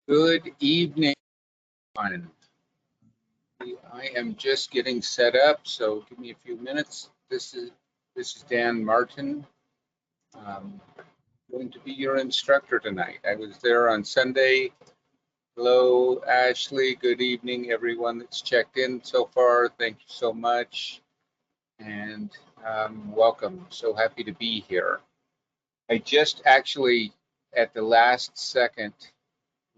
Good evening, everyone. I am just getting set up, so give me a few minutes. This is Dan Martin. I'm going to be your instructor tonight. I was there on Sunday. Hello, Ashley. Good evening, everyone that's checked in so far. Thank you so much, and welcome. So happy to be here. I just actually, at the last second,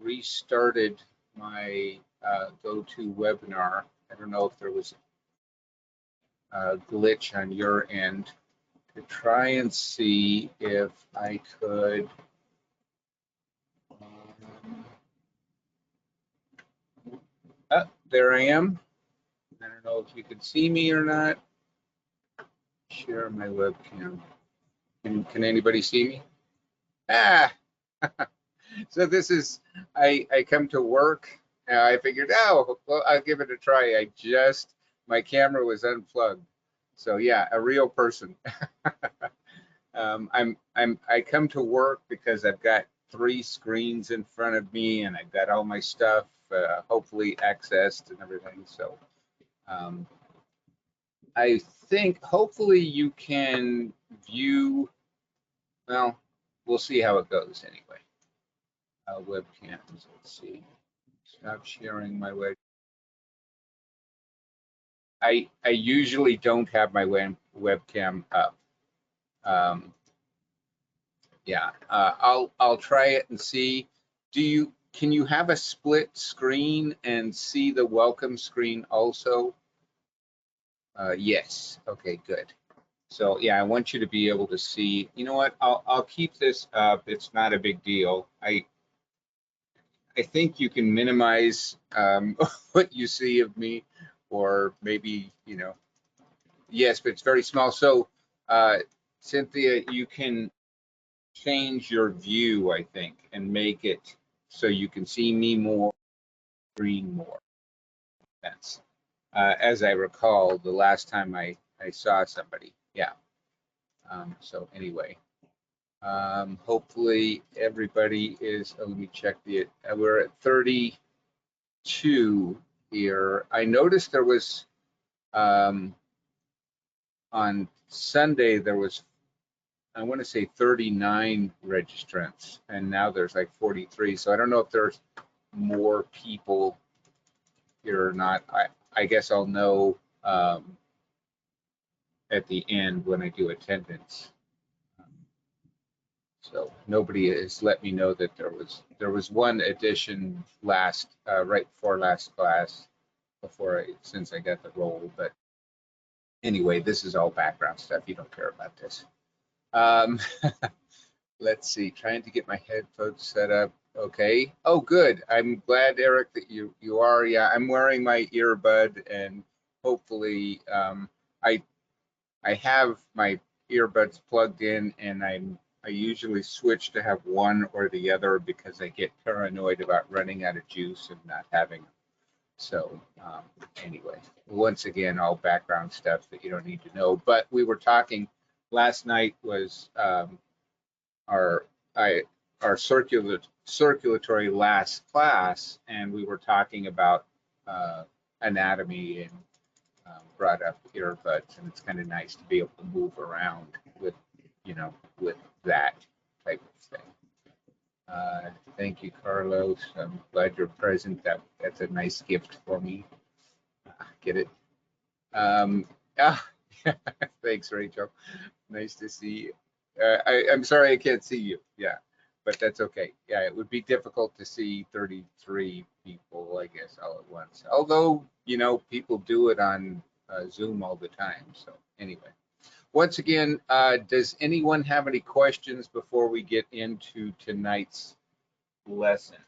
restarted my GoToWebinar. I don't know if there was a glitch on your end to try and see if I could. There I am. I don't know if you can see me or not. Share my webcam. Can anybody see me? Ah, so this is, I come to work. I figured, oh, well, I'll give it a try. My camera was unplugged. So yeah, a real person. I come to work because I've got 3 screens in front of me and I've got all my stuff hopefully accessed and everything. So I think hopefully you can view, well, we'll see how it goes anyway. Webcams, let's see. Stop sharing my web. I usually don't have my webcam up. Yeah, I'll try it and see. Can you have a split screen and see the welcome screen also? Yes. Okay, good. So yeah, I want you to be able to see. You know what? I'll keep this up. It's not a big deal. I think you can minimize what you see of me, or maybe yes, but it's very small. So Cynthia, you can change your view, I think, and make it so you can see me more, screen more. That's as I recall the last time I saw somebody. Yeah. So anyway, hopefully everybody is. Let me check we're at 32 here. I noticed there was on Sunday there was, I want to say 39 registrants, and now there's like 43. So I don't know if there's more people here or not. I guess I'll know at the end when I do attendance. So nobody has let me know that there was one addition last right before last class since I got the role. But anyway, this is all background stuff. You don't care about this. Let's see. Trying to get my headphones set up. Okay. Oh, good. I'm glad, Eric, that you are. Yeah, I'm wearing my earbud, and hopefully, I have my earbuds plugged in, and I usually switch to have one or the other because I get paranoid about running out of juice and not having them. So anyway, once again, all background stuff that you don't need to know. But we were talking last night was our our circulatory last class, and we were talking about anatomy and brought up earbuds, and it's kind of nice to be able to move around with with that type of thing. Thank you, Carlos. I'm glad you're present. That's a nice gift for me. Get it? Ah, thanks, Rachel. Nice to see you. I'm sorry I can't see you. Yeah, but that's okay. Yeah, it would be difficult to see 33 people, I guess, all at once. Although, people do it on Zoom all the time. So anyway, once again, does anyone have any questions before we get into tonight's lesson?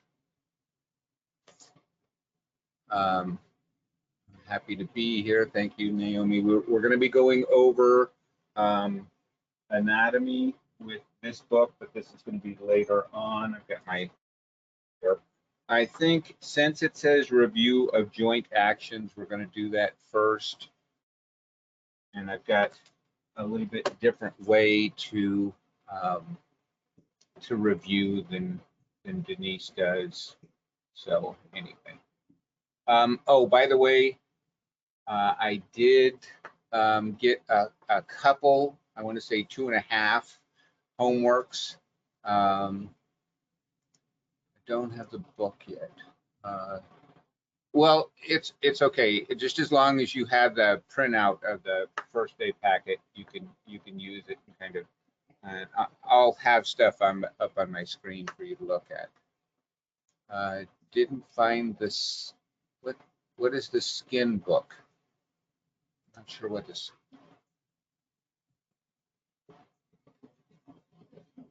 Happy to be here. Thank you, Naomi. We're going to be going over anatomy with this book, but this is going to be later on. I've got my here. I think since it says review of joint actions, we're going to do that first. And I've got a little bit different way to review than Denise does. So anyway, oh, by the way, I did get a couple, I want to say 2.5 homeworks. I don't have the book yet. Well, it's okay. Just as long as you have the printout of the first day packet, you can use it and kind of. I'll have stuff up on my screen for you to look at. Didn't find this. What is the skin book? Not sure what this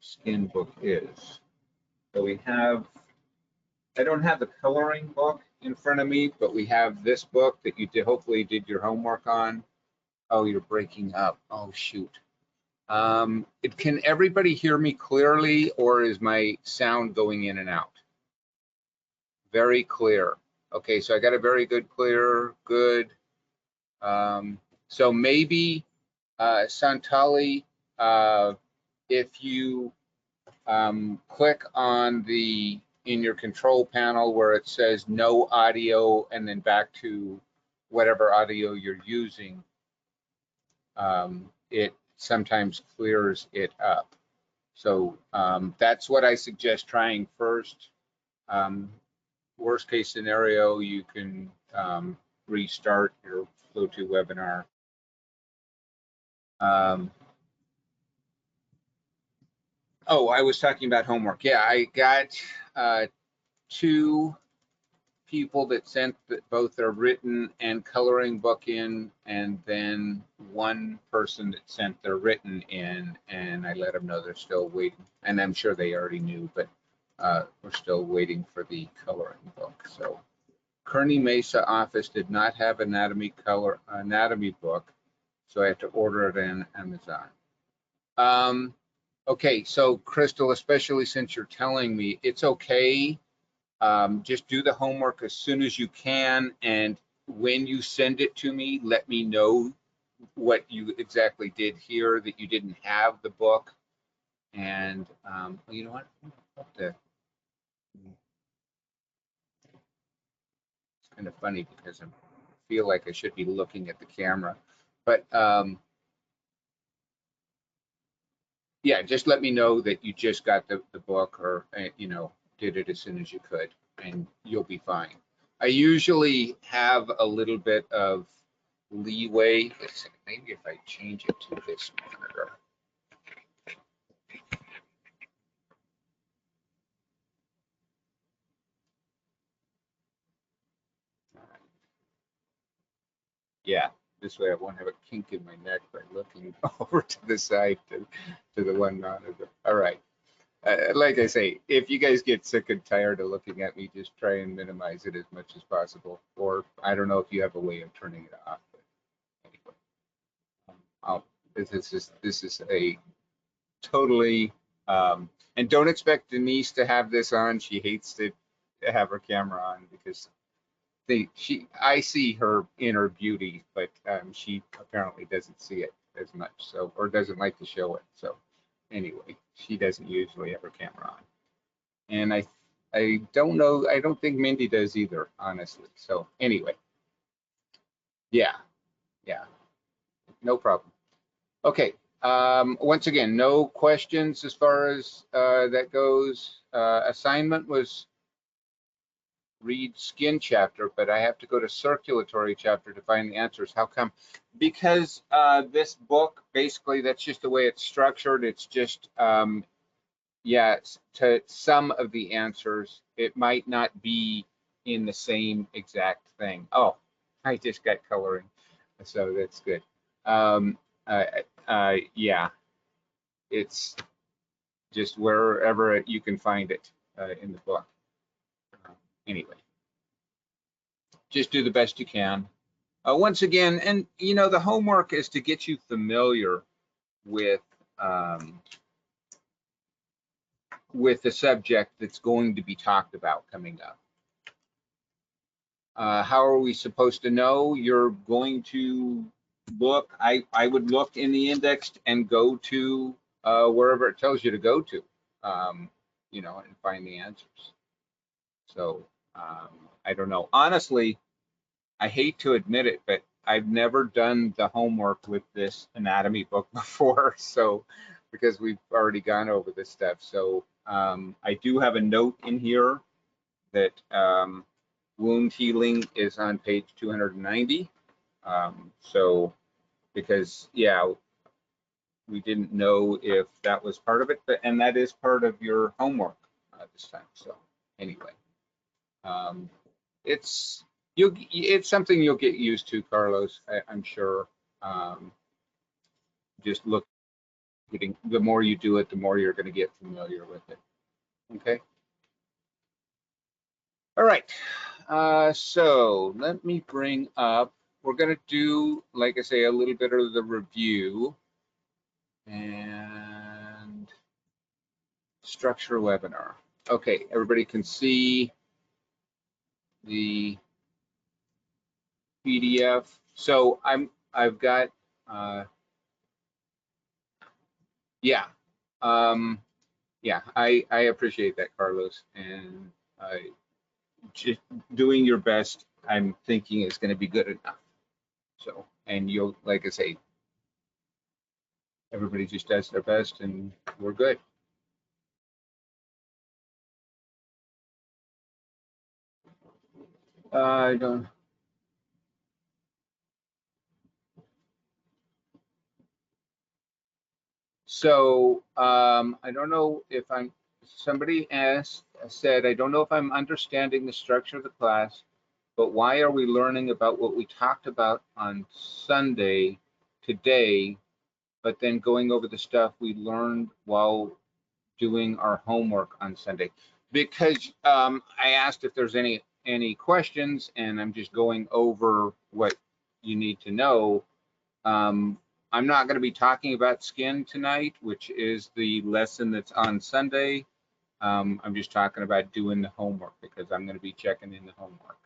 skin book is. So we have. I don't have the coloring book in front of me, but we have this book that you hopefully did your homework on. Oh, you're breaking up. Oh, shoot. Can everybody hear me clearly, or is my sound going in and out? Very clear. Okay, so I got a very good clear, good. So maybe, Santali, if you click on in your control panel where it says no audio and then back to whatever audio you're using, it sometimes clears it up. So that's what I suggest trying first. Worst case scenario, you can restart your GoToWebinar. Oh, I was talking about homework. Yeah, I got 2 people that sent both their written and coloring book in, and then 1 person that sent their written in, and I let them know they're still waiting. And I'm sure they already knew, but we're still waiting for the coloring book. So Kearney Mesa office did not have anatomy book, so I have to order it in Amazon. Okay, so Crystal, especially since you're telling me, it's okay. Just do the homework as soon as you can, and when you send it to me, let me know what you exactly did here, that you didn't have the book. And you know what? It's kind of funny because I feel like I should be looking at the camera, but yeah, just let me know that you just got the book, or did it as soon as you could, and you'll be fine. I usually have a little bit of leeway. Let's see, maybe if I change it to this monitor. Yeah, this way I won't have a kink in my neck by looking over to the side to the one monitor. All right. Like I say, if you guys get sick and tired of looking at me, just try and minimize it as much as possible. Or I don't know if you have a way of turning it off. But anyway, this is a totally and don't expect Denise to have this on. She hates to have her camera on because I see her inner beauty, but she apparently doesn't see it as much, so, or doesn't like to show it. So anyway, she doesn't usually have her camera on, and I don't know. I don't think Mindy does either, honestly. So anyway, yeah, no problem. Okay. Once again, no questions as far as that goes. Assignment was read skin chapter, but I have to go to circulatory chapter to find the answers. How come? Because this book, basically, that's just the way it's structured. It's just, yeah, to some of the answers, it might not be in the same exact thing. Oh, I just got coloring, so that's good. Yeah, it's just wherever you can find it in the book. Anyway, just do the best you can. Once again, and the homework is to get you familiar with the subject that's going to be talked about coming up. How are we supposed to know? You're going to look. I would look in the index and go to wherever it tells you to go to, and find the answers. So I don't know. Honestly, I hate to admit it, but I've never done the homework with this anatomy book before. So, because we've already gone over this stuff. So, I do have a note in here that wound healing is on page 290. So, because, yeah, we didn't know if that was part of it, but, and that is part of your homework this time. So, anyway. It's it's something you'll get used to, Carlos. I'm sure. Um, just getting the more you do it, the more you're going to get familiar with it. Okay. All right. So let me bring up. We're going to do, like I say, a little bit of the review and structure webinar. Okay, everybody can see the PDF. So I've got yeah. Yeah, I appreciate that, Carlos, and just doing your best, I'm thinking is going to be good enough. So, and you'll, like I say, everybody just does their best, and we're good. I don't. So, I don't know if I'm. Somebody said, I don't know if I'm understanding the structure of the class, but why are we learning about what we talked about on Sunday today, but then going over the stuff we learned while doing our homework on Sunday? Because I asked if there's any questions, and I'm just going over what you need to know. I'm not going to be talking about skin tonight, which is the lesson that's on Sunday. I'm just talking about doing the homework because I'm going to be checking in the homework.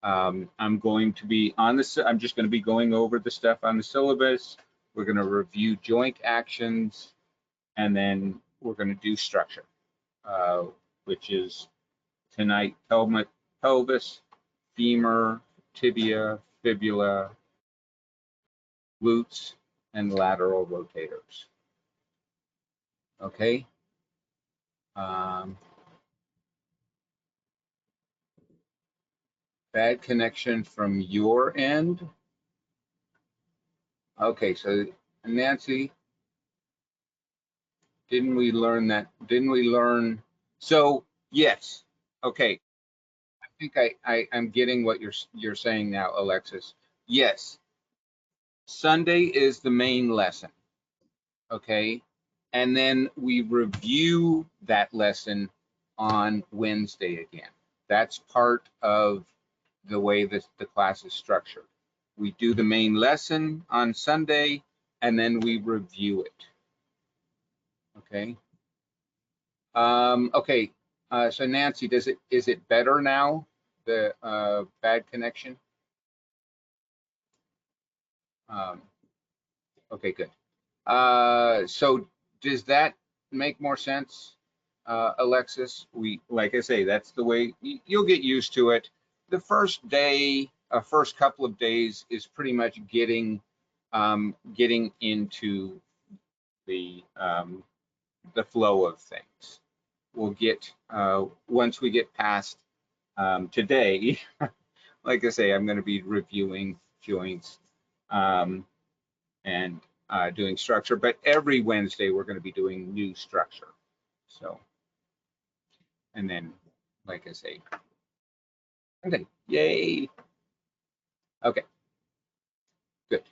I'm going to be on the. I'm just going to be going over the stuff on the syllabus. We're going to review joint actions, and then we're going to do structure, which is tonight pelvis, femur, tibia, fibula, glutes, and lateral rotators. Okay. Bad connection from your end. Okay, so Nancy, didn't we learn that? Didn't we learn? So yes. Okay. I think I'm getting what you're saying now, Alexis. Yes. Sunday is the main lesson. Okay. And then we review that lesson on Wednesday again. That's part of the way the class is structured. We do the main lesson on Sunday, and then we review it. Okay. Okay. So Nancy, is it better now? The bad connection? Okay, good. So does that make more sense, Alexis? Like I say, that's the way you'll get used to it. The first day, first couple of days is pretty much getting into the flow of things. We'll get once we get past today. Like I say, I'm going to be reviewing joints and doing structure, but every Wednesday we're going to be doing new structure. So, and then, like I say, okay, yay. Okay, good.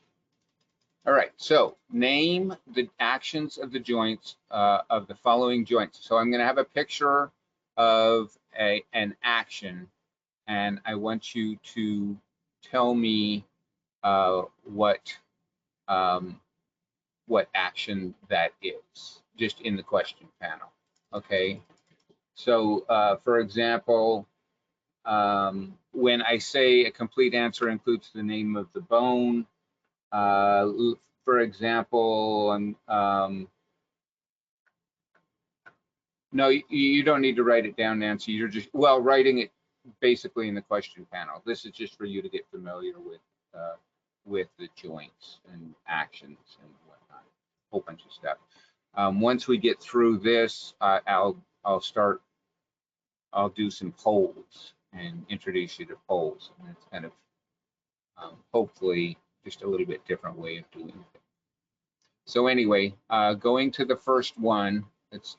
All right, so name the actions of the joints of the following joints. So I'm going to have a picture of an action, and I want you to tell me what action that is, just in the question panel. Okay, so for example, when I say a complete answer includes the name of the bone, for example, no, you don't need to write it down, Nancy. You're just, well, writing it basically in the question panel. This is just for you to get familiar with the joints and actions and whatnot, a whole bunch of stuff. Once we get through this, I'll do some polls and introduce you to polls. And it's kind of hopefully just a little bit different way of doing it. So anyway, going to the first one,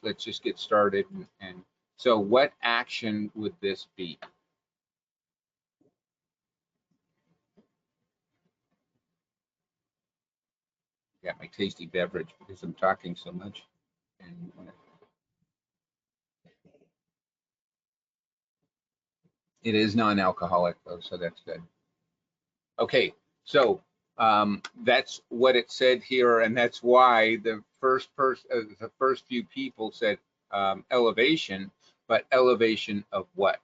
let's just get started. And so what action would this be? Got my tasty beverage because I'm talking so much. And it is non-alcoholic though, so that's good. Okay, so that's what it said here, and that's why the first few people said elevation, but elevation of what?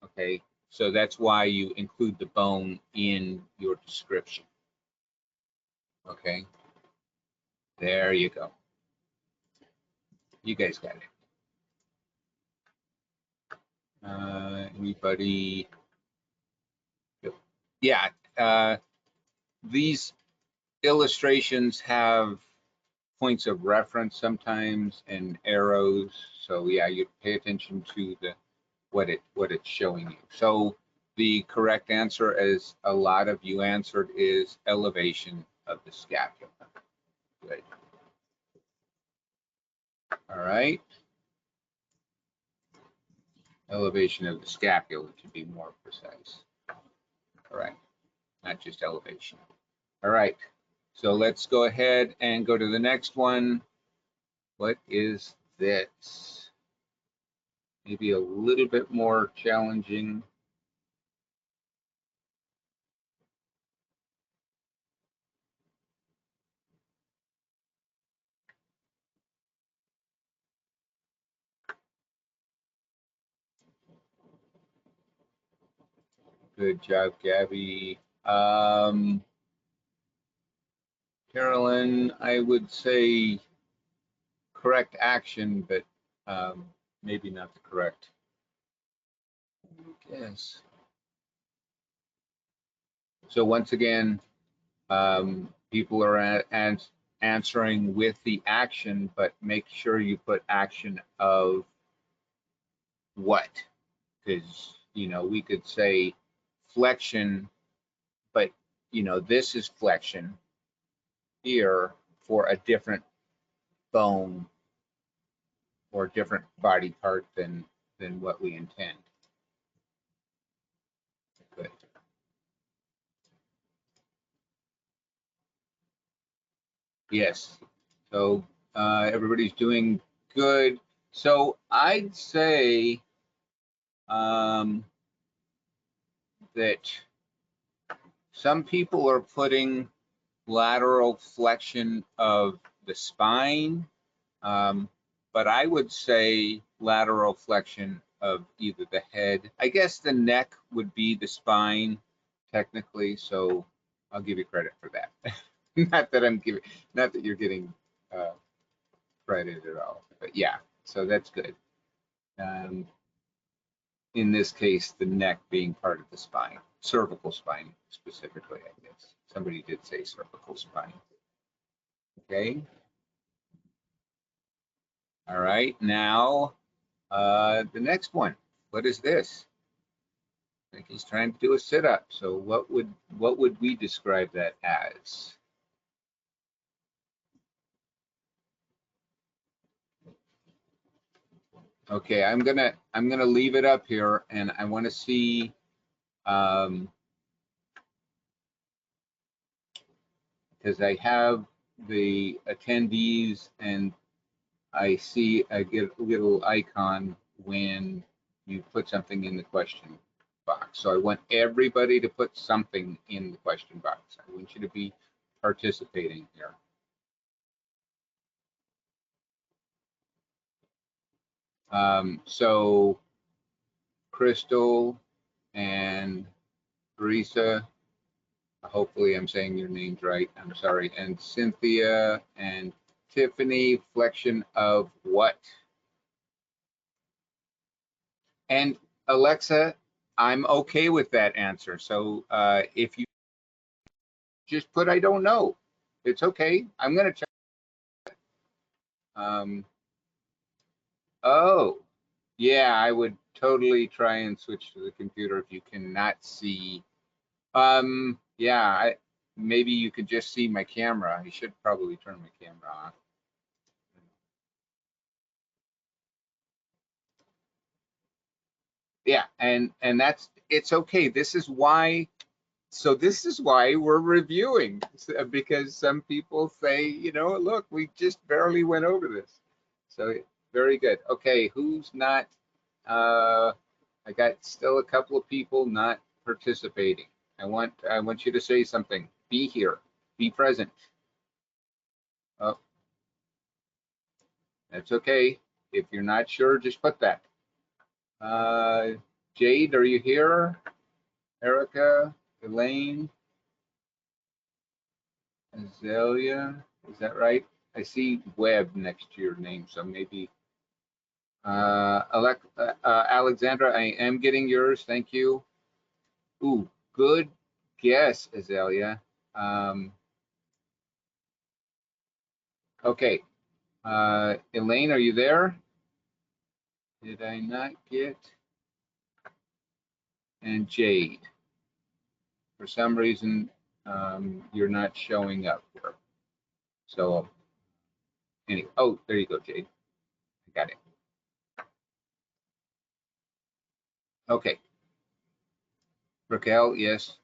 Okay, so that's why you include the bone in your description. Okay, there you go. You guys got it. Anybody? Yeah, these illustrations have points of reference sometimes and arrows. So yeah, you pay attention to what it's showing you. So the correct answer, as a lot of you answered, is elevation of the scapula. Good. All right. Elevation of the scapula, to be more precise. All right. Not just elevation. All right. So let's go ahead and go to the next one. What is this? Maybe a little bit more challenging. Good job, Gabby. Carolyn, I would say correct action, but maybe not the correct guess. So once again, people are answering with the action, but make sure you put action of what? Because, you know, we could say flexion, but, you know, this is flexion here for a different bone or different body part than what we intend. Good. Yes. So everybody's doing good. So I'd say that some people are putting lateral flexion of the spine, but I would say lateral flexion of either the head. I guess the neck would be the spine technically, so I'll give you credit for that. Not that you're getting credit at all, but yeah, so that's good. In this case, the neck being part of the spine, cervical spine specifically, I guess. Somebody did say cervical spine. Okay. All right, now the next one. What is this? I think he's trying to do a sit-up. So what would we describe that as? Okay, I'm gonna leave it up here, and I want to see because I have the attendees and I see a little icon when you put something in the question box. So I want everybody to put something in the question box. I want you to be participating here. So Crystal and Teresa, hopefully I'm saying your names right, I'm sorry, and Cynthia and Tiffany, flexion of what? And Alexa, I'm okay with that answer. So if you just put I don't know, it's okay. I'm going to check. Um, oh, yeah, I would totally try and switch to the computer if you cannot see. Yeah, maybe you could just see my camera. I should probably turn my camera on. Yeah, and that's it's okay. This is why. So this is why we're reviewing, because some people say, you know, look, we just barely went over this. So very good. Okay, who's not? I got still a couple of people not participating. I want you to say something. Be here. Be present. Oh, that's okay. If you're not sure, just put that. Uh, Jade, are you here? Erica, Elaine, Azalea, is that right? I see Webb next to your name, so maybe. Alexandra, I am getting yours. Thank you. Ooh, good guess, Azalea. Um, okay. Elaine, are you there? Did I not get? And Jade, for some reason, you're not showing up here. So, anyway, oh, there you go, Jade. I got it. Okay. Raquel, yes.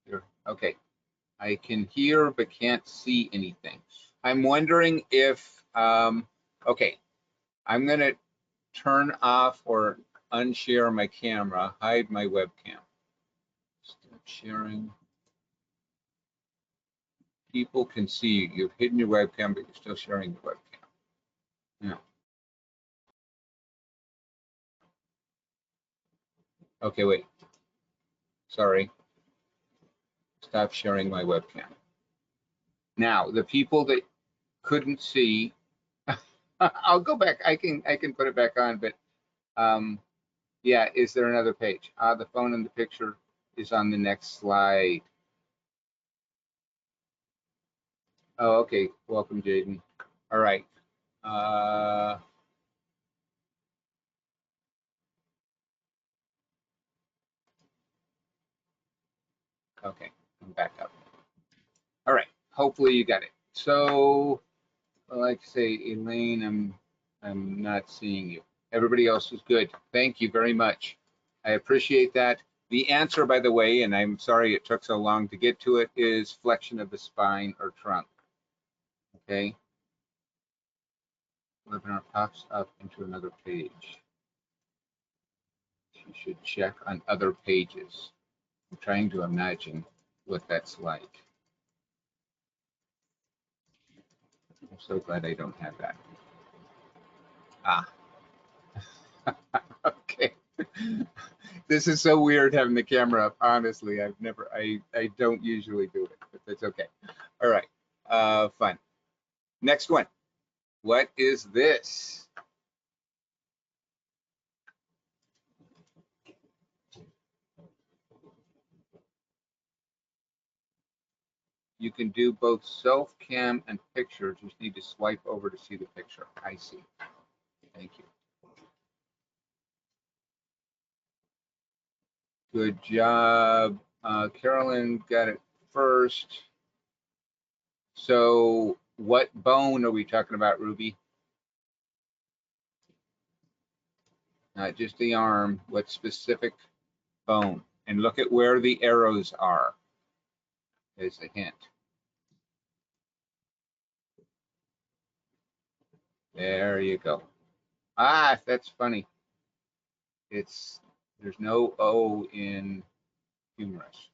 You're, okay. I can hear but can't see anything. I'm wondering if, okay, I'm going to turn off or unshare my camera, hide my webcam. Stop sharing. People can see you. You've hidden your webcam, but you're still sharing your webcam. Yeah. Okay, wait. Sorry. Stop sharing my webcam. Now, the people that couldn't see, I'll go back. I can put it back on, but yeah, is there another page? The phone in the picture is on the next slide. Oh, okay. Welcome, Jaden. All right. Uh, okay, I'm back up. All right. Hopefully you got it. So, like I say, Elaine, I'm not seeing you. Everybody else is good. Thank you very much. I appreciate that. The answer, by the way, and I'm sorry it took so long to get to it, is flexion of the spine or trunk. Okay. Webinar pops up into another page. You should check on other pages. I'm trying to imagine what that's like. I'm so glad I don't have that. Ah, okay. This is so weird having the camera up. Honestly, I don't usually do it, but that's okay. All right, fun. Next one. What is this? You can do both self-cam and picture. Just need to swipe over to see the picture. I see. Thank you. Good job. Carolyn got it first. So what bone are we talking about, Ruby? Not just the arm. What specific bone? And look at where the arrows are. There's a hint. There you go. Ah, that's funny. There's no O in humorous.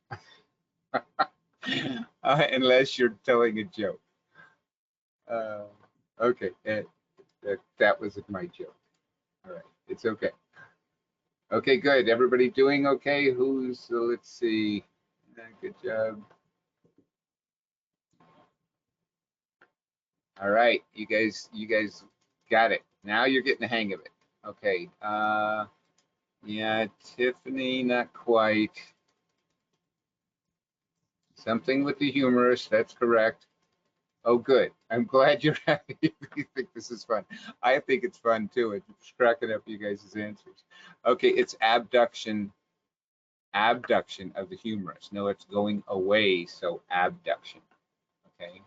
Unless you're telling a joke. Uh, okay, that was my joke. All right, it's okay. Okay, good. Everybody doing okay? Let's see. Good job. All right, you guys got it. Now you're getting the hang of it. Okay. Yeah, Tiffany, not quite. Something with the humerus, that's correct. Oh, good. I'm glad you're happy. You think this is fun. I think it's fun too. It's cracking up you guys' answers. Okay, it's abduction, abduction of the humerus. No, it's going away, so abduction. Okay,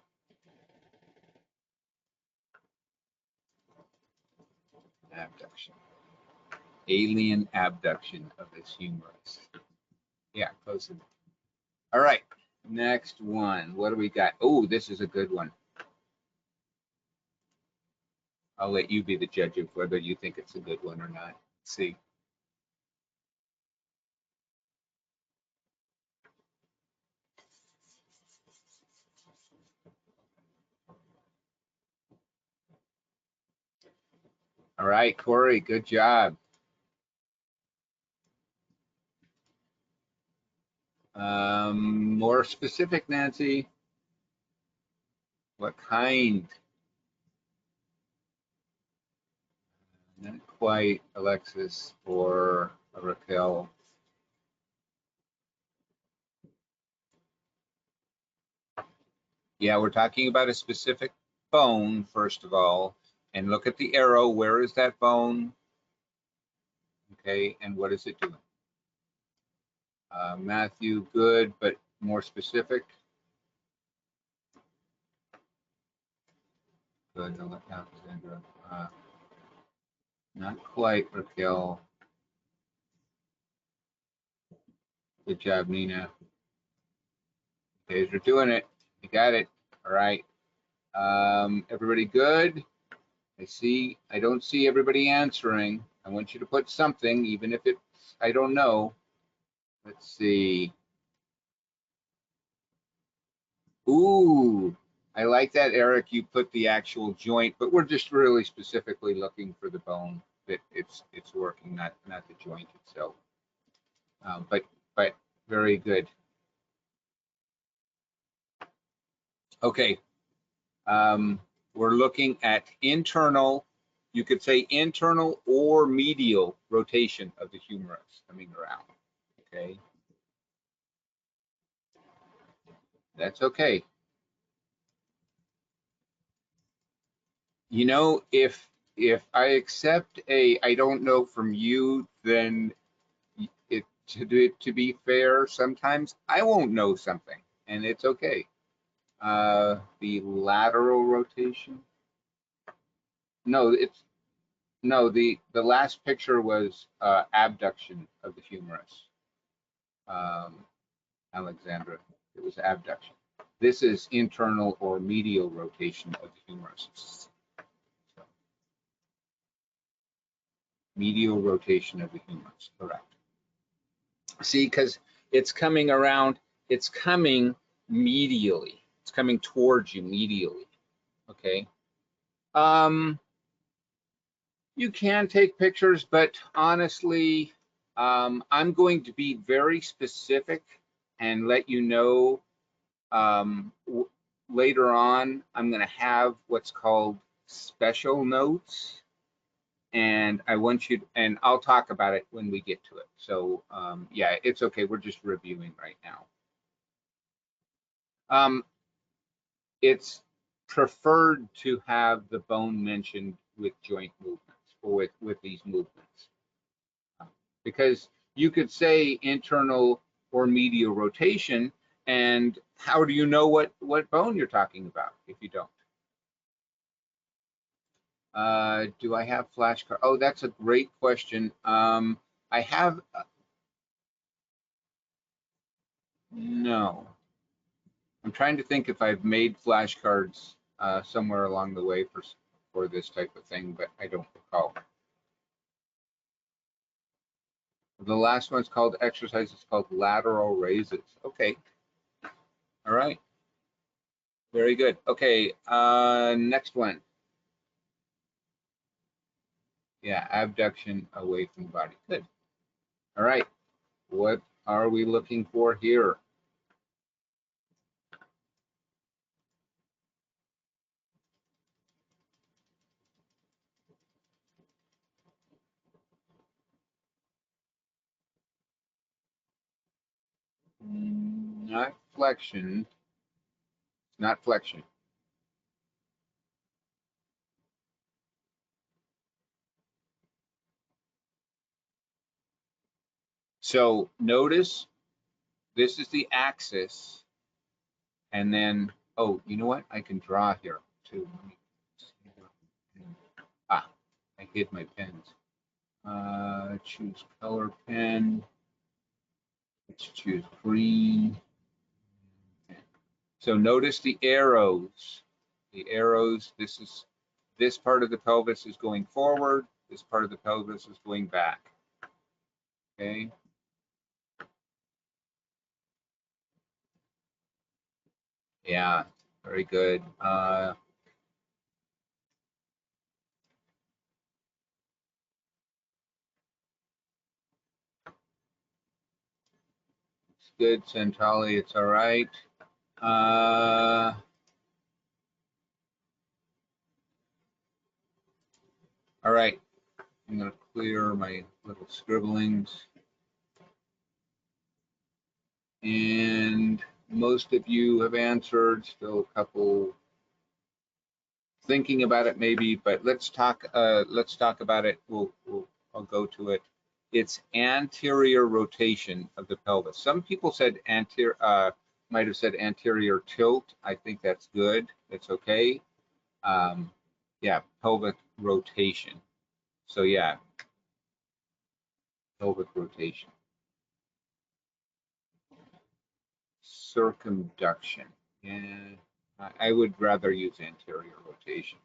abduction. Alien abduction of this humerus. Yeah, close enough. All right, next one. What do we got? Oh, this is a good one. I'll let you be the judge of whether you think it's a good one or not. Let's see. All right, Corey, good job. More specific, Nancy. What kind? Not quite Alexis or Raquel. Yeah, we're talking about a specific bone, first of all. And look at the arrow. Where is that bone? Okay, and what is it doing? Matthew, good, but more specific. Good, Alexandra. Not quite, Raquel. Good job, Nina. You guys are doing it. You got it. All right. Everybody good? I don't see everybody answering. I want you to put something, even if it's, I don't know. Let's see. Ooh, I like that, Eric. You put the actual joint, but we're just really specifically looking for the bone that it's working, not the joint itself. But very good. Okay. We're looking at internal. You could say internal or medial rotation of the humerus coming around. Okay, that's okay. You know, if I accept a I don't know from you, then to be fair, sometimes I won't know something, and it's okay. The lateral rotation. No, it's no. The last picture was abduction of the humerus. Um, Alexandra. It was abduction. This is internal or medial rotation of the humerus. So, medial rotation of the humerus, correct. See, because it's coming around, it's coming medially. It's coming towards you medially. Okay. Um, you can take pictures, but honestly, I'm going to be very specific and let you know um, later on. I'm going to have what's called special notes, and I want you to, and I'll talk about it when we get to it. So yeah, it's okay. We're just reviewing right now. Um, it's preferred to have the bone mentioned with joint movements or with these movements, because you could say internal or medial rotation, and how do you know what bone you're talking about if you don't? Do I have flashcard? Oh, that's a great question. I have no. I'm trying to think if I've made flashcards somewhere along the way for this type of thing, but I don't recall. The last one's called exercise. It's called lateral raises. Okay. All right. Very good. Okay. Next one. Yeah, abduction away from the body. Good. All right. What are we looking for here? not flexion. It's not flexion. So notice this is the axis, and then, oh, you know what? I can draw here too. Ah, I hid my pens. Choose color pen. Let's choose green. So notice the arrows. The arrows, this part of the pelvis is going forward. This part of the pelvis is going back. Okay. Yeah, very good. It's good, Santali. It's all right. All right. I'm going to clear my little scribblings. And most of you have answered. Still a couple thinking about it maybe, but let's talk about it. I'll go to it. It's anterior rotation of the pelvis. Some people said might have said anterior tilt. I think that's good. That's okay. Yeah, pelvic rotation. So yeah, pelvic rotation. Circumduction. Yeah, I would rather use anterior rotation.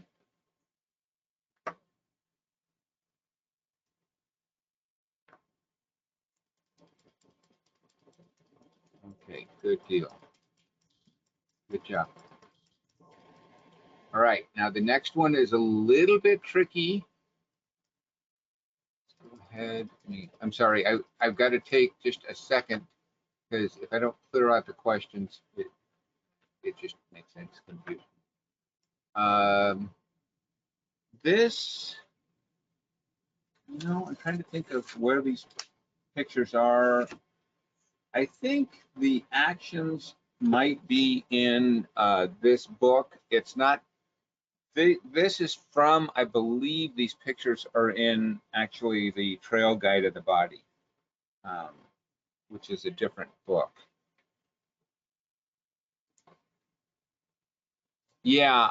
Okay, good deal. Good job. All right, now the next one is a little bit tricky. Go ahead. I'm sorry, I've got to take just a second because if I don't clear out the questions, it just makes sense confusion. This, I'm trying to think of where these pictures are. I think the actions might be in this book. It's not. This is from, I believe these pictures are in actually the Trail Guide of the Body, which is a different book. Yeah,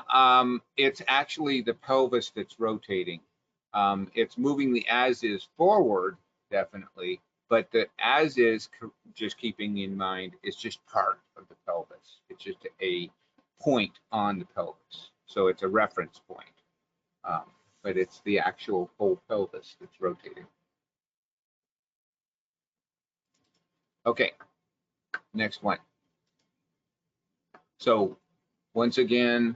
it's actually the pelvis that's rotating. It's moving the as is forward, definitely, but the as is, just keeping in mind, is just part of the pelvis. It's just a point on the pelvis. So it's a reference point. Um, but it's the actual whole pelvis that's rotating. Okay, next one. So once again,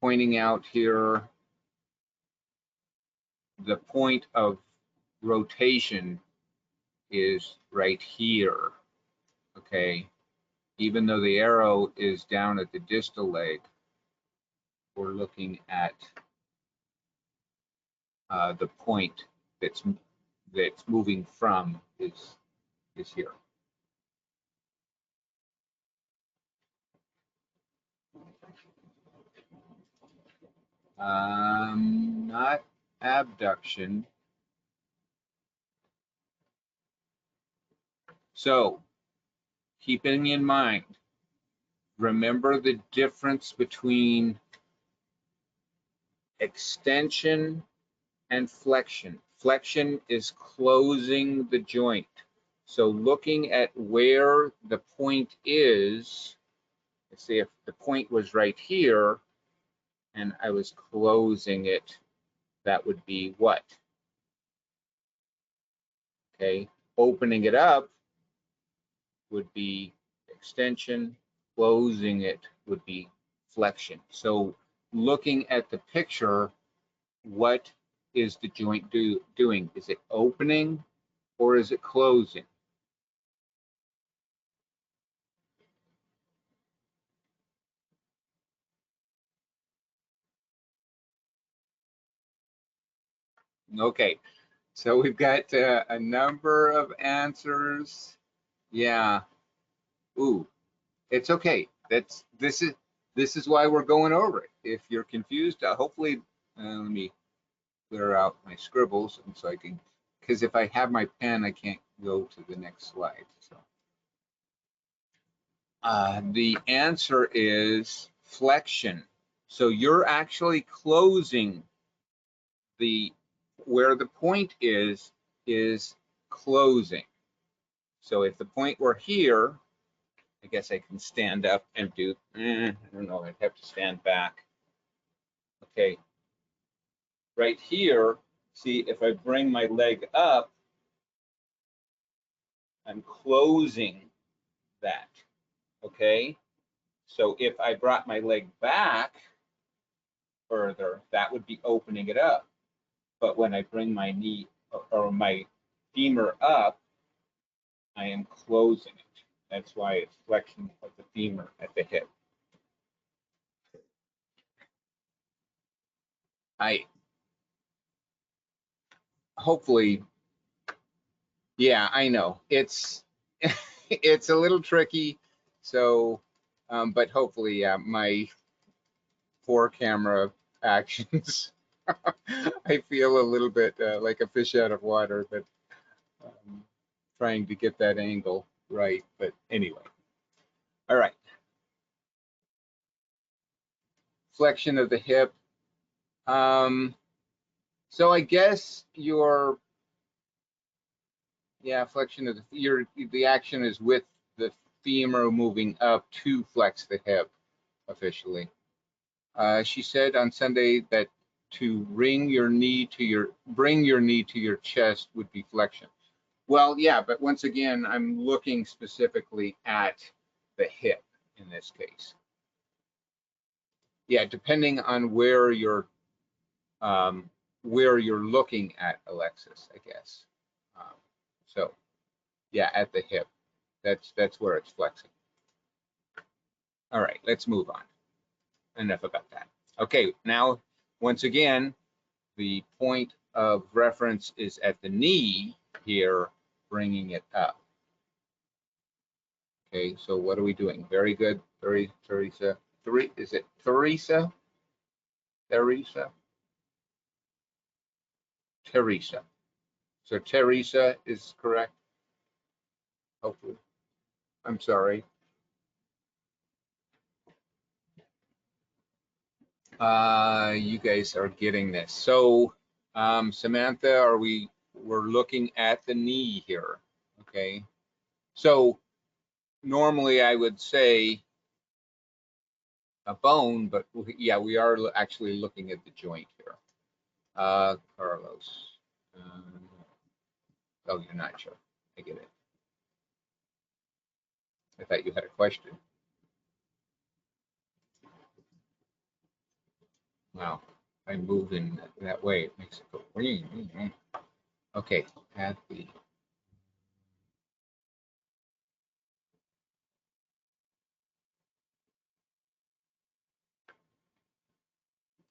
pointing out here the point of rotation is right here, okay? Even though the arrow is down at the distal leg, we're looking at the point that's moving from is here. Not abduction. So keeping in mind, remember the difference between extension and flexion. Flexion is closing the joint. So looking at where the point is, let's see if the point was right here and I was closing it, that would be what? Okay, opening it up would be extension, closing it would be flexion. So looking at the picture, what is the joint doing? Is it opening or is it closing? Okay, so we've got a number of answers. Yeah. Ooh. It's okay. This is why we're going over it. If you're confused, hopefully, let me clear out my scribbles, and so I can, because if I have my pen, I can't go to the next slide. So the answer is flexion. So you're actually closing where the point is closing. So if the point were here, I guess I can stand up and do, I don't know, I'd have to stand back. Okay, right here, see, if I bring my leg up, I'm closing that, okay? So if I brought my leg back further, that would be opening it up. But when I bring my knee or my femur up, I am closing it. That's why it's flexion of the femur at the hip. Hopefully, yeah, I know. It's it's a little tricky. So, but hopefully, my poor camera actions, I feel a little bit like a fish out of water, but trying to get that angle right. But anyway, all right. Flexion of the hip. So I guess flexion of the action is with the femur moving up to flex the hip officially. She said on Sunday that to bring your knee to your chest would be flexion. Well, yeah, but once again, I'm looking specifically at the hip in this case. Yeah, depending on where you're looking at, Alexis, I guess. So, yeah, at the hip, that's where it's flexing. All right, let's move on. Enough about that. Okay, now once again, the point of reference is at the knee here, bringing it up. Okay, so what are we doing? Very good, Teresa. Is it Teresa? Teresa? Teresa. So Teresa is correct, hopefully. I'm sorry. You guys are getting this. So, Samantha, we're looking at the knee here, okay? So normally I would say a bone, but yeah, we are actually looking at the joint here. Carlos. Oh, you're not sure. I get it. I thought you had a question. Wow, I move in that way. It makes it go. Okay, at the.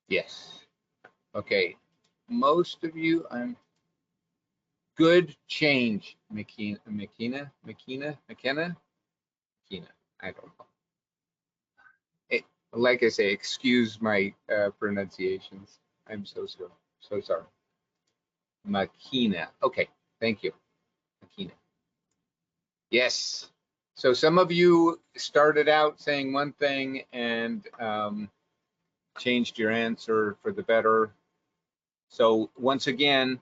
Yes. Okay. Most of you, I'm good change. McKenna. I don't know. It, like I say, excuse my pronunciations. I'm so sorry. Makina. Okay, thank you. Makina. Yes. So some of you started out saying one thing and changed your answer for the better. So once again,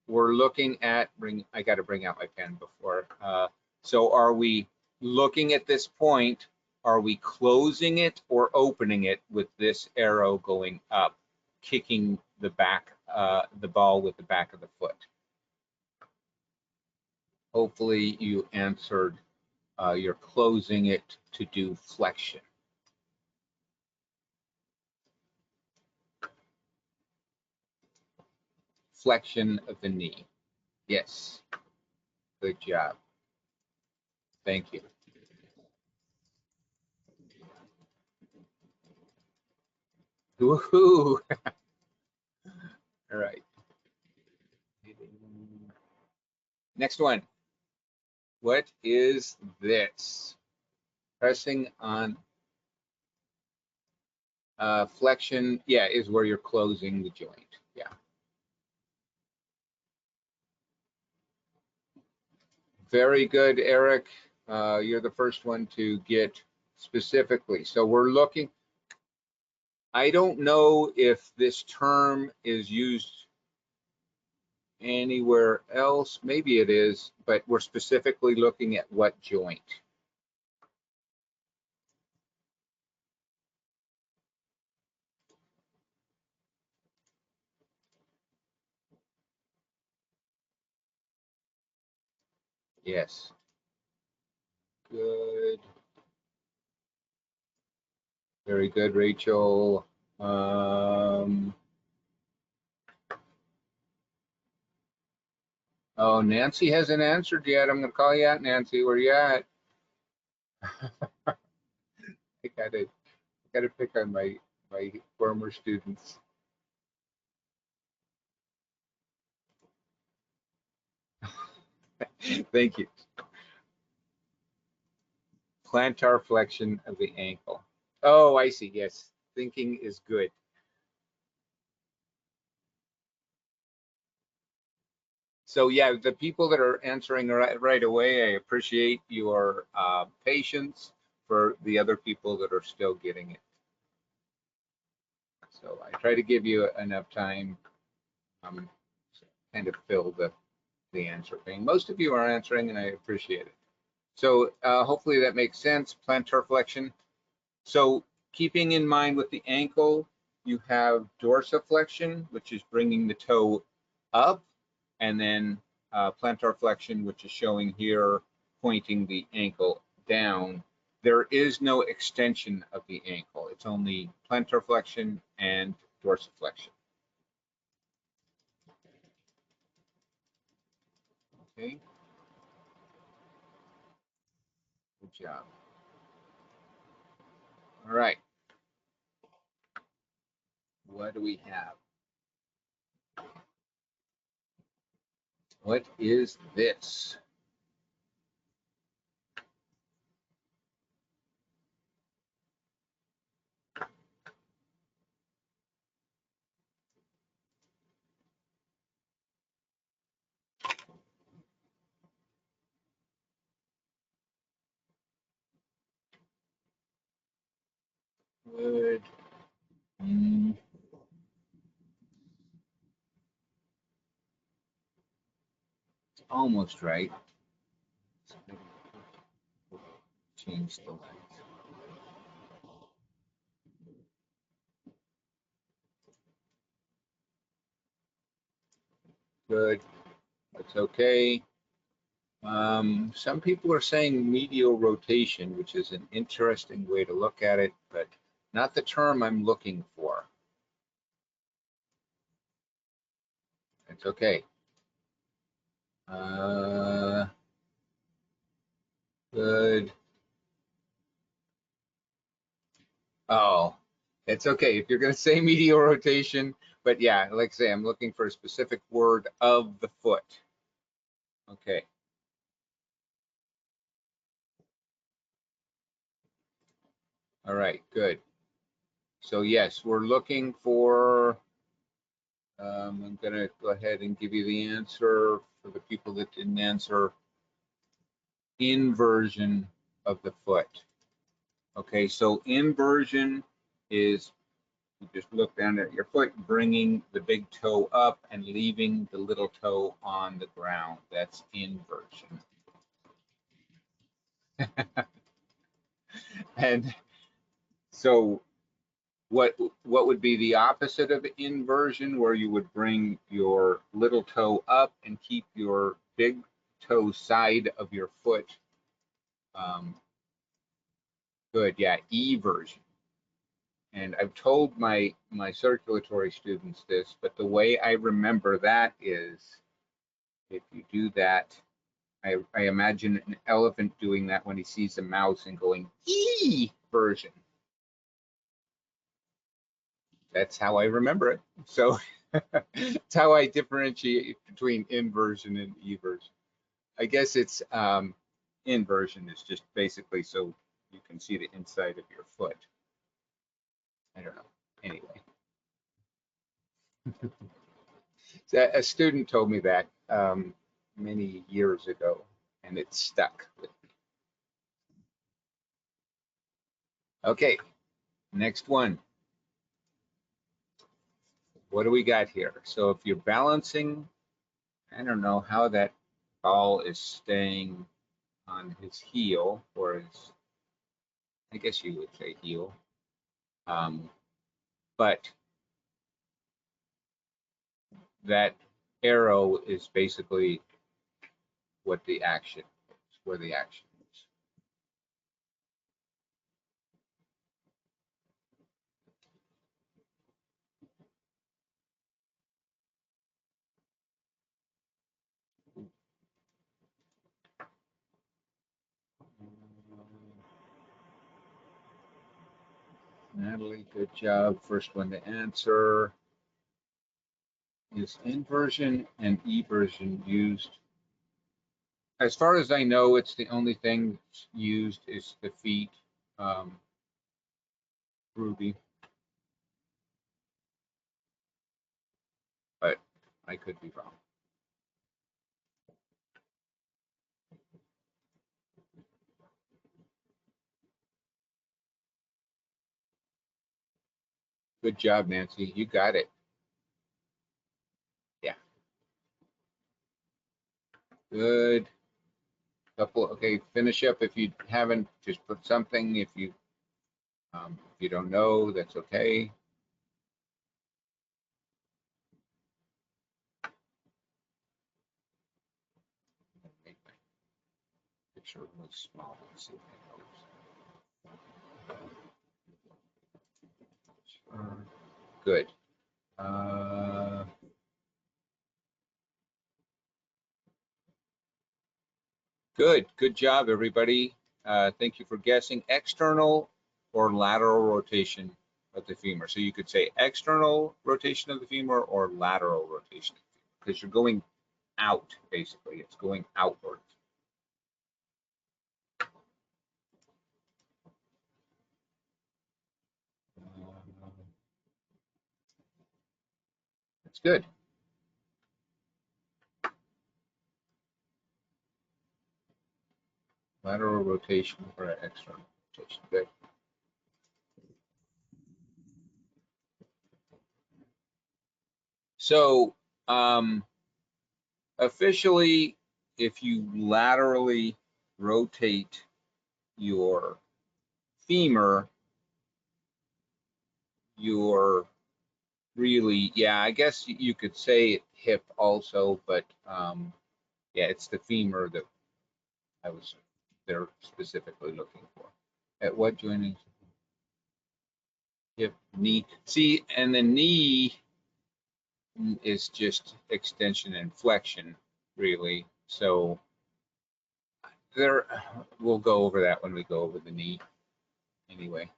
we're looking at, I got to bring out my pen before. So are we looking at this point? Are we closing it or opening it with this arrow going up, kicking the back, the ball with the back of the foot? Hopefully you answered, you're closing it to do flexion. Flexion of the knee. Yes. Good job. Thank you. Woohoo! All right. Next one. What is this? Pressing on flexion, yeah, is where you're closing the joint. Yeah. Very good, Eric. You're the first one to get specifically. So we're looking, I don't know if this term is used anywhere else. Maybe it is, but we're specifically looking at what joint. Yes. Good. Very good, Rachel. Oh, Nancy hasn't answered yet. I'm going to call you out, Nancy. Where you at? I gotta pick on my former students. Thank you. Plantar flexion of the ankle. Oh, I see. Yes, thinking is good. So yeah, the people that are answering right away, I appreciate your patience. For the other people that are still getting it, so I try to give you enough time, to kind of fill the answer thing. Most of you are answering, and I appreciate it. So hopefully that makes sense. Plantar flexion. So keeping in mind with the ankle, you have dorsiflexion, which is bringing the toe up, and then plantar flexion, which is showing here, pointing the ankle down. There is no extension of the ankle. It's only plantar flexion and dorsiflexion. Okay. Good job. All right. What do we have? What is this? Good. Almost right. Change the lens. Good. That's okay. Some people are saying medial rotation, which is an interesting way to look at it, but not the term I'm looking for. It's okay. Good. Oh, it's okay if you're going to say medial rotation, but yeah, like I say, I'm looking for a specific word of the foot. Okay. All right, good. So yes, we're looking for, I'm going to go ahead and give you the answer for the people that didn't answer. Inversion of the foot. Okay, so inversion is you just look down at your foot, bringing the big toe up and leaving the little toe on the ground. That's inversion. And so what would be the opposite of inversion, where you would bring your little toe up and keep your big toe side of your foot? Good, yeah, eversion. And I've told my circulatory students this, but the way I remember that is, if you do that, I imagine an elephant doing that when he sees a mouse and going version. That's how I remember it. So that's how I differentiate between inversion and eversion. I guess it's inversion is just basically so you can see the inside of your foot. I don't know. Anyway, so a student told me that many years ago, and it stuck with me. Okay, next one. What do we got here? So if you're balancing, I don't know how that ball is staying on his heel, or his, I guess you would say heel. But that arrow is basically what the action is, where the action is. Natalie, good job. First one to answer. Is inversion and eversion used? As far as I know, it's the only thing that's used is the feet. Ruby, but I could be wrong. Good job, Nancy. You got it. Yeah. Good. Couple. Okay, finish up. If you haven't, just put something. If you don't know, that's okay. Make my picture really small. Let's see if that helps. Good. Good job, everybody. Thank you for guessing. External or lateral rotation of the femur. So you could say external rotation of the femur or lateral rotation of the femur, because you're going out, basically. It's going outwards. That's good. Lateral rotation or external rotation. Good. So officially, if you laterally rotate your femur, you're really, yeah, I guess you could say hip also, but yeah, it's the femur that I was there specifically looking for. At what joint? Hip, knee. See, and the knee is just extension and flexion, really. So there, we'll go over that when we go over the knee. Anyway,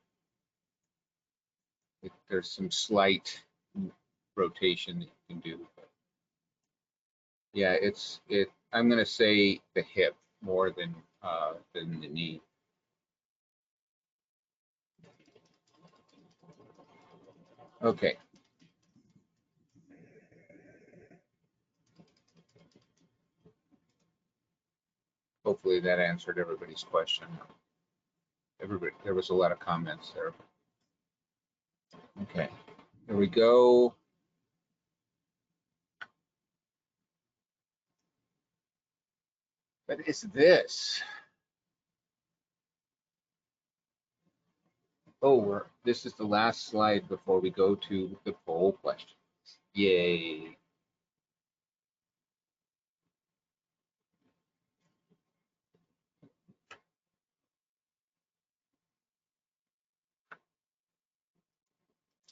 there's some slight rotation that you can do. But yeah, I'm going to say the hip more than the knee. Okay. Hopefully that answered everybody's question. Everybody, there was a lot of comments there. Okay, here we go. What is this? Oh, this is the last slide before we go to the poll questions. Yay.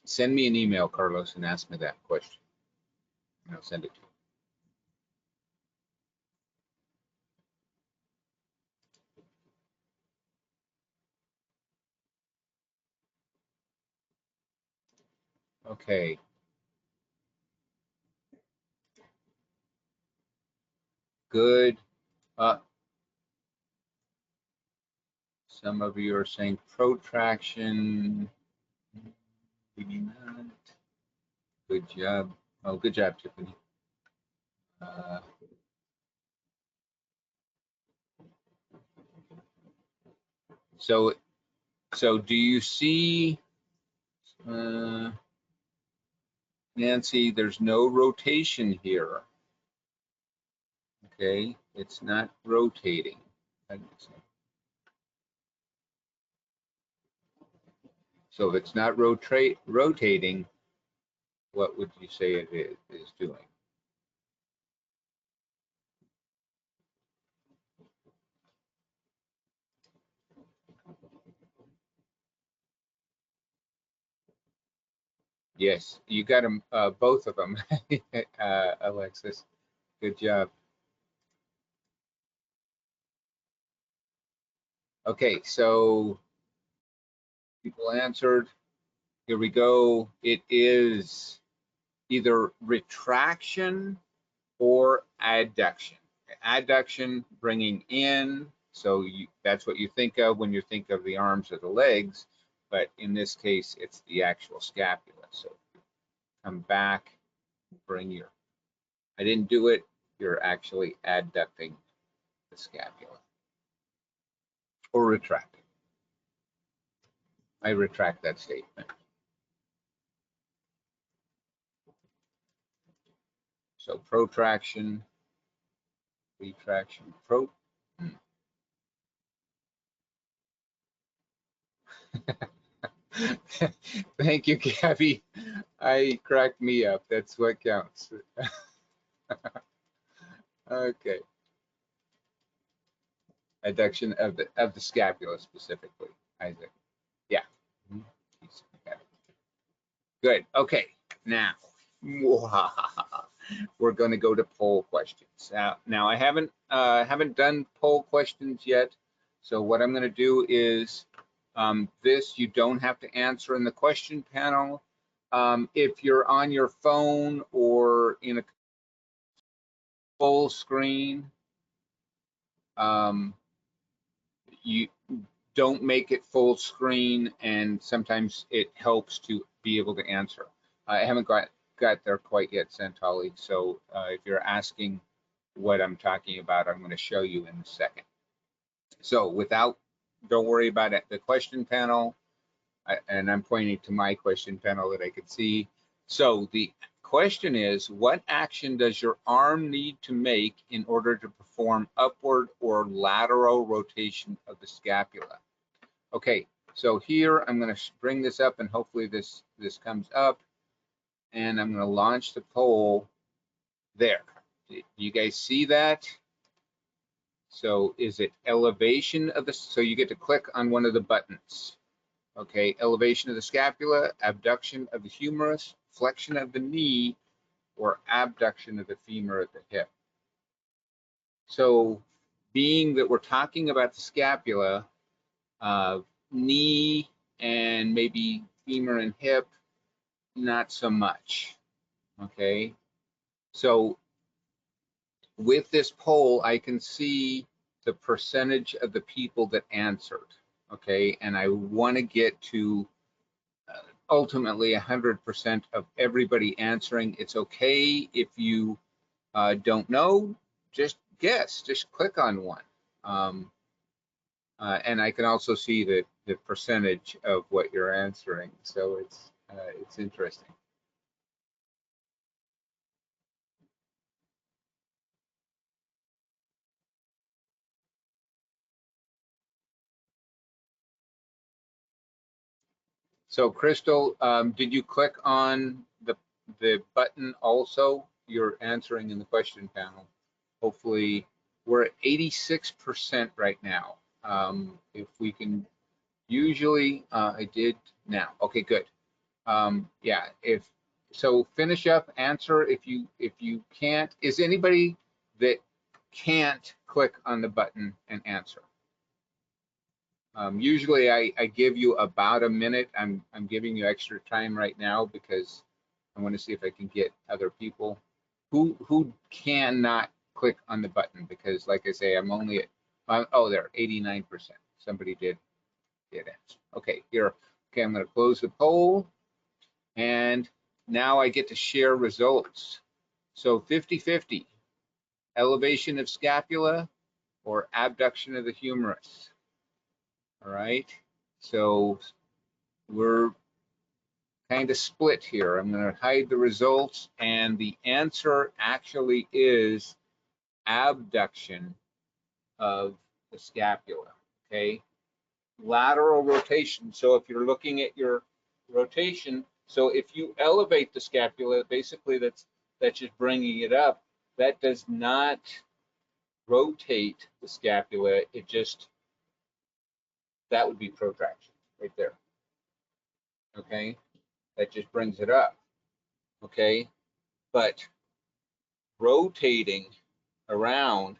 Send me an email, Carlos, and ask me that question. And I'll send it to you. Okay. Good. Some of you are saying protraction. Maybe not. Good job. Oh, good job, Tiffany. So do you see, Nancy, there's no rotation here. Okay, it's not rotating. So if it's not rotating, what would you say it is doing? Yes, you got them, both of them, Alexis. Good job. Okay, so people answered. Here we go. It is either retraction or adduction. Adduction, bringing in, so that's what you think of when you think of the arms or the legs, but in this case, it's the actual scapula. So come back, bring your, I didn't do it, you're actually adducting the scapula or retracting. I retract that statement. So protraction, retraction, Thank you, Gabby. I cracked me up. That's what counts. Okay. Adduction of the scapula specifically, Isaac. Yeah. Good. Okay. Now, we're going to go to poll questions. Now I haven't done poll questions yet. So what I'm going to do is this you don't have to answer in the question panel. If you're on your phone or in a full screen, you don't make it full screen, and sometimes it helps to be able to answer. I haven't got there quite yet, Santali. So if you're asking what I'm talking about, I'm going to show you in a second. So don't worry about it. The question panel, and I'm pointing to my question panel that I could see. So the question is, what action does your arm need to make in order to perform upward or lateral rotation of the scapula? Okay, so here I'm going to bring this up, and hopefully this comes up, and I'm going to launch the poll there. Do you guys see that? So is it elevation of the, so you get to click on one of the buttons. Okay, elevation of the scapula, abduction of the humerus, flexion of the knee, or abduction of the femur at the hip. So being that we're talking about the scapula, knee and maybe femur and hip, not so much. Okay, so with this poll, I can see the percentage of the people that answered. Okay, and I want to get to ultimately 100% of everybody answering. It's okay if you don't know, just guess, just click on one. And I can also see the percentage of what you're answering, so it's interesting. So Crystal, did you click on the button also? You're answering in the question panel. Hopefully, we're at 86% right now. If we can, usually I did now. Okay, good. Yeah, so finish up, answer if you can't. Is anybody that can't click on the button and answer? Usually I give you about a minute. I'm giving you extra time right now because I want to see if I can get other people who cannot click on the button, because like I say, I'm only at, oh, there, 89%. Somebody did. It ends. Okay, here. Okay, I'm going to close the poll. And now I get to share results. So 50-50, elevation of scapula or abduction of the humerus. All right. So we're kind of split here. I'm going to hide the results, and the answer actually is abduction of the scapula. Okay. Lateral rotation. So if you're looking at your rotation, so if you elevate the scapula, basically that's just bringing it up. That does not rotate the scapula. It just, that would be protraction right there. Okay, that just brings it up. Okay, but rotating around,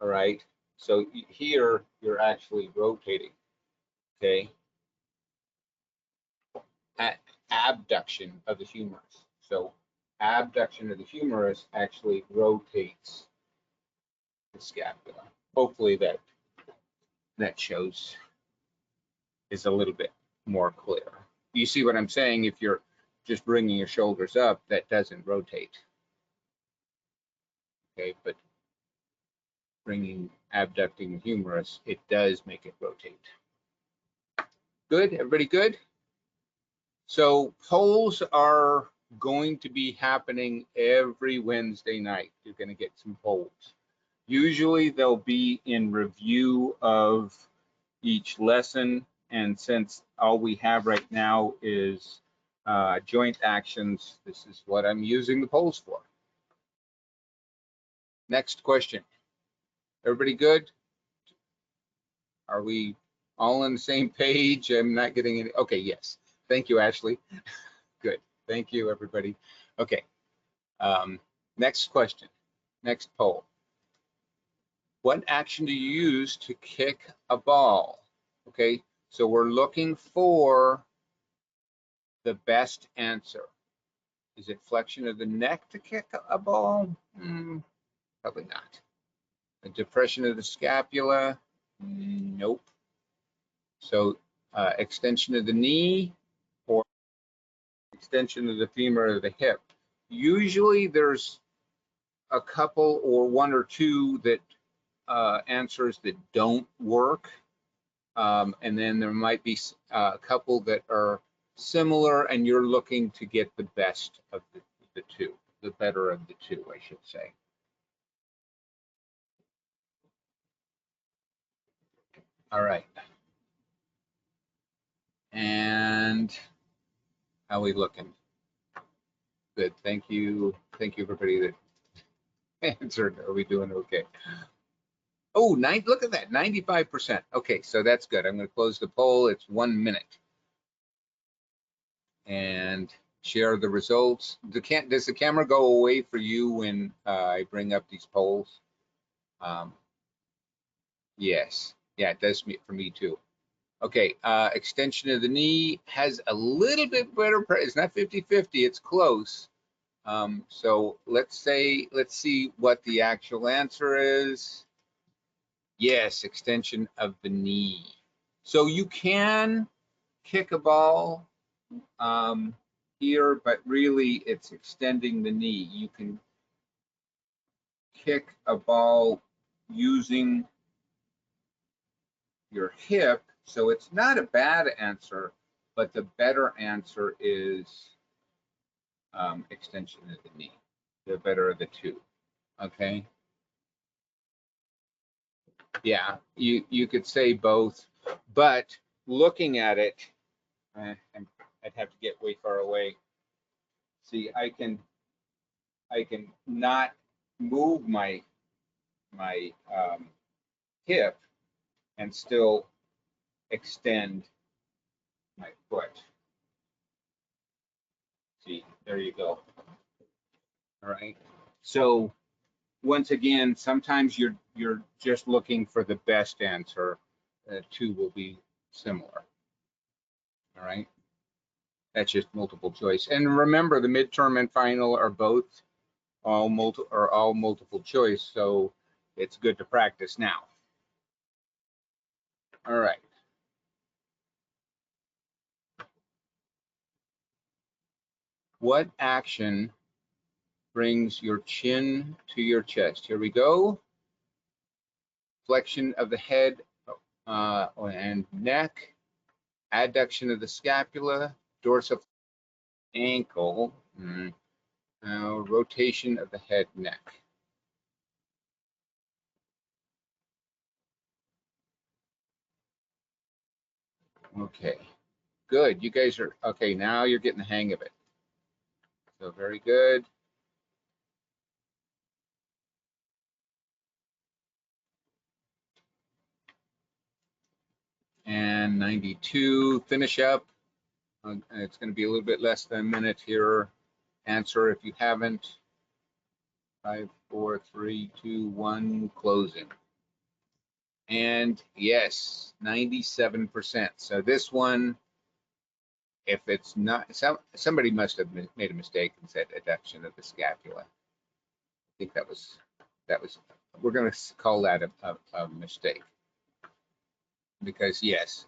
all right, so here you're actually rotating. Okay, abduction of the humerus. So abduction of the humerus actually rotates the scapula. Hopefully that shows is a little bit more clear. You see what I'm saying? If you're just bringing your shoulders up, that doesn't rotate. Okay, but abducting the humerus, it does make it rotate. Good, everybody good? So polls are going to be happening every Wednesday night. You're going to get some polls. Usually they'll be in review of each lesson, and since all we have right now is joint actions, this is what I'm using the polls for. Next question. Everybody good? Are we all on the same page? I'm not getting any. Okay, yes. Thank you, Ashley. Good. Thank you, everybody. Okay. Next question. Next poll. What action do you use to kick a ball? Okay, so we're looking for the best answer. Is it flexion of the neck to kick a ball? Probably not. A depression of the scapula? Nope. So extension of the knee or extension of the femur or the hip. Usually there's a couple or one or two that answers that don't work. And then there might be a couple that are similar, and you're looking to get the best of the two, the better of the two, I should say. All right. And how are we looking? Good. Thank you. Thank you, everybody that answered. Are we doing okay? Oh, look at that, 95%. Okay, so that's good. I'm going to close the poll. It's 1 minute. And share the results. Does the camera go away for you when I bring up these polls? Yes. Yeah, it does for me too. Okay, extension of the knee has a little bit better, it's not 50-50, it's close. So let's see what the actual answer is. Yes, extension of the knee. So you can kick a ball here, but really it's extending the knee. You can kick a ball using your hip, so it's not a bad answer, but the better answer is extension of the knee, the better of the two. Okay. Yeah, you could say both, but looking at it, I'd have to get way far away. See, I can not move my hip and still extend my foot. See, there you go. All right. So once again, sometimes you're just looking for the best answer. Two will be similar. All right. That's just multiple choice. And remember, the midterm and final are both all multiple choice. So it's good to practice now. All right. What action brings your chin to your chest? Here we go. Flexion of the head and neck, adduction of the scapula, dorsal ankle, rotation of the head, neck. Okay, good. You guys are, okay, now you're getting the hang of it. So very good. And 92, finish up. It's going to be a little bit less than a minute here. Answer if you haven't. 5, 4, 3, 2, 1, closing. And yes, 97%. So this one, if it's not, somebody must have made a mistake and said adduction of the scapula. I think that was, we're going to call that a mistake. Because yes,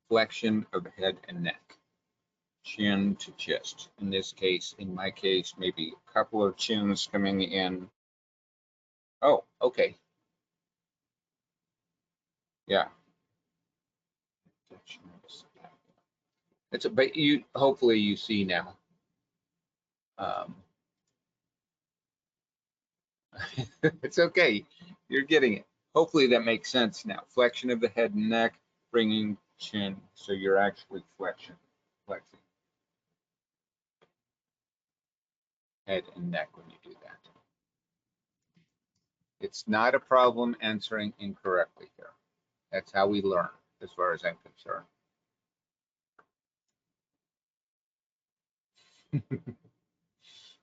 flexion of the head and neck, chin to chest. In this case, in my case, maybe a couple of chins coming in. Oh, okay. Yeah. It's a, but you, hopefully you see now. It's okay. You're getting it. Hopefully that makes sense now. Flexion of the head and neck, bringing chin. So you're actually flexing head and neck when you do that. It's not a problem answering incorrectly here. That's how we learn, as far as I'm concerned.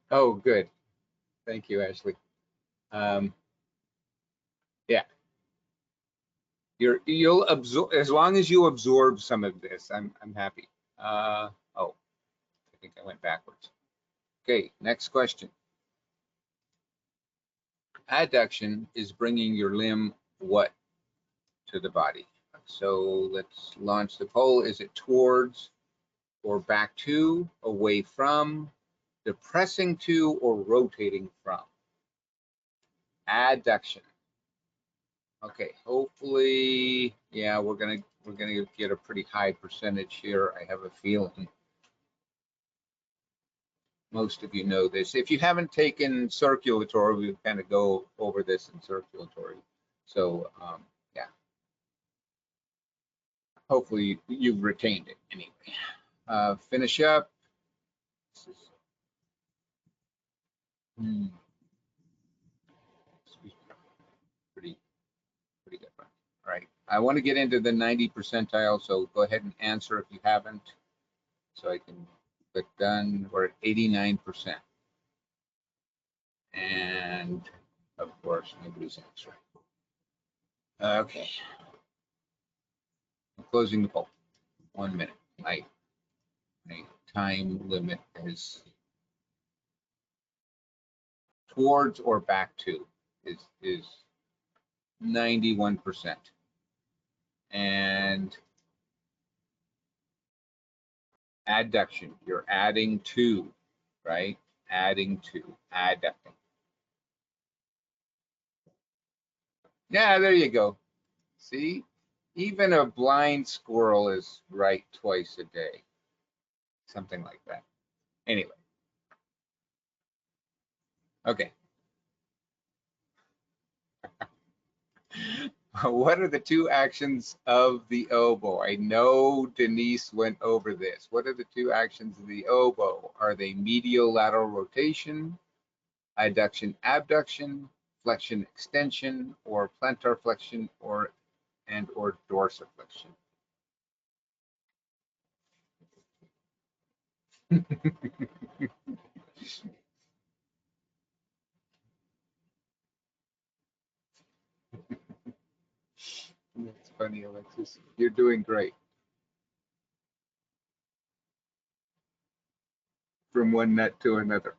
Oh, good. Thank you, Ashley. Yeah, you'll absorb, as long as you absorb some of this. I'm happy. Oh, I think I went backwards. Okay, next question. Adduction is bringing your limb what to the body? So let's launch the poll. Is it towards or back to, away from, depressing to, or rotating from? Adduction. Okay, hopefully, yeah, we're gonna get a pretty high percentage here. I have a feeling most of you know this. If you haven't taken circulatory, we kind of go over this in circulatory. So yeah, hopefully you've retained it anyway. Finish up. This is, pretty good one. All right, I want to get into the 90 percentile, so go ahead and answer if you haven't, so I can click done. We're at 89%. And of course, nobody's answering. Okay. I'm closing the poll. 1 minute. My time limit is towards or back to is 91%. And adduction, you're adding to, right? Adding to, adducting. Yeah, there you go. See, even a blind squirrel is right twice a day. Something like that. Anyway. Okay. What are the two actions of the oboe? I know Denise went over this. What are the two actions of the oboe? Are they medial lateral rotation, adduction abduction, flexion extension, or plantar flexion or dorsiflexion? That's funny, Alexis. You're doing great. From one nut to another.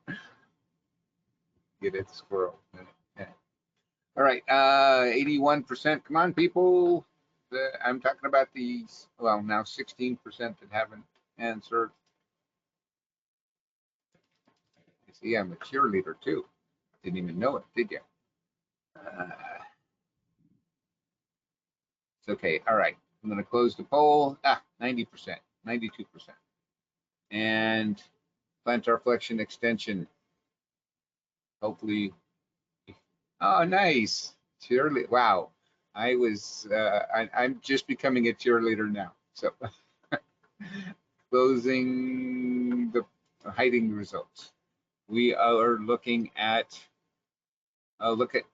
Get it, squirrel. Yeah. All right, 81%. Come on, people. I'm talking about these, well, now 16% that haven't answered. See, I'm a cheerleader too. Didn't even know it, did you? It's okay. All right. I'm going to close the poll. 90%, 92%. And plantar flexion extension. Hopefully. Oh, nice. Cheerleader. Wow. I'm just becoming a cheerleader now. So closing the hiding results. We are looking at, oh, look at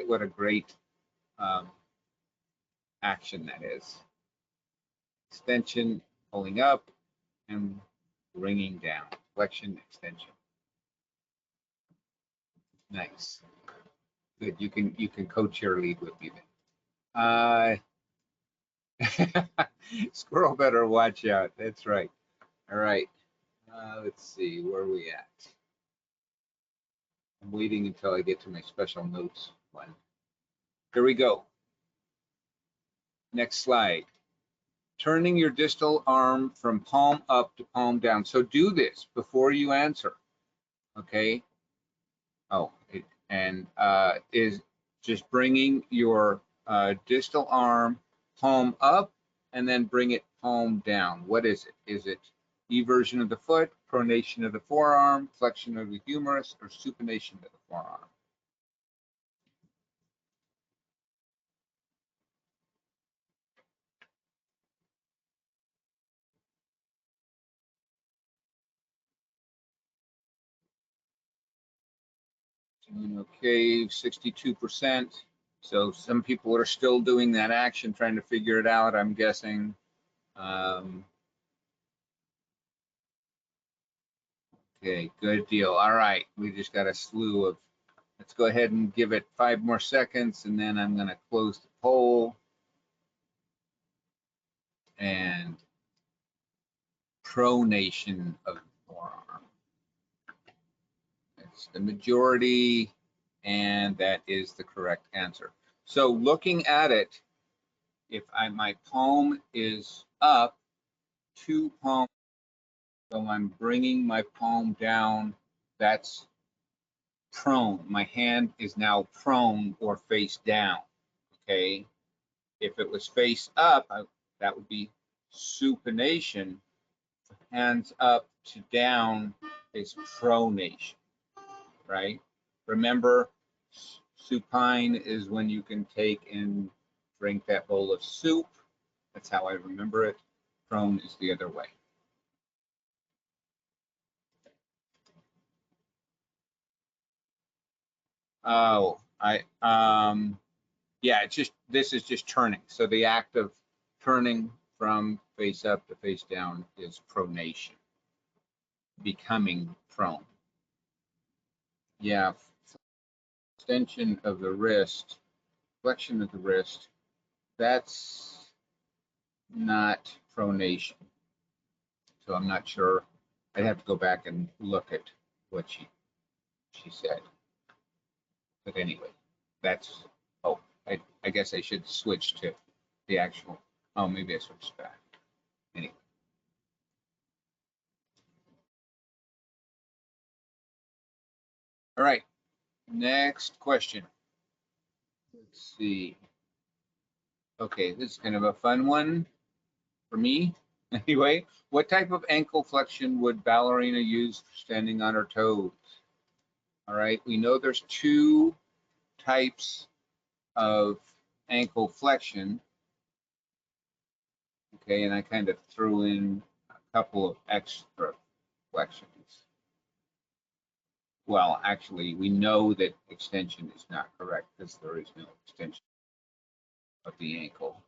what a great action that is. Extension, pulling up and bringing down. Flexion, extension. Nice. Good. You can co-cheerlead with me then. Squirrel better watch out. That's right. All right. Let's see, where are we at? I'm waiting until I get to my special notes one. Here we go. Next slide. Turning your distal arm from palm up to palm down. So do this before you answer. Okay. Oh, is just bringing your distal arm palm up and then bring it palm down. What is it? Is it eversion of the foot, pronation of the forearm, flexion of the humerus, or supination of the forearm? Okay, 62%. So some people are still doing that action, trying to figure it out, I'm guessing. Okay, good deal. All right, we just got a slew of, let's go ahead and give it 5 more seconds, and then I'm going to close the poll. And pronation of the forearm. That's the majority, and that is the correct answer. So looking at it, if my palm is up, 2 palms, so I'm bringing my palm down, that's prone. My hand is now prone or face down, okay? If it was face up, that would be supination. Hands up to down is pronation, right? Remember, supine is when you can take and drink that bowl of soup. That's how I remember it. Prone is the other way. Oh, yeah, this is just turning. So the act of turning from face up to face down is pronation, becoming prone. Yeah, extension of the wrist, flexion of the wrist, that's not pronation. So I'm not sure. I'd have to go back and look at what she said. But anyway, that's, oh, I guess I should switch to the actual, oh, maybe I switched back. Anyway. All right, next question. Let's see. Okay, this is kind of a fun one for me. Anyway, what type of ankle flexion would ballerina use for standing on her toes? All right, we know there's 2 types of ankle flexion. Okay, and I kind of threw in a couple of extra flexions. Well, actually, we know that extension is not correct because there is no extension of the ankle.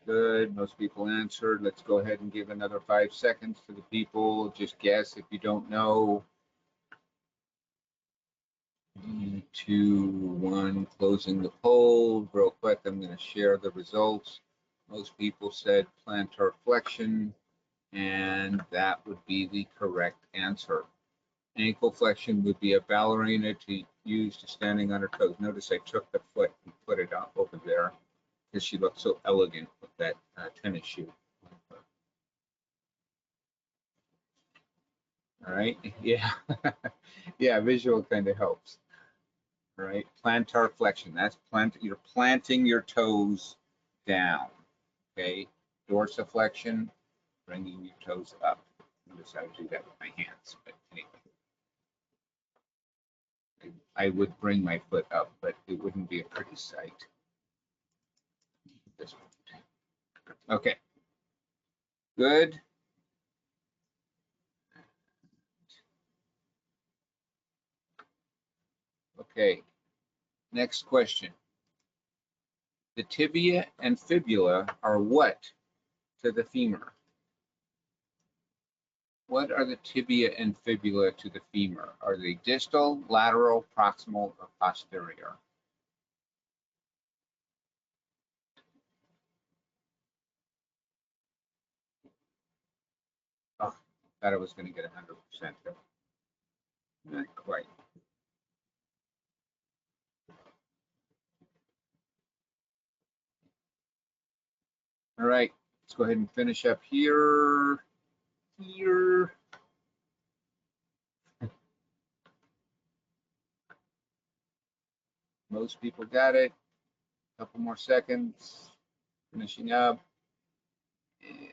Good, most people answered. Let's go ahead and give another 5 seconds to the people. Just guess if you don't know. 3, 2, 1, closing the poll. Real quick, I'm going to share the results. Most people said plantar flexion, and that would be the correct answer. Ankle flexion would be a ballerina to use to standing on her toes. Notice I took the foot and put it up over there. because she looked so elegant with that tennis shoe. All right, yeah, yeah, visual kind of helps. All right, plantar flexion, that's you're planting your toes down, okay? Dorsiflexion, bringing your toes up. Notice I would do that with my hands, but anyway. I would bring my foot up, but it wouldn't be a pretty sight. This one. Okay, good. Okay, next question. The tibia and fibula are what to the femur? What are the tibia and fibula to the femur? Are they distal, lateral, proximal, or posterior? Oh, thought I was going to get 100%. Not quite. All right, let's go ahead and finish up here. Most people got it. A couple more seconds. Finishing up.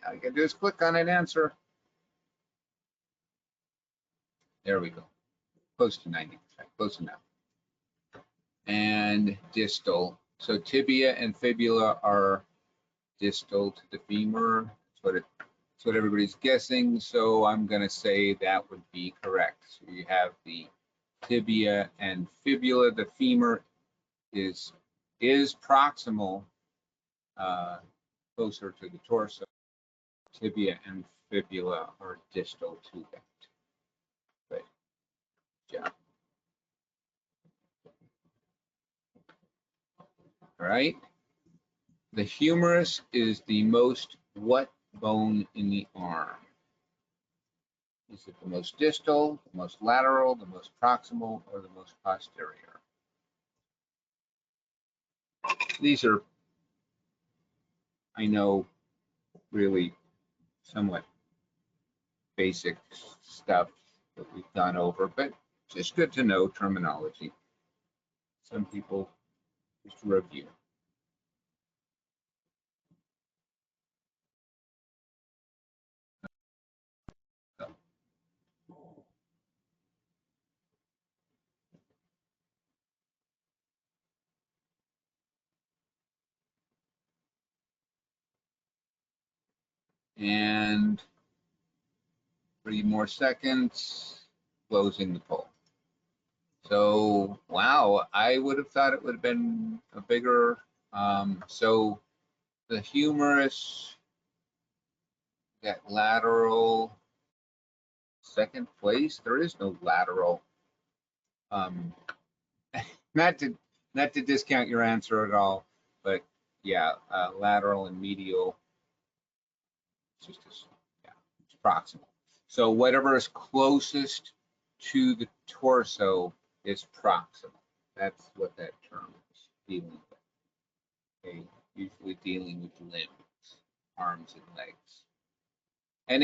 All you gotta do is click on an answer. There we go. Close to 90%. Close enough. And distal. So tibia and fibula are distal to the femur. That's what everybody's guessing. So I'm going to say that would be correct. So you have the tibia and fibula. The femur is proximal, closer to the torso. Tibia and fibula are distal to that. Good job. All right. The humerus is the most what bone in the arm? Is it the most distal, the most lateral, the most proximal, or the most posterior? These are, I know, really somewhat basic stuff that we've gone over, but just good to know terminology. Some people just review. And 3 more seconds, closing the poll. So, wow, I would have thought it would have been a bigger, so the humerus, that lateral, second place, there is no lateral. Not to discount your answer at all, but yeah, lateral and medial, it's just, yeah, it's proximal. So whatever is closest to the torso is proximal. That's what that term is dealing with. Okay, usually dealing with limbs, arms and legs, and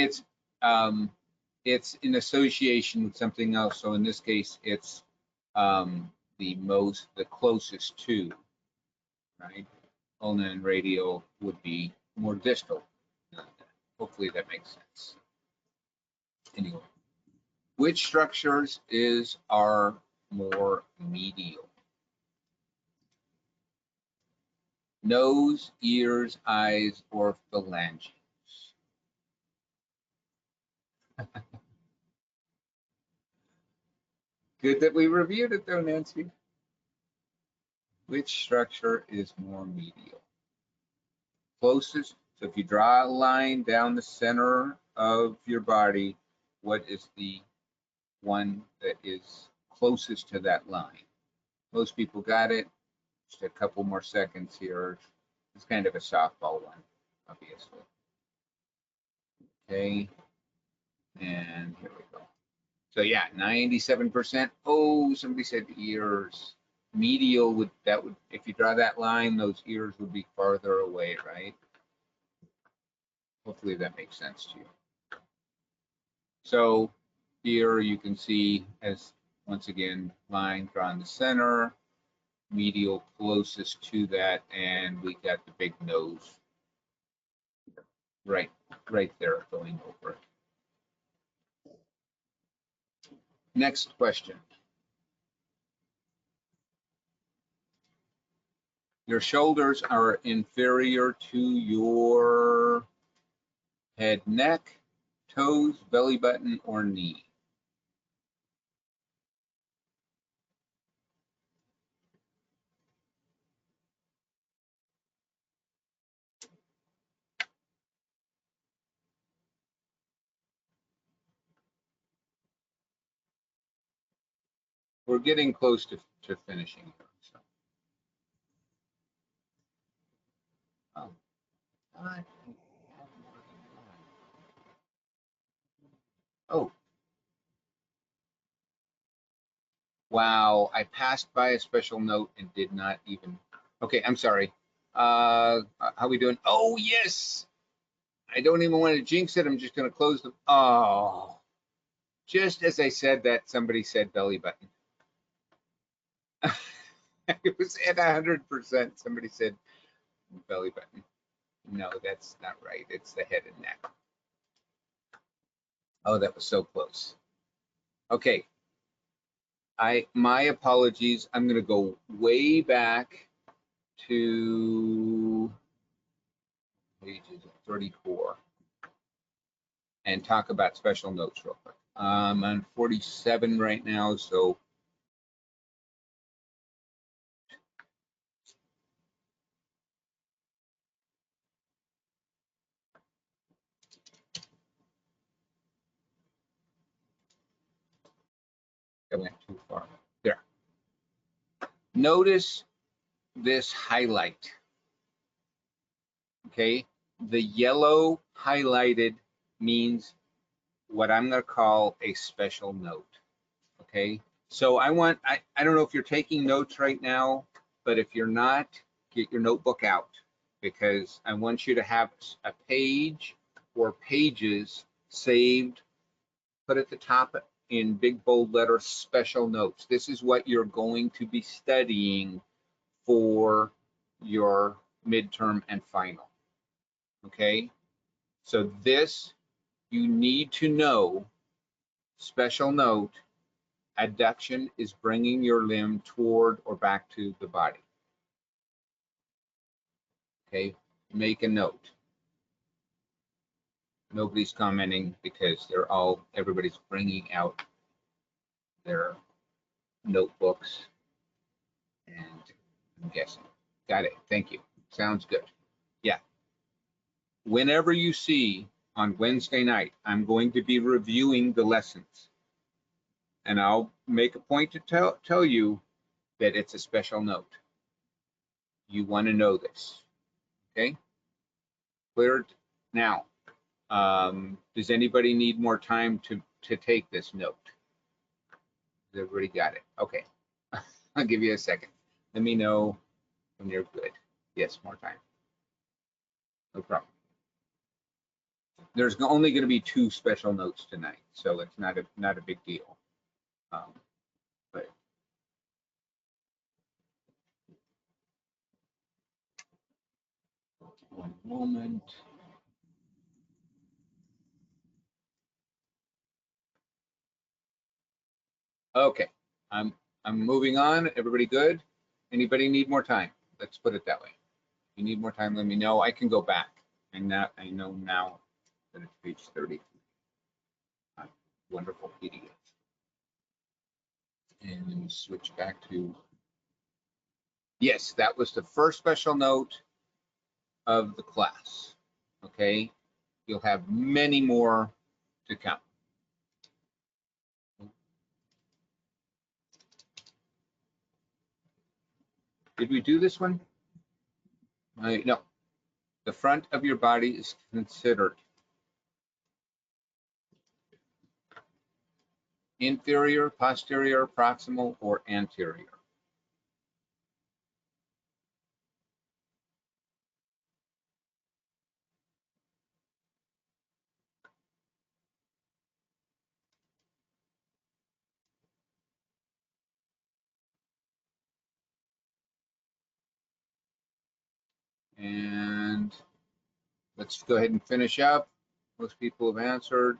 it's in association with something else. So in this case, it's the closest to, right? Ulna and radial would be more distal. Hopefully that makes sense. Anyway, which structures are more medial? Nose, ears, eyes, or phalanges? Good that we reviewed it though, Nancy. Which structure is more medial? Closest, so if you draw a line down the center of your body, what is the one that is closest to that line? Most people got it. Just a couple more seconds here. It's kind of a softball one, obviously. Okay, and here we go. So yeah, 97%. Oh, somebody said ears. medial would, if you draw that line, those ears would be farther away, right? Hopefully that makes sense to you. So here you can see, as once again, line drawn in the center, medial closest to that, and we got the big nose right there going over it. Next question. Your shoulders are inferior to your head, neck, toes, belly button, or knee. We're getting close to finishing here. So. Oh, wow, I passed by a special note and did not even, okay, I'm sorry. How we doing? Oh, yes. I don't even want to jinx it. I'm just going to close the, oh, just as I said that, somebody said belly button. It was at 100%. Somebody said belly button. No, that's not right. It's the head and neck. Oh, that was so close. Okay. My apologies. I'm going to go way back to pages 34 and talk about special notes real quick. I'm on 47 right now, so I went too far. There. Notice this highlight. Okay, the yellow highlighted means what I'm going to call a special note. Okay, so I don't know if you're taking notes right now, but if you're not, get your notebook out, because I want you to have a page or pages saved, put at the top in big bold letters, special notes. This is what you're going to be studying for your midterm and final. Okay, so this, you need to know. Special note: adduction is bringing your limb toward or back to the body. Okay, make a note. Nobody's commenting because everybody's bringing out their notebooks, and I'm guessing. Got it. Thank you. Sounds good. Yeah. Whenever you see on Wednesday night, I'm going to be reviewing the lessons, and I'll make a point to tell you that it's a special note. You want to know this. Okay. Cleared now. Does anybody need more time to take this note? Has everybody got it? Okay. I'll give you a second. Let me know when you're good. Yes, more time. No problem. There's only going to be 2 special notes tonight, so it's not a big deal. But one moment. Okay, I'm moving on. Everybody good? Anybody need more time? Let's put it that way. If you need more time, let me know. I can go back, and that I know now that it's page 30. Wonderful PDF. And then switch back to, yes, that was the first special note of the class. Okay, you'll have many more to come. Did we do this one? No. The front of your body is considered inferior, posterior, proximal, or anterior. And let's go ahead and finish up. Most people have answered.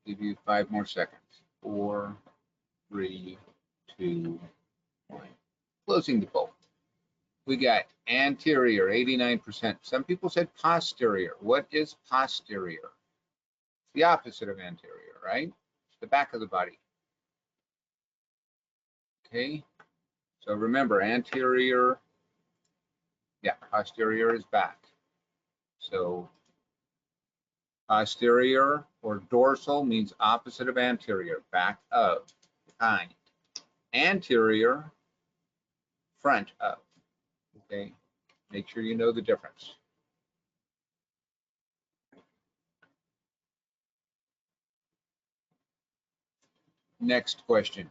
Give you 5 more seconds. 4, 3, 2, 1. Closing the poll. We got anterior, 89%. Some people said posterior. What is posterior? It's the opposite of anterior, right? It's the back of the body. Okay, so remember, anterior, yeah, posterior is back. So posterior or dorsal means opposite of anterior, back of, behind. Anterior, front of. Okay, make sure you know the difference. Next question.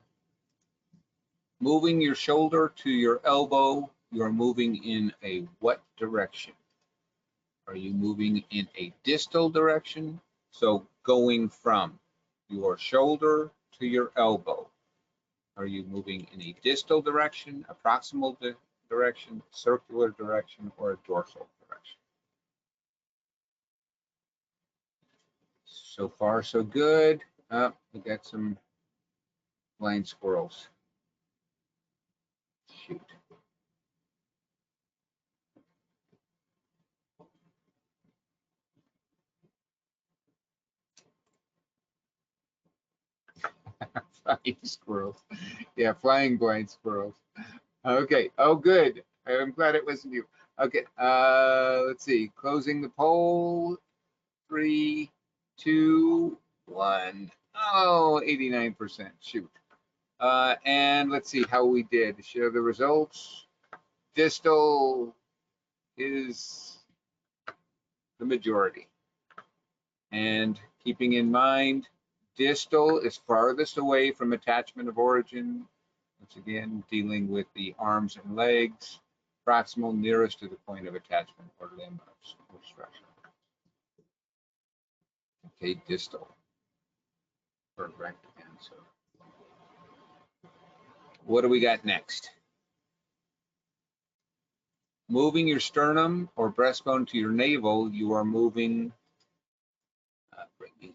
Moving your shoulder to your elbow, you're moving in a what direction? Are you moving in a distal direction? So going from your shoulder to your elbow. Are you moving in a distal direction, a proximal direction, circular direction, or a dorsal direction? So far, so good. We got some blind squirrels. Shoot. Flying squirrels. Yeah, flying blind squirrels. Okay. Oh, good. I'm glad it wasn't you. Okay. Let's see. Closing the poll. 3, 2, 1. Oh, 89%. Shoot. And let's see how we did. Share the results. Distal is the majority. And keeping in mind, distal is farthest away from attachment of origin. Once again, dealing with the arms and legs. Proximal nearest to the point of attachment or limb or structure. Okay, distal. Correct answer. What do we got next? Moving your sternum or breastbone to your navel, you are moving bringing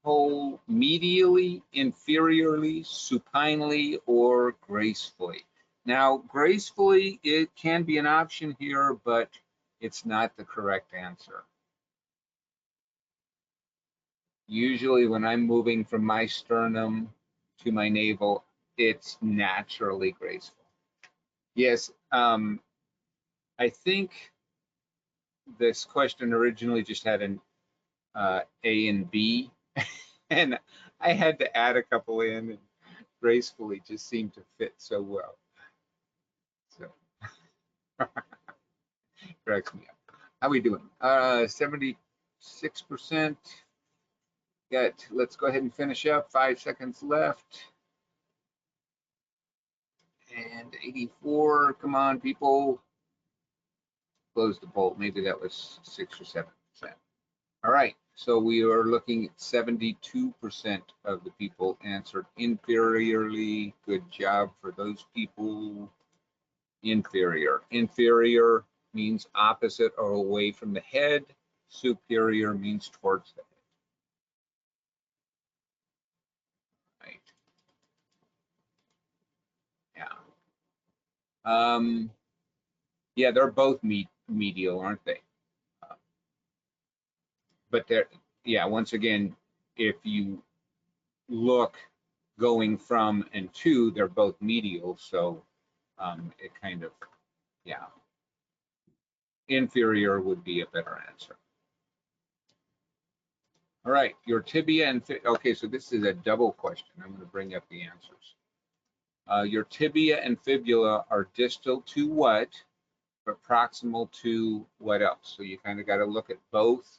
whole medially, inferiorly, supinely, or gracefully. Now, gracefully, it can be an option here, but it's not the correct answer. Usually when I'm moving from my sternum to my navel, it's naturally graceful. Yes, I think this question originally just had an A and B, and I had to add a couple in, and gracefully just seemed to fit so well. So cracks me up. How we doing? 76%. Let's go ahead and finish up. 5 seconds left. And 84. Come on, people. Close the poll. Maybe that was 6 or 7%. All right. So we are looking at 72% of the people answered inferiorly. Good job for those people. Inferior. Inferior means opposite or away from the head. Superior means towards the head. Right. Yeah. Yeah, they're both medial, aren't they? But they're, yeah, once again, if you look going from and to, they're both medial. So it kind of, yeah. Inferior would be a better answer. All right, your tibia and, okay, so this is a double question. I'm going to bring up the answers. Your tibia and fibula are distal to what, but proximal to what else? So you kind of got to look at both,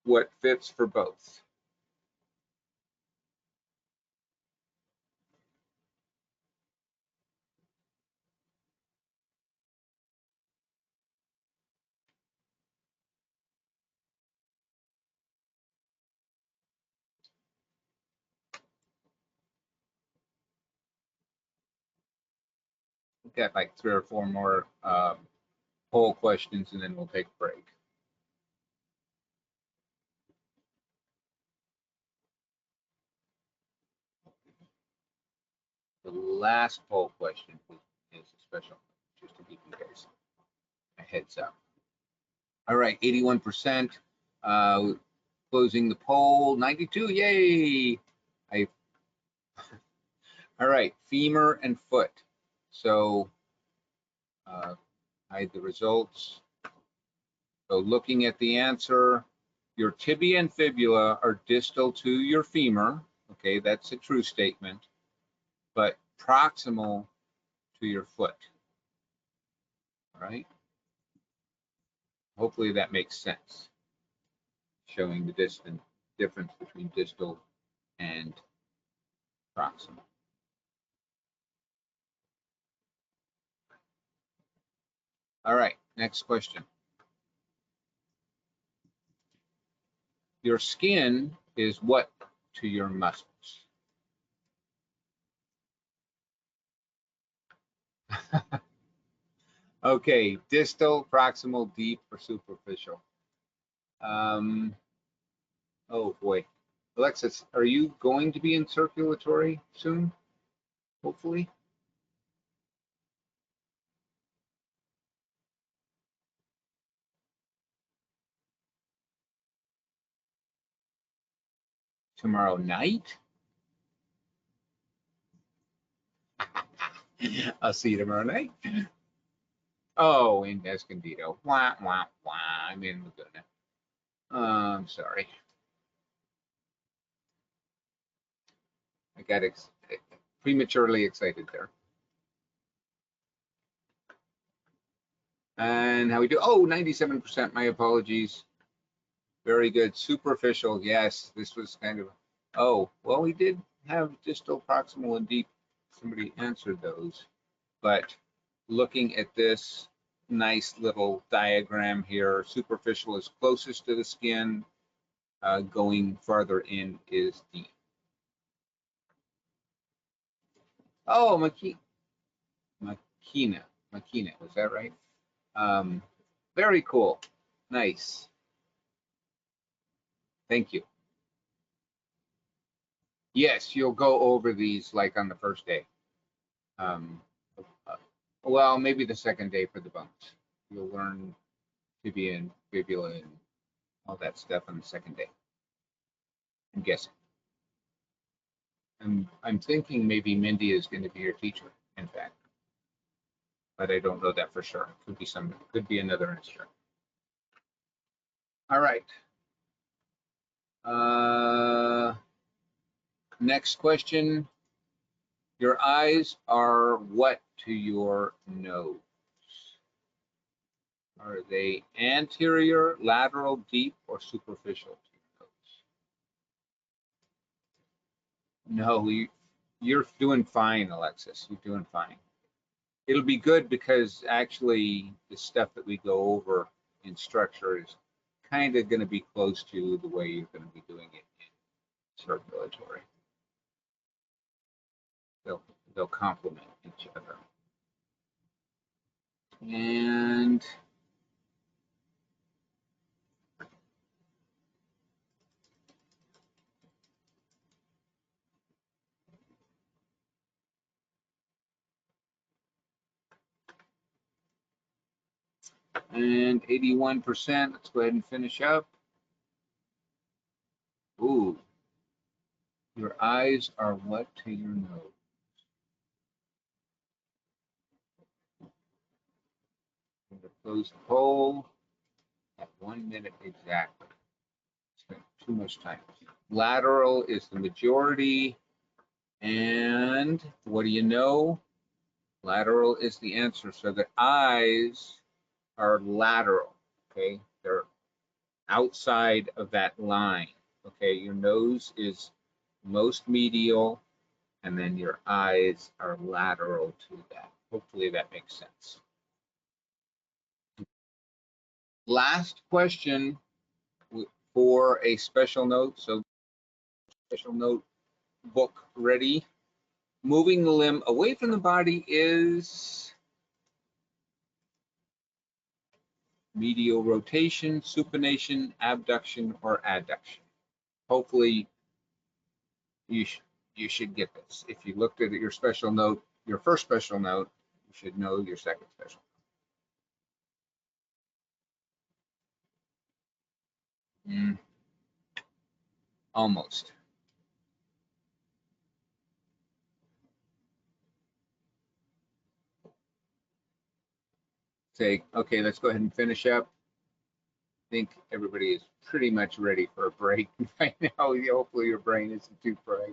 what fits for both. We've got like 3 or 4 more poll questions, and then we'll take a break. The last poll question is a special, just to give you guys a heads up. All right, 81%. Closing the poll, 92, yay! All right, femur and foot. So hide the results. So looking at the answer, your tibia and fibula are distal to your femur. Okay, that's a true statement, but proximal to your foot. All right. Hopefully that makes sense, showing the difference between distal and proximal. All right, next question. Your skin is what to your muscles? Okay, distal, proximal, deep, or superficial? Oh boy. Alexis, are you going to be in circulatory soon? Hopefully. Tomorrow night? I'll see you tomorrow night. Oh, in Escondido. Wah, wah, wah. I'm in Laguna. I'm sorry. I got prematurely excited there. And how we do? Oh, 97%. My apologies. Very good. Superficial. Yes, this was kind of. Oh, well, we did have distal, proximal, and deep. Somebody answered those. But looking at this nice little diagram here, superficial is closest to the skin. Going farther in is deep. Oh, Makina, was that right? Very cool. Nice. Thank you. Yes, you'll go over these like on the first day. Well, maybe the second day for the bones. You'll learn tibia and fibula and all that stuff on the second day. I'm guessing. I'm thinking maybe Mindy is going to be your teacher, in fact, but I don't know that for sure. Could be another instructor. All right. Next question. Your eyes are what to your nose? Are they anterior, lateral, deep, or superficial to your nose? No, you're doing fine, Alexis. You're doing fine. It'll be good because actually the stuff that we go over in structure is kind of going to be close to the way you're going to be doing it in circulatory. They'll complement each other. And and 81%. Let's go ahead and finish up. Ooh, your eyes are what to your nose? I'm going to close the poll at 1 minute exactly. Spent too much time. Lateral is the majority. And what do you know? Lateral is the answer. So the eyes are lateral, okay? They're outside of that line, okay? Your nose is most medial, and then your eyes are lateral to that. Hopefully that makes sense. Last question for a special note. So special note book ready. Moving the limb away from the body is medial rotation, supination, abduction, or adduction. Hopefully you, you should get this. If you looked at your special note, your first special note, you should know your second special. Almost. Say, okay, let's go ahead and finish up. I think everybody is pretty much ready for a break right now. Hopefully your brain isn't too fried.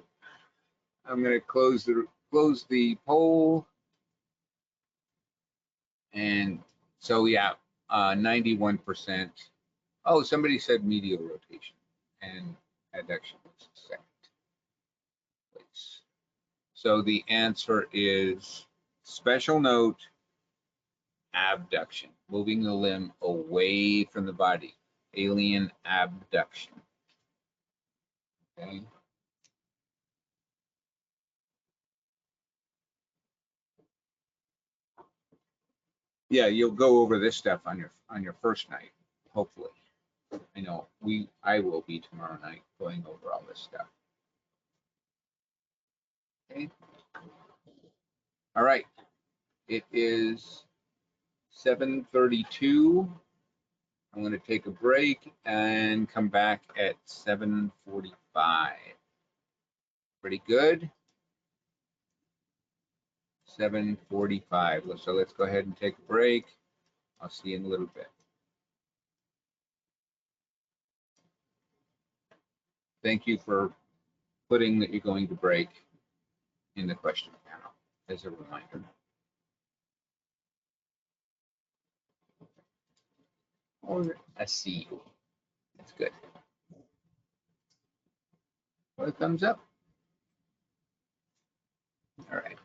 I'm going to close the poll. And so yeah, 91%. Oh, somebody said medial rotation and adduction was second place. So the answer is special note, abduction, moving the limb away from the body, alien abduction. Okay. Yeah, you'll go over this stuff on your first night, hopefully. I know I will be tomorrow night going over all this stuff. Okay. All right. It is 7:32. I'm going to take a break and come back at 7:45. Pretty good. 7:45. So let's go ahead and take a break. I'll see you in a little bit. Thank you for putting that you're going to break in the question panel as a reminder. Or a C. That's good. Or a thumbs up. All right.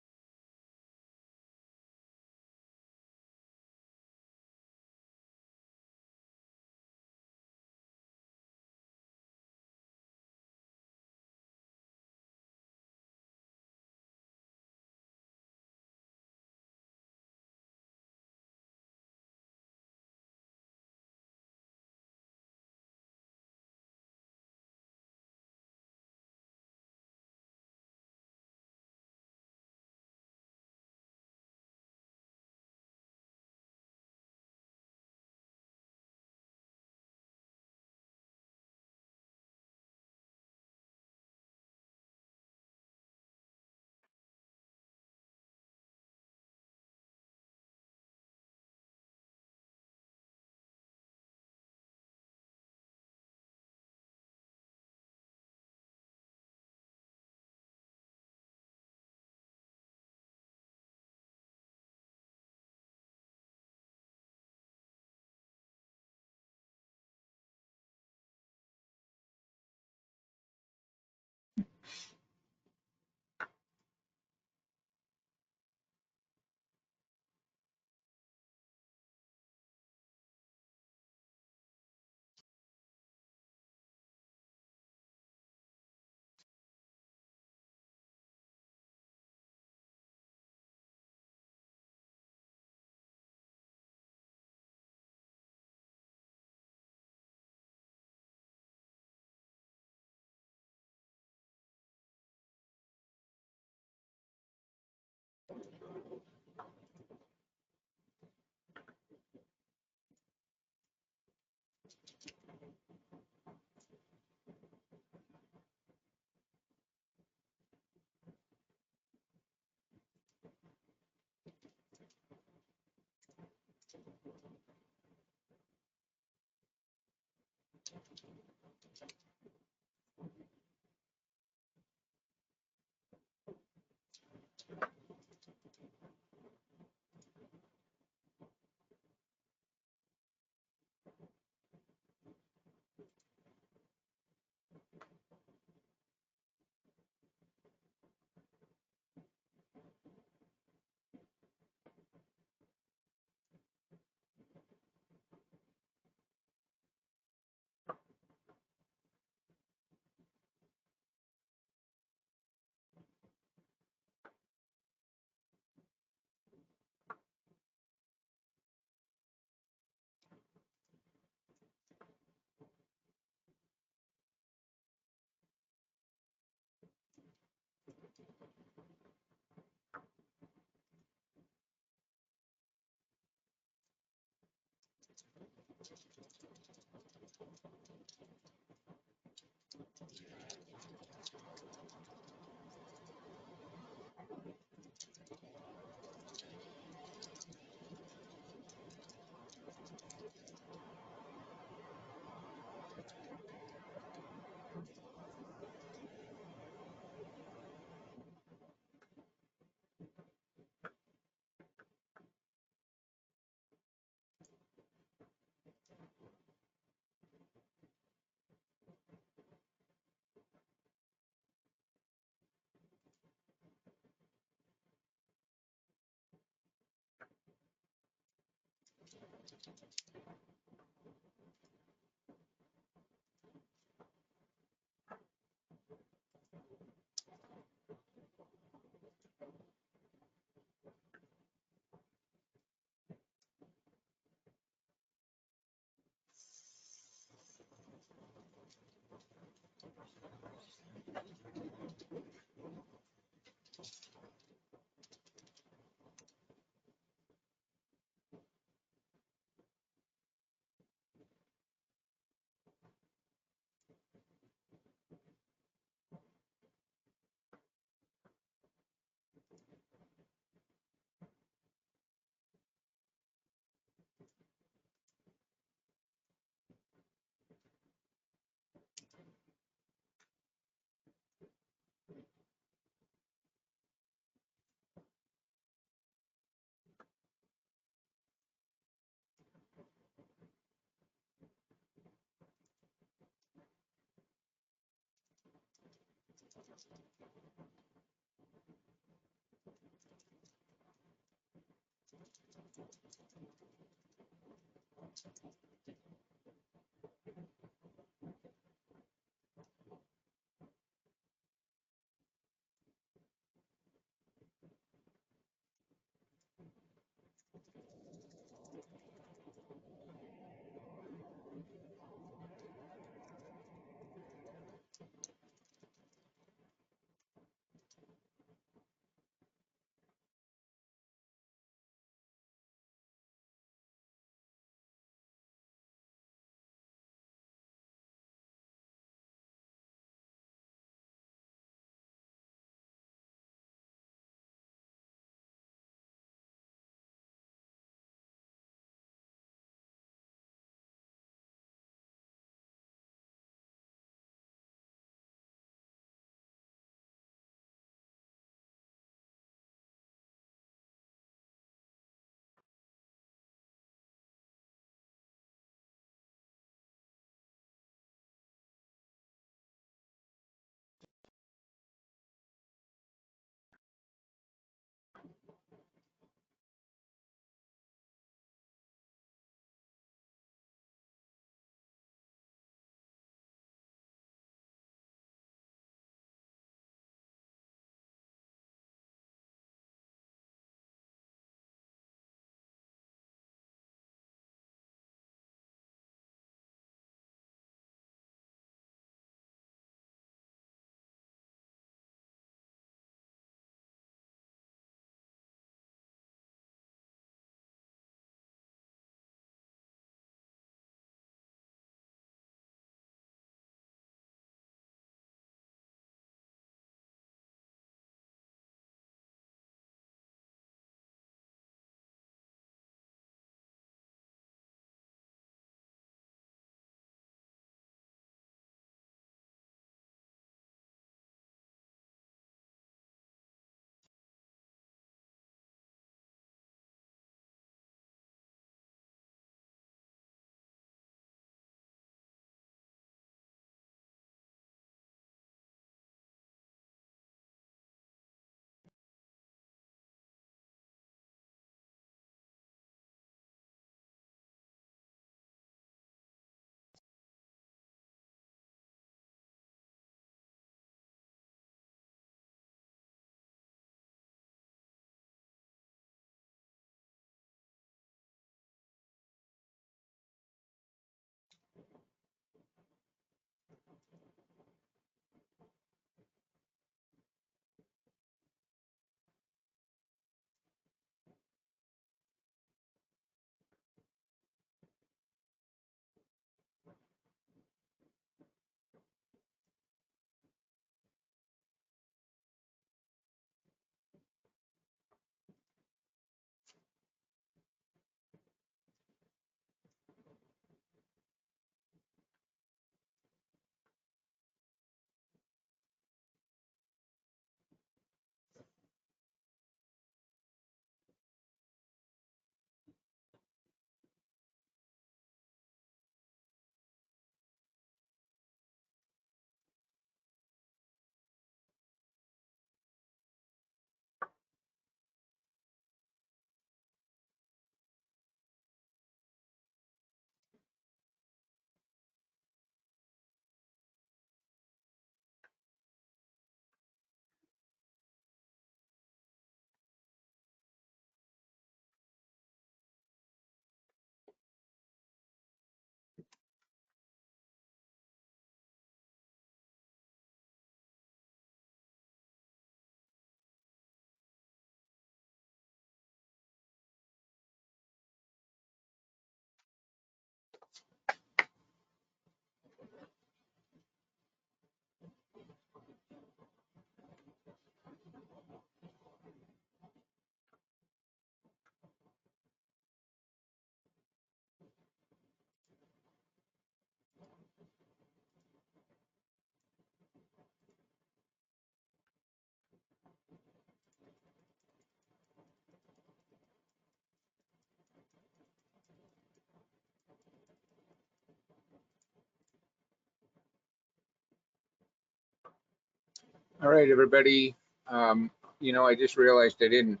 All right, everybody. I just realized I didn't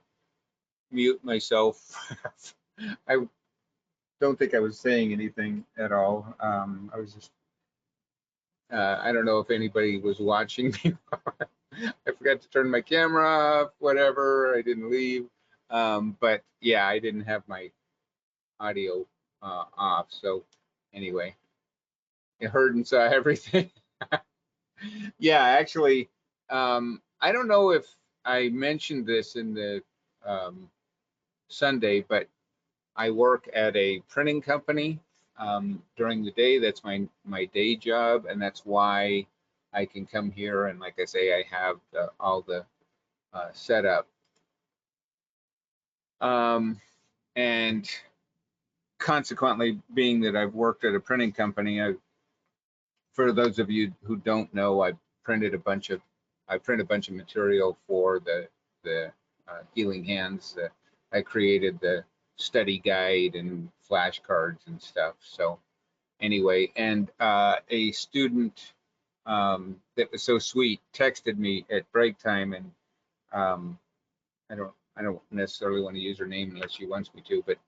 mute myself. I don't think I was saying anything at all. I was just, I don't know if anybody was watching me. I forgot to turn my camera off, whatever. I didn't leave. But yeah, I didn't have my audio off. So anyway, you heard and saw everything. Yeah, actually, I don't know if I mentioned this in the um, Sunday, but I work at a printing company during the day. That's my day job, and that's why I can come here. And like I say, I have all the set up. And consequently, being that I've worked at a printing company, for those of you who don't know, I print a bunch of material for the Healing Hands. I created the study guide and flashcards and stuff. So anyway, and a student that was so sweet texted me at break time, and um, I don't necessarily want to use her name unless she wants me to, but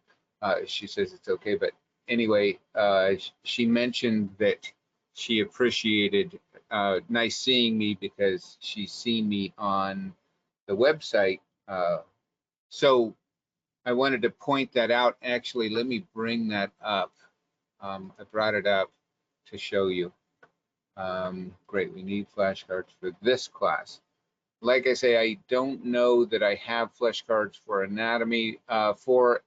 she says it's okay. But anyway, she mentioned that she appreciated nice seeing me because she's seen me on the website. So I wanted to point that out. Actually, let me bring that up. I brought it up to show you. Great, we need flashcards for this class. Like I say, I don't know that I have flashcards for anatomy. For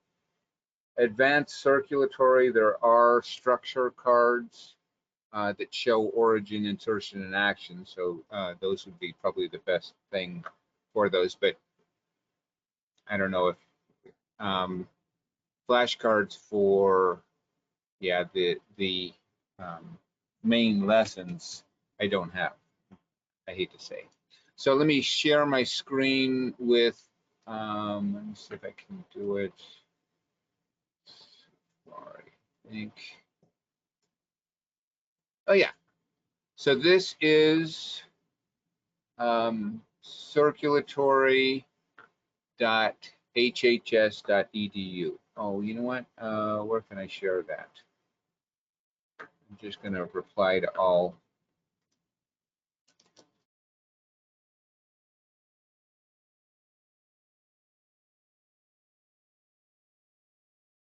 advanced circulatory, there are structure cards that show origin, insertion, and action. So those would be probably the best thing for those. But I don't know if flashcards for, yeah, the main lessons I don't have. I hate to say. So let me share my screen with, let me see if I can do it. Sorry, I think. Oh yeah. So this is circulatory.hhs.edu. Oh, you know what? Where can I share that? I'm just going to reply to all.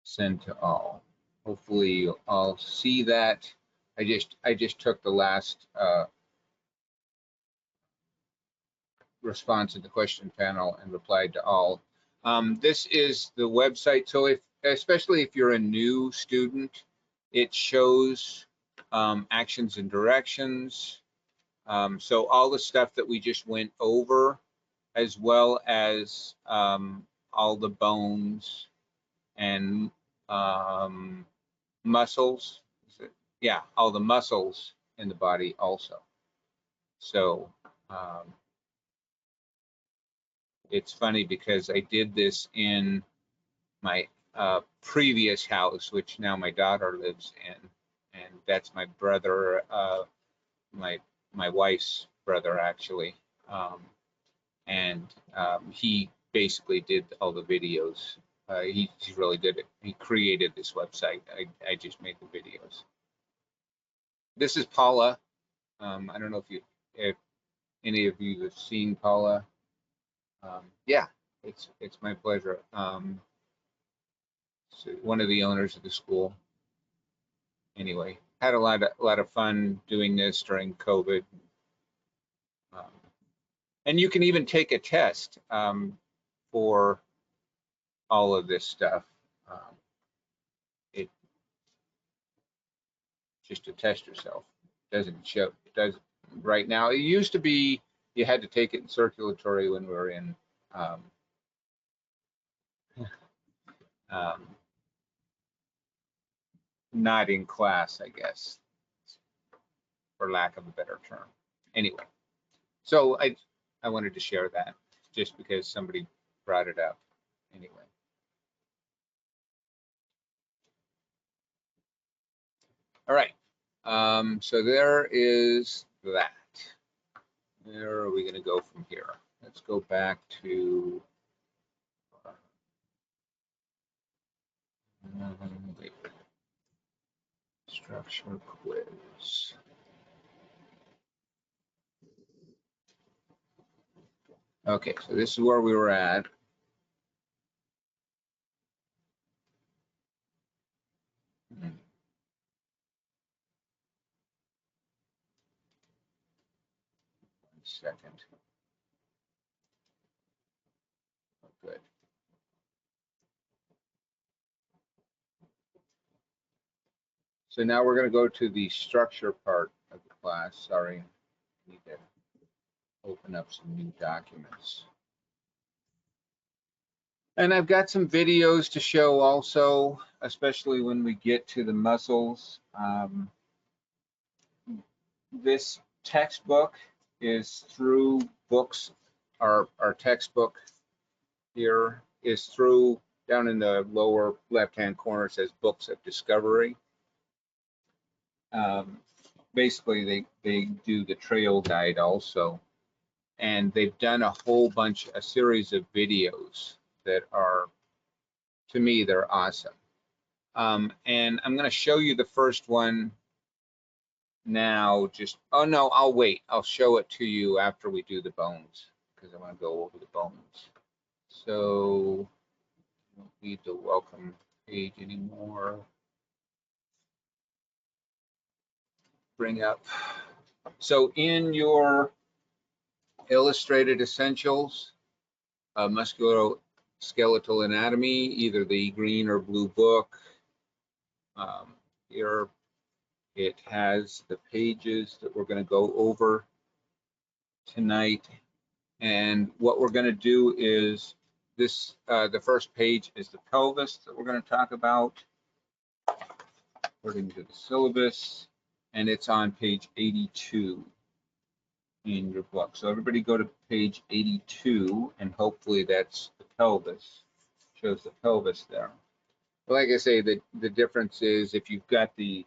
Send to all. Hopefully you'll all see that. I just took the last response to the question panel and replied to all. This is the website. So especially if you're a new student, it shows actions and directions. So all the stuff that we just went over, as well as all the bones and muscles. Yeah, all the muscles in the body also. So it's funny because I did this in my previous house, which now my daughter lives in, and that's my brother, my wife's brother actually, and he basically did all the videos. He's really good at. He created this website. I just made the videos. This is Paula. I don't know if any of you have seen Paula. Yeah, it's my pleasure. So one of the owners of the school. Anyway, had a lot of fun doing this during COVID. Um, and you can even take a test for all of this stuff. It just to test yourself. Doesn't show. It does right now. It used to be you had to take it in circulatory when we were in um, not in class, I guess, for lack of a better term. Anyway, so I wanted to share that just because somebody brought it up. Anyway. All right. So there is that. Where are we going to go from here? Let's go back to wait, structure quiz. Okay, so this is where we were at. One second. Oh, good. So now we're going to go to the structure part of the class. Sorry, I need to open up some new documents. And I've got some videos to show also, especially when we get to the muscles. This textbook is through books. Our textbook here is through, down in the lower left-hand corner, it says Books of Discovery. Basically, they do the trail guide also. And they've done a series of videos that are, to me, they're awesome. And I'm going to show you the first one now. Oh no, I'll wait. I'll show it to you after we do the bones, because I want to go over the bones. So, I don't need the welcome page anymore. Bring up. So in your illustrated essentials, musculoskeletal anatomy, either the green or blue book, here it has the pages that we're going to go over tonight. And what we're going to do is this, the first page is the pelvis that we're going to talk about according to the syllabus, and it's on page 82 in your book. So everybody go to page 82, and hopefully that's the pelvis, shows the pelvis there. Like I say, the difference is if you've got the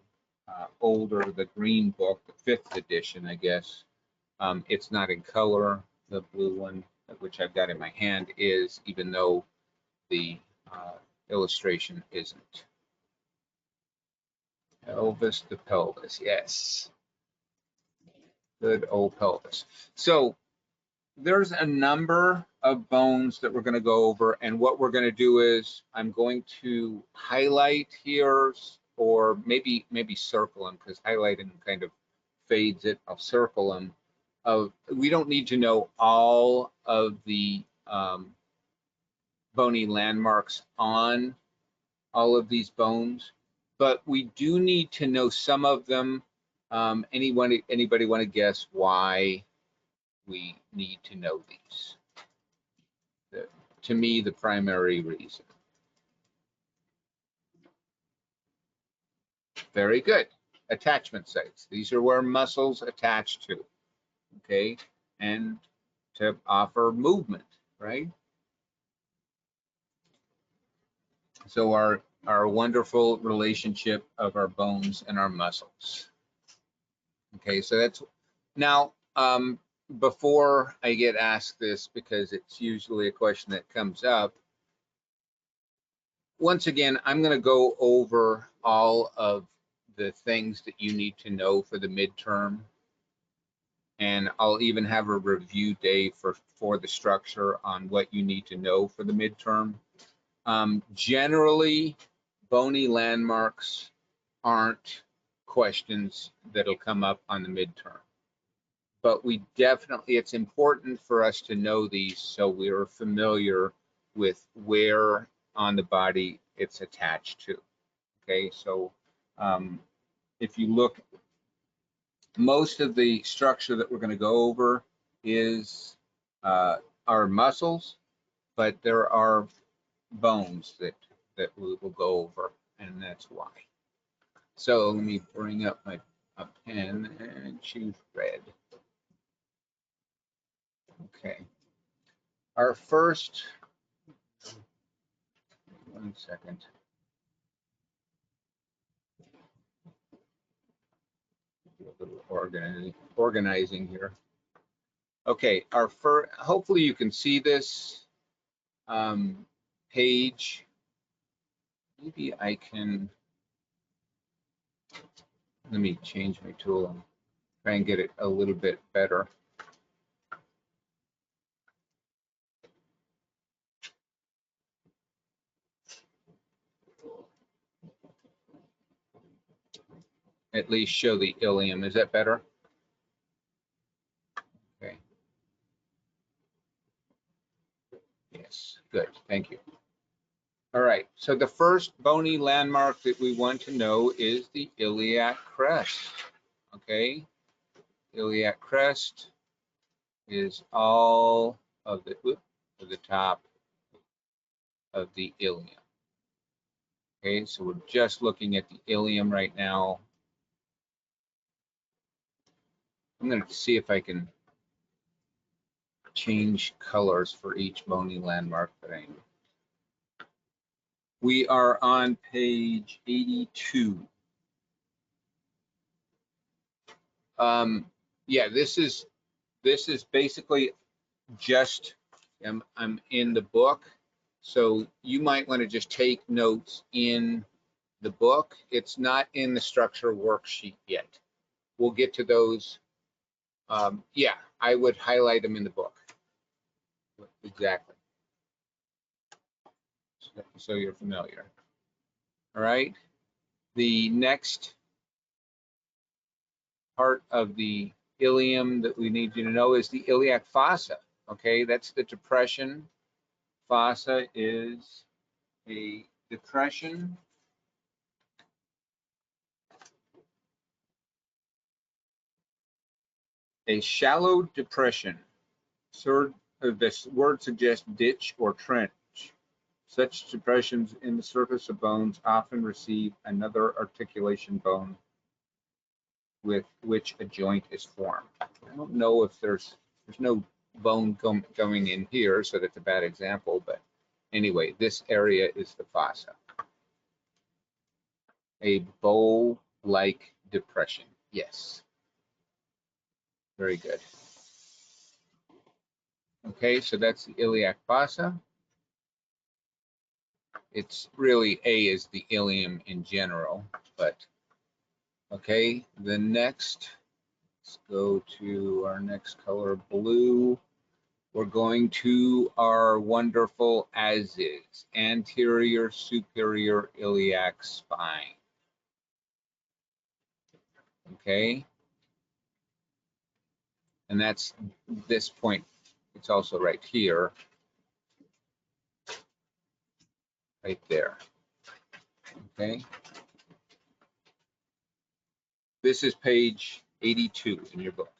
older, the green book, the 5th edition, I guess, it's not in color. The blue one, which I've got in my hand, is, even though the illustration isn't. Pelvis to pelvis, yes. Good old pelvis. So there's a number of bones that we're going to go over, and what we're going to do is I'm going to highlight here, or maybe circle them, because highlighting kind of fades it. I'll circle them. We don't need to know all of the bony landmarks on all of these bones, but we do need to know some of them. Anybody want to guess why we need to know these? To me, the primary reason. Very good. Attachment sites. These are where muscles attach to, okay? And to offer movement, right? So our wonderful relationship of our bones and our muscles. Okay, so that's now, before I get asked this, because it's usually a question that comes up, once again, I'm going to go over all of the things that you need to know for the midterm, and I'll even have a review day for the structure on what you need to know for the midterm. Generally, bony landmarks aren't questions that'll come up on the midterm, but we definitely, it's important for us to know these so we're familiar with where on the body it's attached to. Okay, so if you look, most of the structure that we're going to go over is our muscles, but there are bones that we will go over, and that's why. So let me bring up my pen and choose red. Okay. Our first, one second. Do a little organizing here. Okay, our first, hopefully you can see this page. Maybe I can, let me change my tool and try and get it a little bit better. At least show the ilium. Is that better? Okay. Yes, good. Thank you. All right. So the first bony landmark that we want to know is the iliac crest. Okay. Iliac crest is all of the top of the ilium. Okay. So we're just looking at the ilium right now. I'm going to see if I can change colors for each bony landmark that I know. We are on page 82. Yeah, this is basically just I'm in the book, so you might want to just take notes in the book. It's not in the structure worksheet yet. We'll get to those. Yeah, I would highlight them in the book. Exactly. So you're familiar. All right. The next part of the ilium that we need you to know is the iliac fossa. Okay, that's the depression. Fossa is a depression. A shallow depression. So this word suggests ditch or trench. Such depressions in the surface of bones often receive another articulation bone with which a joint is formed. I don't know if there's no bone going in here, so that's a bad example, but anyway, this area is the fossa. A bow-like depression. Yes. Very good. Okay, so that's the iliac fossa. It's really A is the ilium in general, but okay, the next, let's go to our next color, blue. We're going to our wonderful as is, anterior superior iliac spine. Okay, and that's this point. It's also right here, right there. Okay, this is page 82 in your book.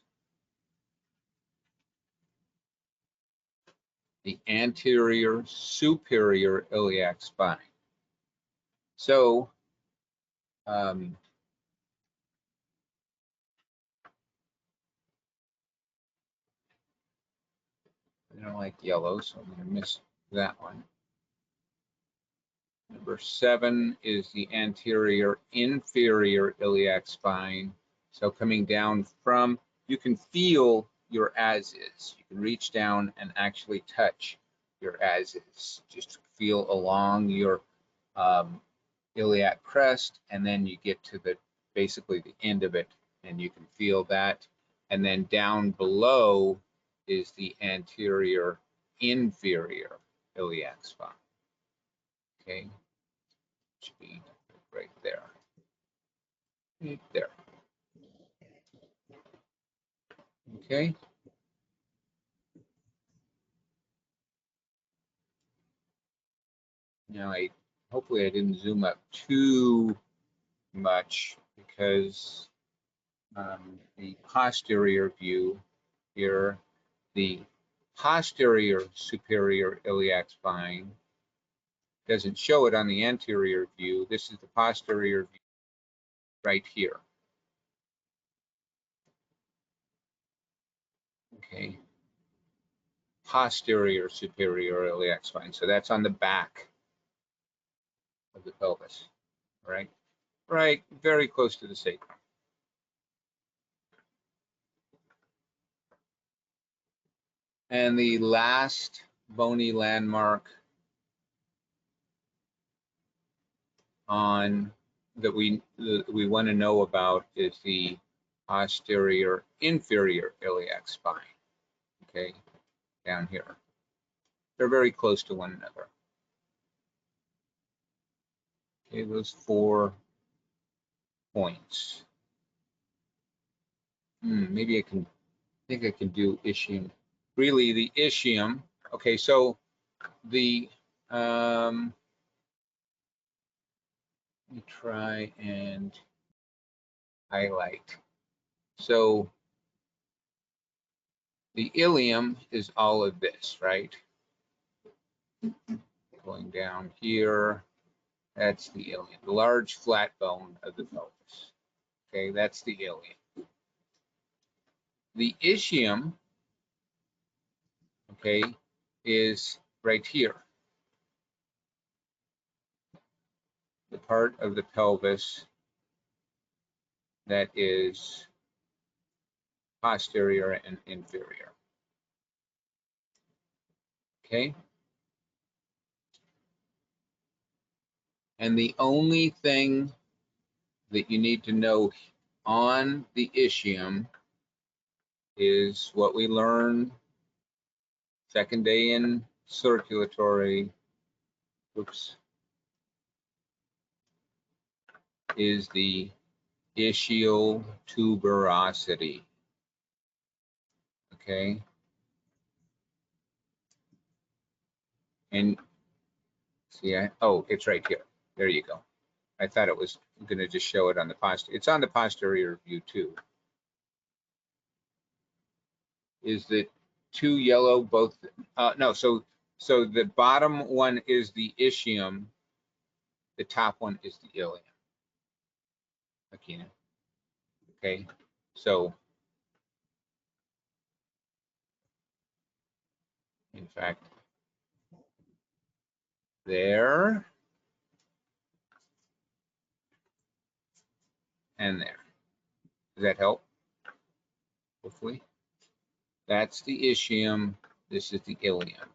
The anterior superior iliac spine. So, I don't like yellow, so I'm going to miss that one. Number 7 is the anterior inferior iliac spine. So coming down from, you can feel your as is. You can reach down and actually touch your as is. Just feel along your iliac crest, and then you get to the basically the end of it, and you can feel that. And then down below is the anterior inferior iliac spine. Okay, should be right there. Right there. Okay. Now hopefully I didn't zoom up too much because the posterior view here, the posterior superior iliac spine doesn't show it on the anterior view. This is the posterior view right here. Okay. Posterior superior iliac spine. So that's on the back of the pelvis, right? Right, very close to the sacrum. And the last bony landmark on that we want to know about is the posterior inferior iliac spine. Okay, down here. They're very close to one another. Okay, those 4 points. Maybe I think I can do ischium. Really, the ischium. Okay, so the let me try and highlight. So the ilium is all of this, right? Going down here, that's the ilium, the large flat bone of the pelvis. Okay, that's the ilium. The ischium, okay, is right here. The part of the pelvis that is posterior and inferior. Okay. And the only thing that you need to know on the ischium is what we learned second day in circulatory, is the ischial tuberosity. Okay. And see, oh, it's right here. There you go. I thought it was going to just show it on the posterior. It's on the posterior view too. Is that 2 yellow, both? No, so the bottom one is the ischium. The top one is the ilium. Akina. Okay, so in fact, there and there. Does that help? Hopefully. That's the ischium. This is the ilium.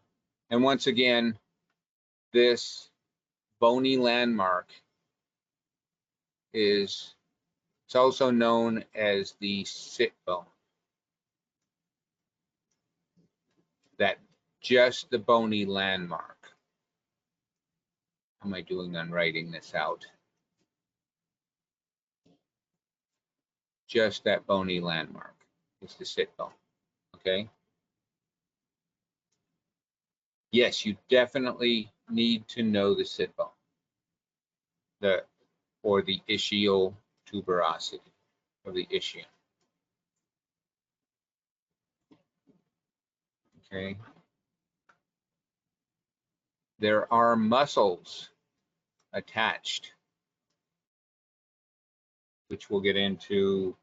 And once again, this bony landmark it's also known as the sit bone. That just the bony landmark. How am I doing on writing this out? Just that bony landmark is the sit bone. Okay. Yes, you definitely need to know the sit bone, or the ischial tuberosity of the ischium. Okay. There are muscles attached, which we'll get into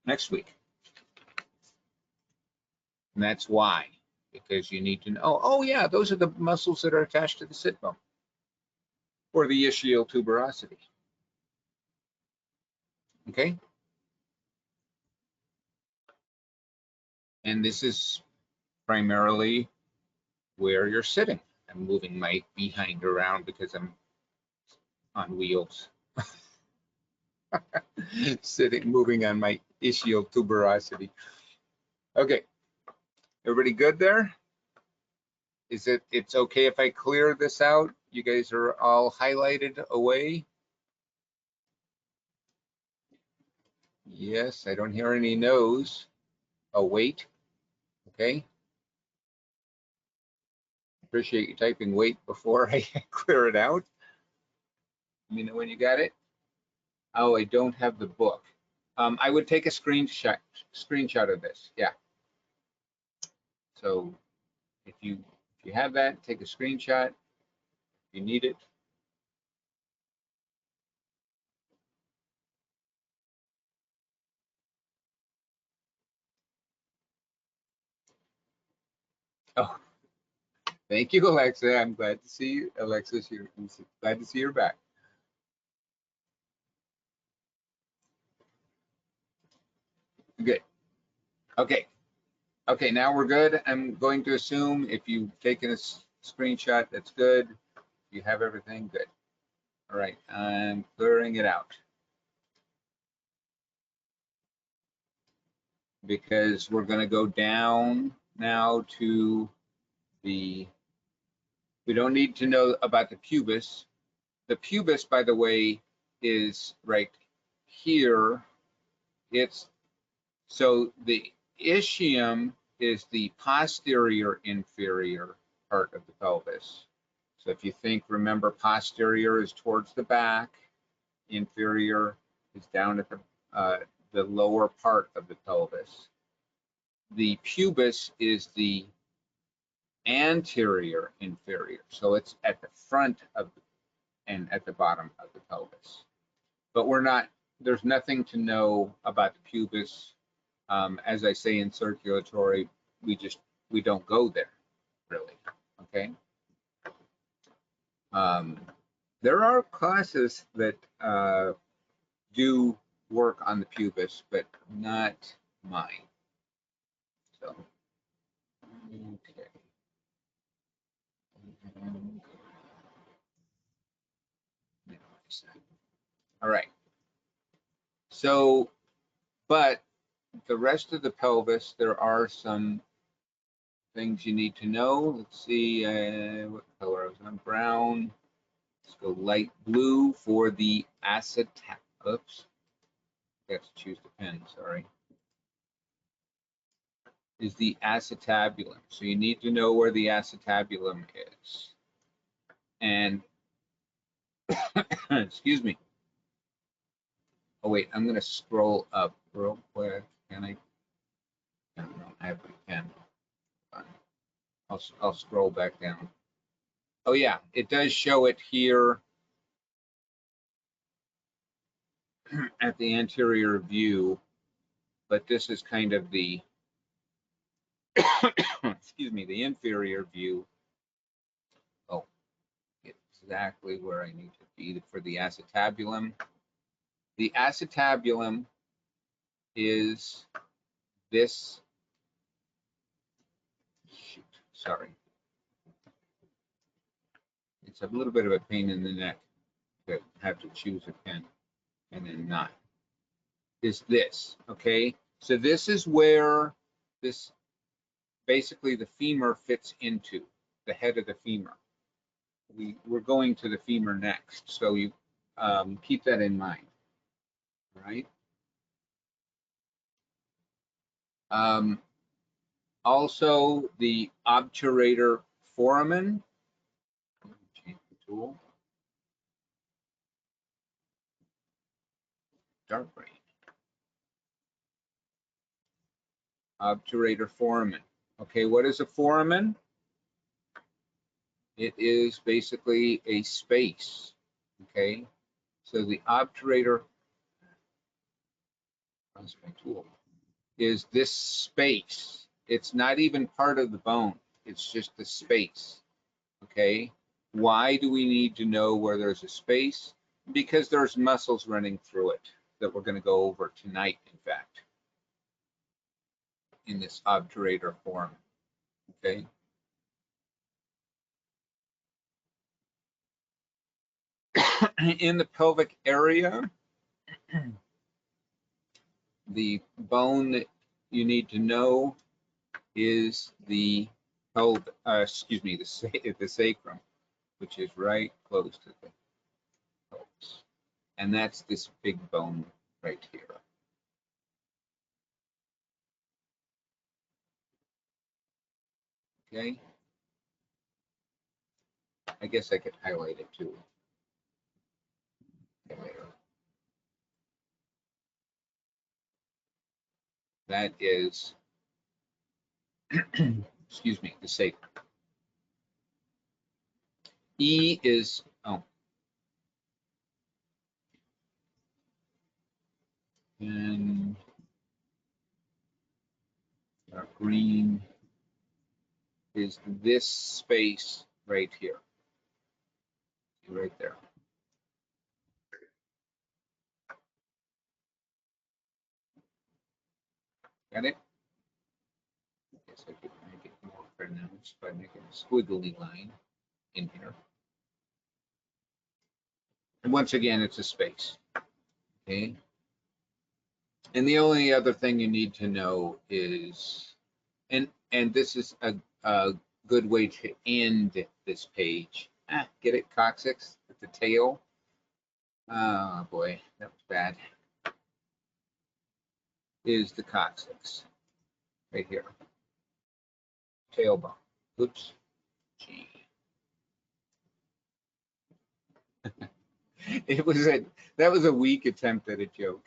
next week. And that's why, because you need to know, oh yeah, those are the muscles that are attached to the sit bone or the ischial tuberosity. Okay. And this is primarily where you're sitting. I'm moving my behind around because I'm on wheels. Sitting, moving on my ischial tuberosity. Okay, everybody good there? It's okay if I clear this out? You guys are all highlighted away? Yes, I don't hear any no's. Oh, wait. Okay. Appreciate you typing wait before I clear it out. Let me know when you got it. Oh, I don't have the book. I would take a screenshot of this. Yeah. So if you have that, take a screenshot. If you need it. Oh, thank you, Alexa. I'm glad to see you, Alexis. I'm glad to see you're back. Good. Okay. Okay, now we're good. I'm going to assume if you've taken a screenshot, that's good. You have everything good. All right, I'm clearing it out because we're going to go down now to the, we don't need to know about the pubis. The pubis, by the way, is right here. It's, so the ischium is the posterior inferior part of the pelvis. So if you think, remember, posterior is towards the back, inferior is down at the lower part of the pelvis. The pubis is the anterior inferior, so it's at the front of and at the bottom of the pelvis. But we're not, there's nothing to know about the pubis. As I say in circulatory, we don't go there, really, okay? There are classes that do work on the pubis, but not mine. So, okay. All right. So, but the rest of the pelvis, there are some things you need to know. Let's see, what color I was on, brown. Let's go light blue for the acetabulum. Oops, I have to choose the pen, sorry. Is the acetabulum. So you need to know where the acetabulum is. And, excuse me. Oh wait, I'm gonna scroll up real quick. Can I? No, I have my pen. I'll scroll back down. Oh yeah, it does show it here at the anterior view, but this is kind of the, excuse me, the inferior view. Oh, exactly where I need to be for the acetabulum. The acetabulum is this, shoot, sorry. It's a little bit of a pain in the neck to have to choose a pen and then not. Is this, okay? So this is where this, basically the femur fits into, the head of the femur. We're going to the femur next, so you keep that in mind, right? Also, the obturator foramen, change the tool, dark green. Obturator foramen. Okay, what is a foramen? It is basically a space, okay? So the obturator, where's my tool, is this space. It's not even part of the bone. It's just the space, okay? Why do we need to know where there's a space? Because there's muscles running through it that we're going to go over tonight, in fact, in this obturator form, okay? In the pelvic area, the bone that you need to know is the the sacrum, which is right close to the pelvis. And that's this big bone right here. Okay. I guess I could highlight it too. That is, excuse me, the sacrum. E is, oh, and green is this space right here, right there. Got it? I guess I could make it more pronounced by making a squiggly line in here. And once again, it's a space. Okay. And the only other thing you need to know is, and this is a good way to end this page. Get it, coccyx at the tail. Oh boy, that was bad. Is the coccyx right here, tailbone. Oops. Gee. That was a weak attempt at a joke,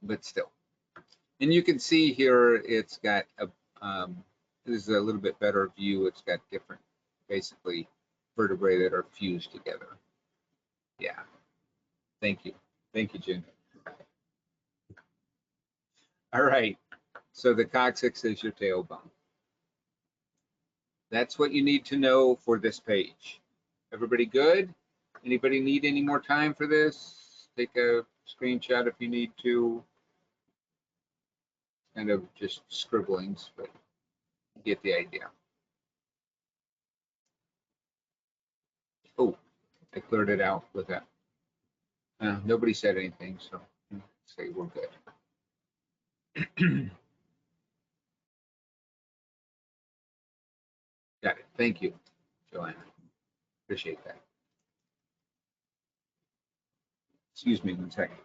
but still. And you can see here it's got a this is a little bit better view. It's got different, basically, vertebrae that are fused together. Yeah. Thank you. Thank you, Jim. All right. So the coccyx is your tailbone. That's what you need to know for this page. Everybody good? Anybody need any more time for this? Take a screenshot if you need to. Kind of just scribblings, but you get the idea. Oh, I cleared it out with that. Nobody said anything, so say we're good. Got it. Thank you, Joanna. Appreciate that. Excuse me one second.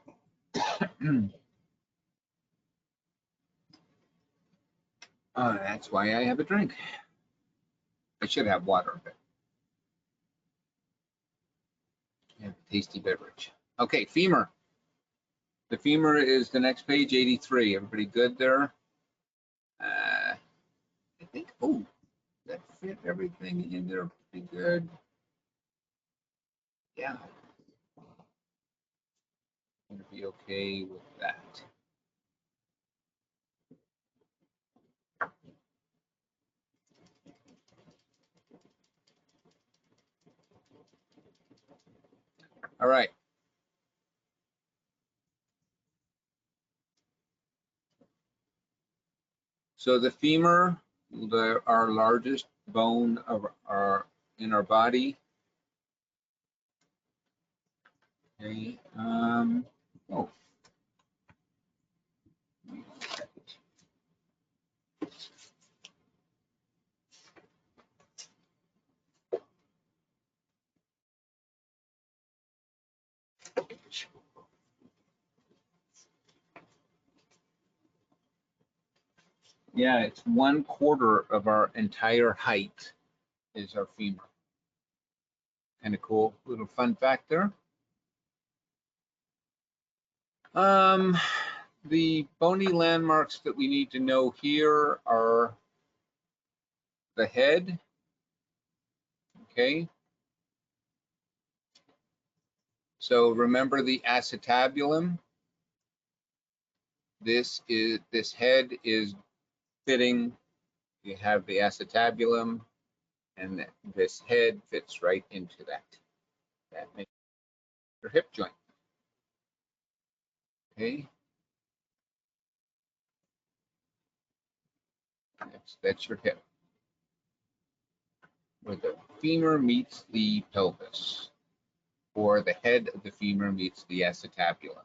That's why I have a drink. I should have water, but I have a tasty beverage. Okay, femur. The femur is the next page, 83. Everybody good there? I think, oh, that fit everything in there pretty good. Yeah. I'm gonna be okay with that. All right. So the femur, our largest bone of in our body. Okay. Oh. Yeah, it's 1/4 of our entire height is our femur. Kind of cool little fun fact there. The bony landmarks that we need to know here are the head. Okay. So remember the acetabulum. This head is fitting. You have the acetabulum, and this head fits right into that. That makes your hip joint. Okay. That's your hip. Where the femur meets the pelvis, or the head of the femur meets the acetabulum.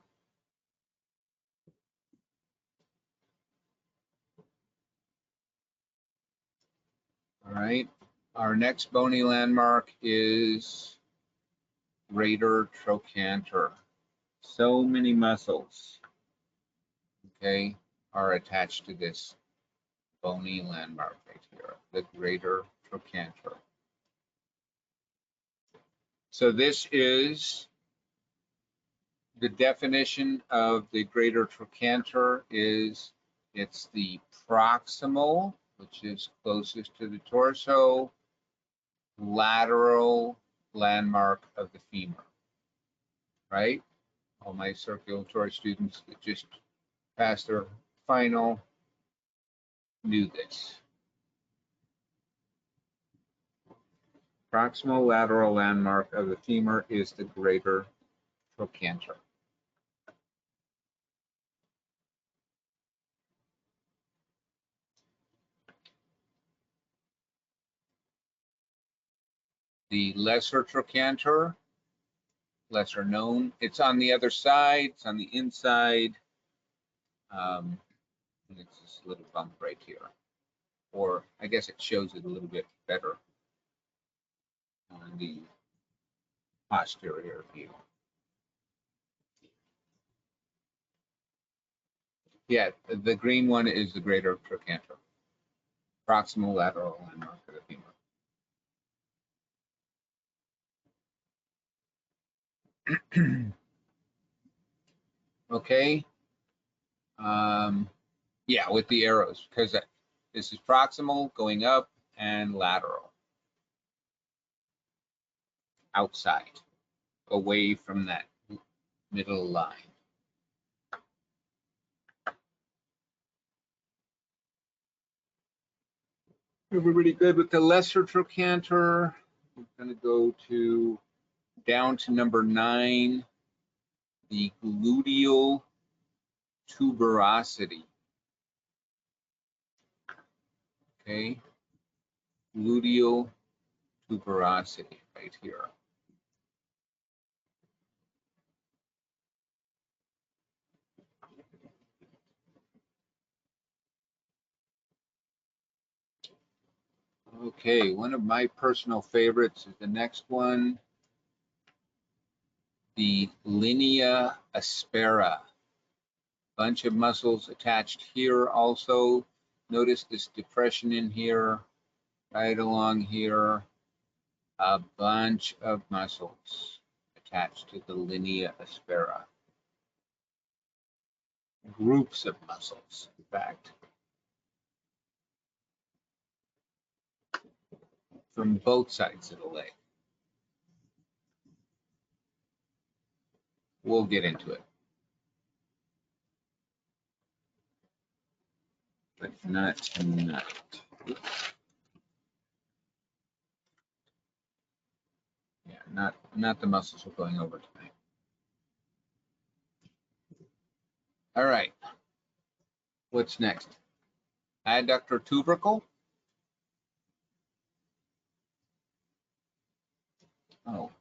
All right. Our next bony landmark is greater trochanter. So many muscles, okay, are attached to this bony landmark right here, the greater trochanter. So this is the definition of the greater trochanter is it's the proximal, which is closest to the torso, lateral landmark of the femur, right? All my circulatory students that just passed their final knew this. Proximal lateral landmark of the femur is the greater trochanter. The lesser trochanter, lesser known. It's on the other side. It's on the inside. And it's this little bump right here. Or I guess it shows it a little bit better on the posterior view. Yeah, the green one is the greater trochanter. Proximal lateral landmark of the femur. Okay. Yeah, with the arrows, because this is proximal going up and lateral outside, away from that middle line. Everybody good with the lesser trochanter? We're going to go to down to number 9, the gluteal tuberosity. Okay, gluteal tuberosity right here. Okay, one of my personal favorites is the next one, the linea aspera. Bunch of muscles attached here also. Notice this depression in here, right along here. A bunch of muscles attached to the linea aspera. Groups of muscles, in fact. From both sides of the leg. We'll get into it. But not tonight. Yeah, not the muscles we're going over tonight. All right. What's next? Adductor tubercle. Oh.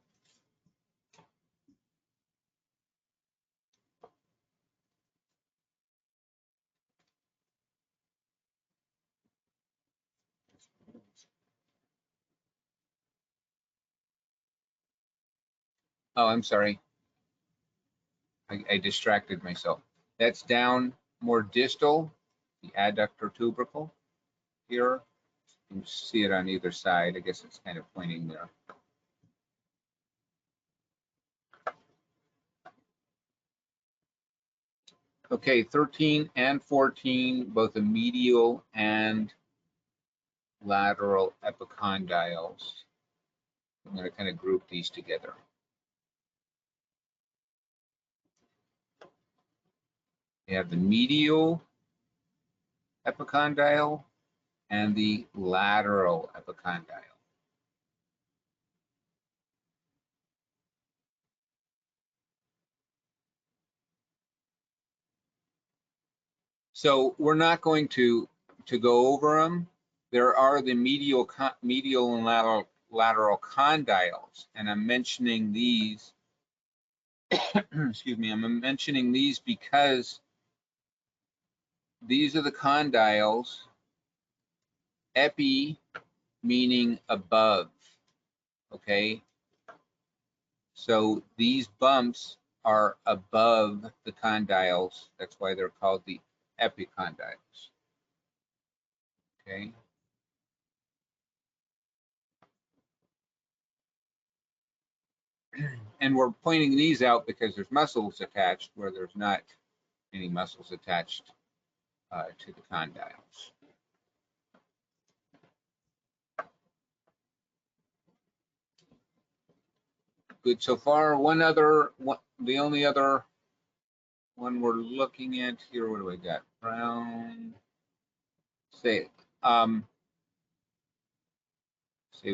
Oh, I'm sorry. I distracted myself. That's down more distal, the adductor tubercle here. You can see it on either side. I guess it's kind of pointing there. Okay, 13 and 14, both the medial and lateral epicondyles. I'm going to kind of group these together. We have the medial epicondyle and the lateral epicondyle. So we're not going to go over them. There are the medial and lateral condyles, and I'm mentioning these. Excuse me. I'm mentioning these because these are the condyles. Epi meaning above. Okay. So these bumps are above the condyles. That's why they're called the epicondyles. Okay. And we're pointing these out because there's muscles attached where there's not any muscles attached to the condyles. Good so far. The only other one we're looking at here, what do we got? Brown. Say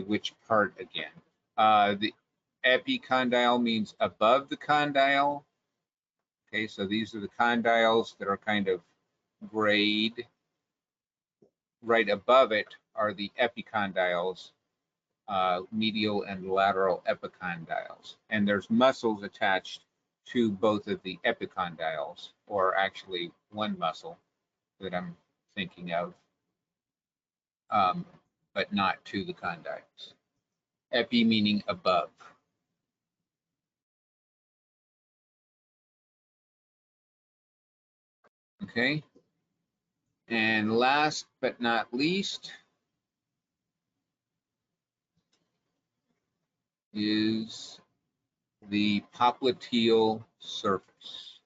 which part again? The epicondyle means above the condyle. Okay, so these are the condyles that are kind of grayed. Right above it are the epicondyles, medial and lateral epicondyles. And there's muscles attached to both of the epicondyles, or actually one muscle that I'm thinking of, um, but not to the condyles. Epi meaning above. Okay. And last but not least is the popliteal surface.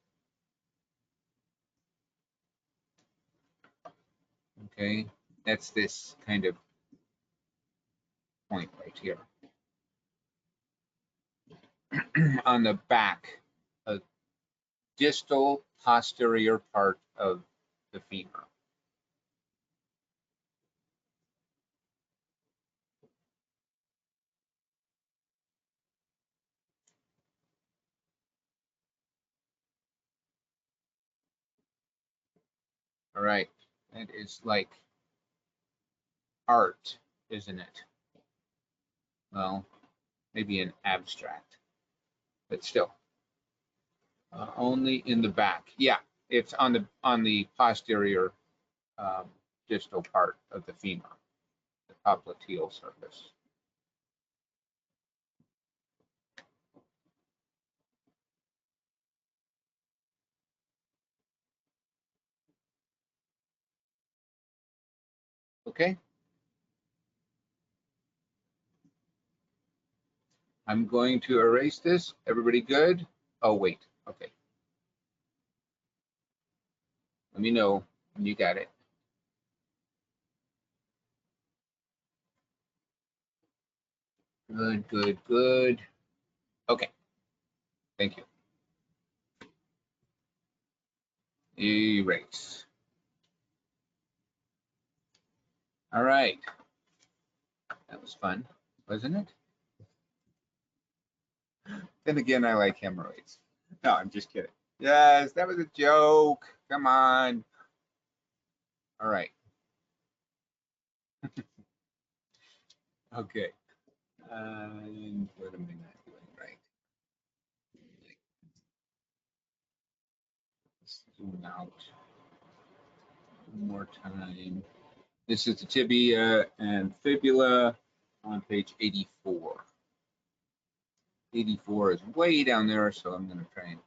Okay, that's this kind of point right here on the back, a distal posterior part of the femur. All right, that is like art, isn't it? Well, maybe an abstract, but still, only in the back. Yeah, it's on the posterior distal part of the femur, the popliteal surface. Okay, I'm going to erase this. Everybody good? Oh, wait. Okay. Let me know when you got it. Good, good, good. Okay. Thank you. Erase. All right. That was fun, wasn't it? Then again, I like hemorrhoids. No, I'm just kidding. Yes, that was a joke. Come on. All right. Okay. And what am I not doing right? Let's zoom out one more time. This is the tibia and fibula on page 84. 84 is way down there, so I'm going to try and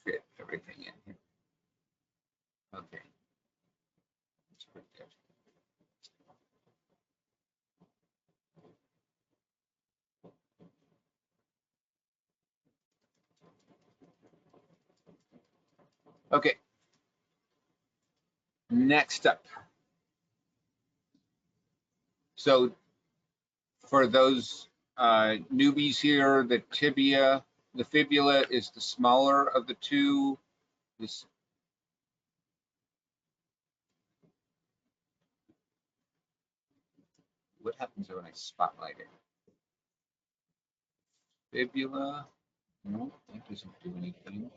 fit everything in here. Okay. That's pretty good. Okay. Next up. So for those newbies here, the tibia, the fibula is the smaller of the two. This what happens when I spotlight it? Fibula. No, that doesn't do anything.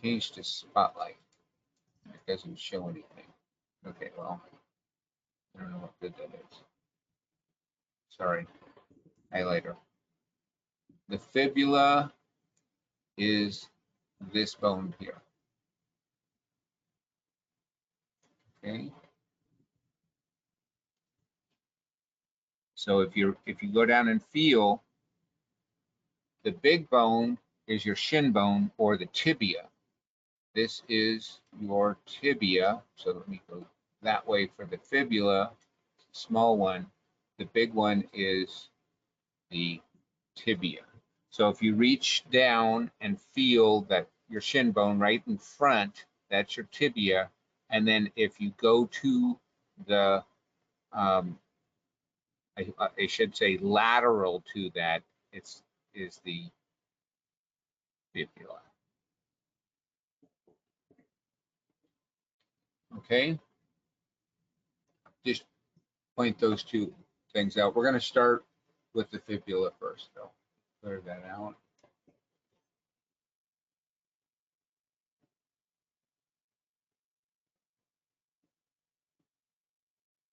Change to spotlight. It doesn't show anything. Okay, well, I don't know what good that is. Sorry. Highlighter. The fibula is this bone here. Okay. So if you go down and feel, the big bone is your shin bone or the tibia. This is your tibia. So let me go that way for the fibula, small one. The big one is the tibia. So if you reach down and feel that your shin bone right in front, that's your tibia. And then if you go to the, I should say lateral to that, is the fibula. Okay, just point those two things out. We're going to start with the fibula first, though. Clear that out.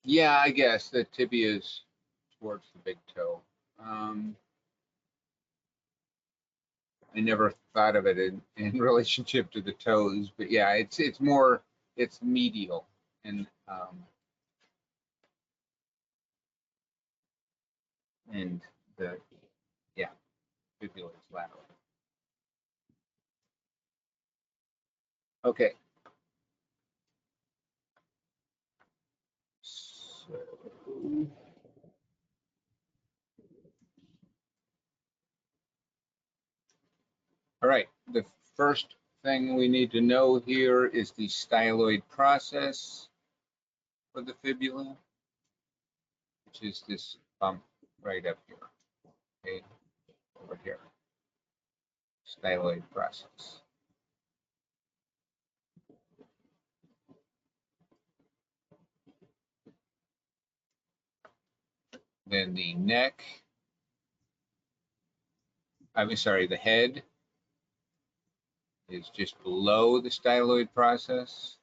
Yeah, I guess the tibia is towards the big toe. I never thought of it in relationship to the toes, but yeah, it's more, it's medial, and the, yeah, fibula is lateral. Okay. So, all right, the first thing we need to know here is the styloid process for the fibula, which is this bump right up here, okay, over here, styloid process. Then the neck, I'm sorry, the head is just below the styloid process.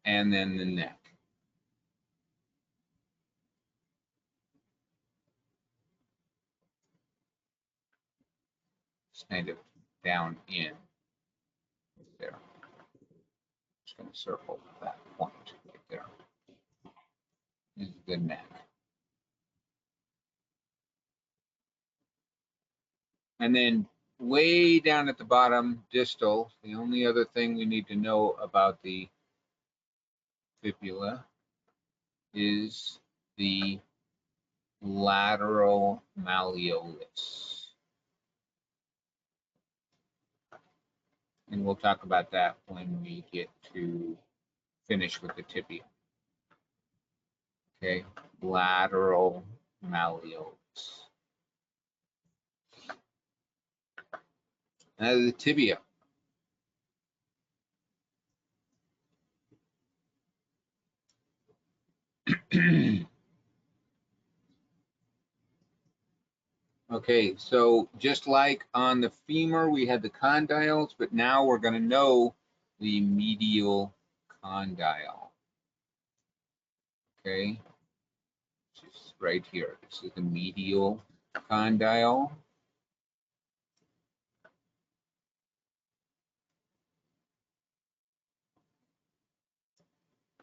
And then the neck. It's kind of down in there. Just going to circle that point right there. This is the neck. And then way down at the bottom, distal, the only other thing we need to know about the fibula is the lateral malleolus. And we'll talk about that when we get to finish with the tibia. Okay, lateral malleolus. Now the tibia. Okay, so just like on the femur, we had the condyles, but now we're going to know the medial condyle. Okay, just right here. This is the medial condyle.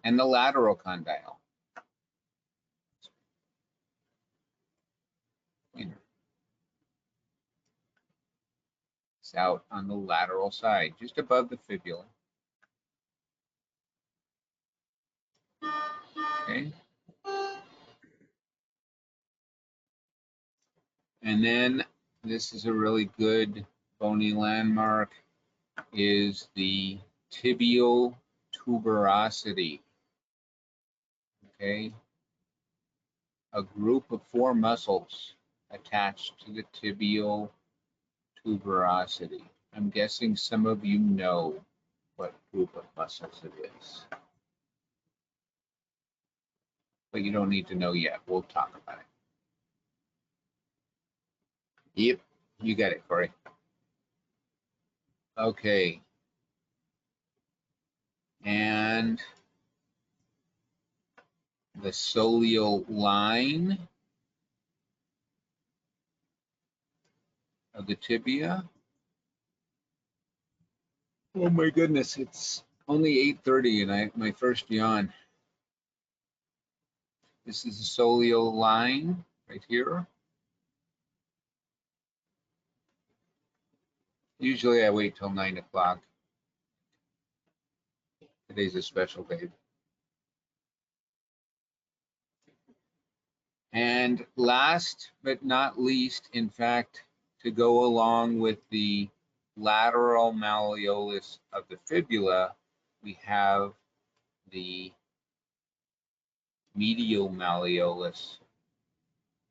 And the lateral condyle. It's out on the lateral side, just above the fibula. Okay. And then this is a really good bony landmark, is the tibial tuberosity. Okay. A group of 4 muscles attached to the tibial tuberosity. I'm guessing some of you know what group of muscles it is, but you don't need to know yet. We'll talk about it. Yep, you got it, Corey. Okay. And the soleal line of the tibia. Oh my goodness, it's only 8:30 and my first yawn. This is the soleal line right here. Usually I wait till 9 o'clock. Today's a special day. And last but not least, in fact, to go along with the lateral malleolus of the fibula, we have the medial malleolus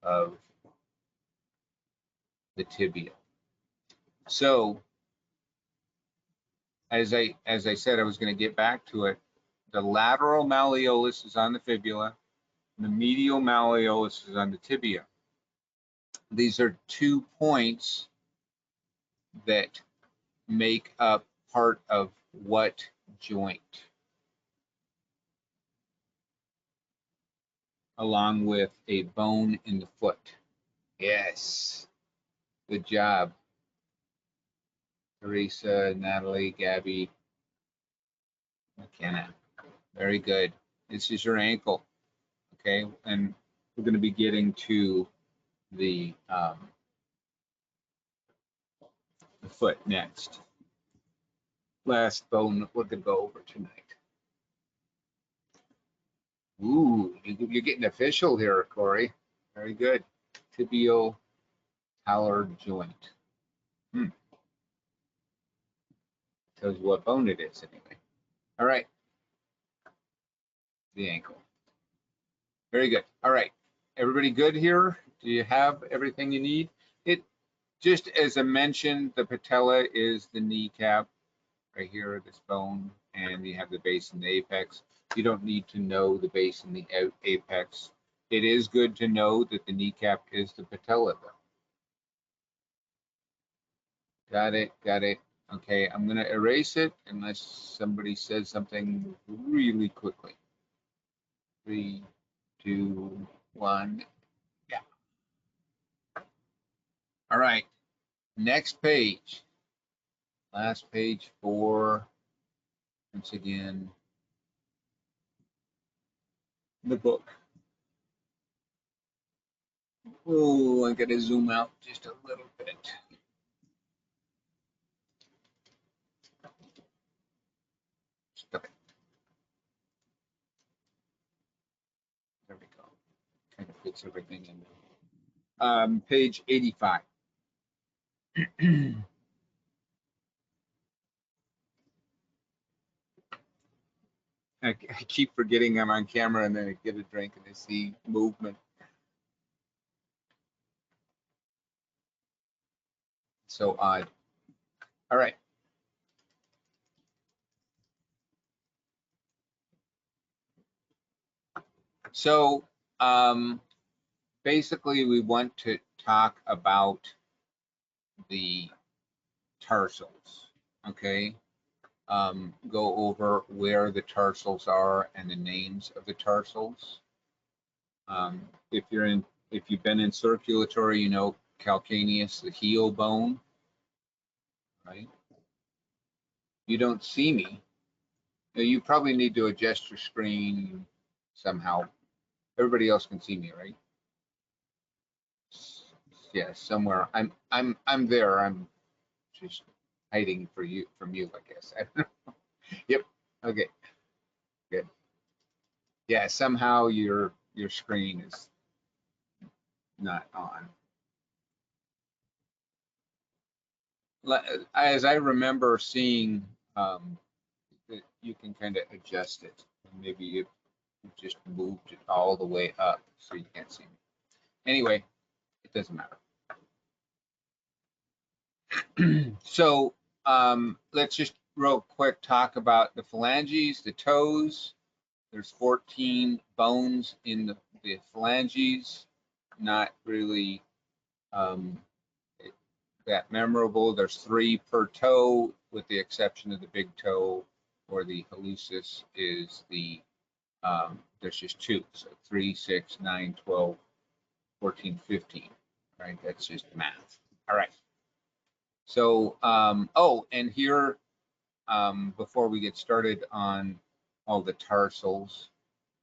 of the tibia. So as I said, I was going to get back to it. The lateral malleolus is on the fibula, and the medial malleolus is on the tibia. These are 2 points that make up part of what joint? along with a bone in the foot. Yes, good job, Teresa, Natalie, Gabby, McKenna. Very good. This is your ankle, okay? And we're going to be getting to the foot next. Last bone we're going to go over tonight. Ooh, you're getting official here, Corey. Very good. Tibial talar joint. Tells you what bone it is anyway. All right. The ankle. Very good. All right. Everybody good here? Do you have everything you need? It just as I mentioned, the patella is the kneecap right here, this bone, and you have the base and the apex. You don't need to know the base and the apex. It is good to know that the kneecap is the patella though. Got it, got it. Okay, I'm gonna erase it unless somebody says something really quickly. 3, 2, 1. Yeah. All right. Next page. Last page for, once again, the book. Oh, I gotta zoom out just a little bit. Okay. There we go. Kind of fits everything in. Page 85. I keep forgetting I'm on camera and then I get a drink and I see movement. So odd. All right. So basically we want to talk about the tarsals, okay? Go over where the tarsals are and the names of the tarsals. If you've been in circulatory, you know calcaneus, the heel bone, right? You don't see me. You probably need to adjust your screen somehow. Everybody else can see me, right? Yeah, somewhere. I'm there. I'm just hiding from you, I guess. I don't know. Yep. Okay. Good. Yeah. Somehow your screen is not on. As I remember seeing, that you can kind of adjust it. Maybe you just moved it all the way up so you can't see me. Anyway, it doesn't matter. So let's just real quick talk about the phalanges, the toes. There's 14 bones in the phalanges, not really that memorable. There's 3 per toe, with the exception of the big toe, or the hallucis is there's just 2. So 3, 6, 9, 12, 14, 15. Right? That's just math. All right. So, oh, and here, before we get started on all the tarsals,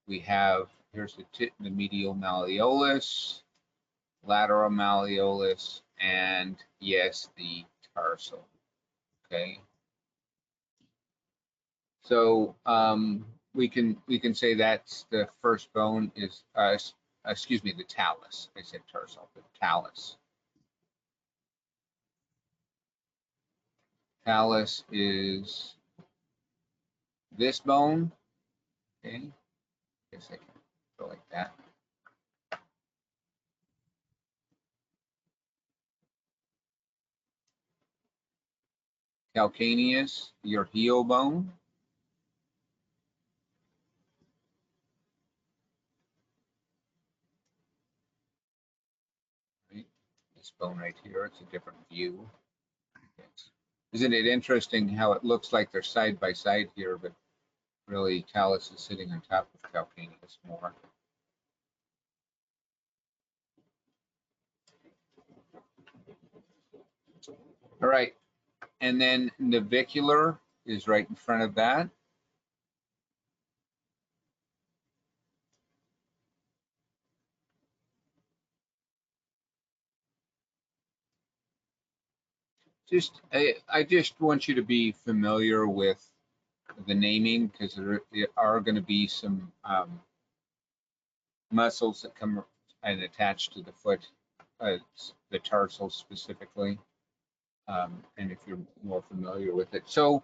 we have, here's the medial malleolus, lateral malleolus, and yes, the tarsal. Okay. So we can say that's the first bone is excuse me, the talus. I said tarsal, the talus. Talus is this bone. Okay. Guess I can go like that. Calcaneus, your heel bone. Right? This bone right here, it's a different view. Isn't it interesting how it looks like they're side by side here, but really talus is sitting on top of calcaneus more. All right. And then navicular is right in front of that. I just want you to be familiar with the naming, because there are going to be some muscles that come and attach to the foot, the tarsals specifically, and if you're more familiar with it. So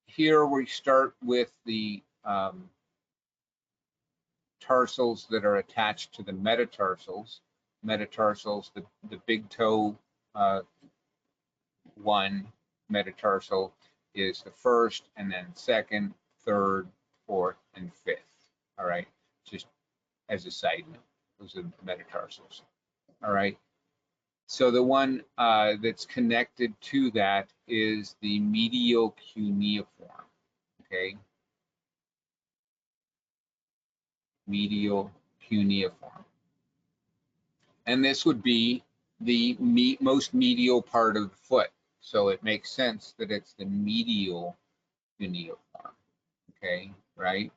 here we start with the tarsals that are attached to the metatarsals. Metatarsals, the big toe one metatarsal is the first, and then second, third, fourth, and fifth. All right, just as a side note, those are the metatarsals. All right. So the one that's connected to that is the medial cuneiform. Okay, medial cuneiform, and this would be the most medial part of the foot. So it makes sense that it's the medial cuneiform. Okay, right?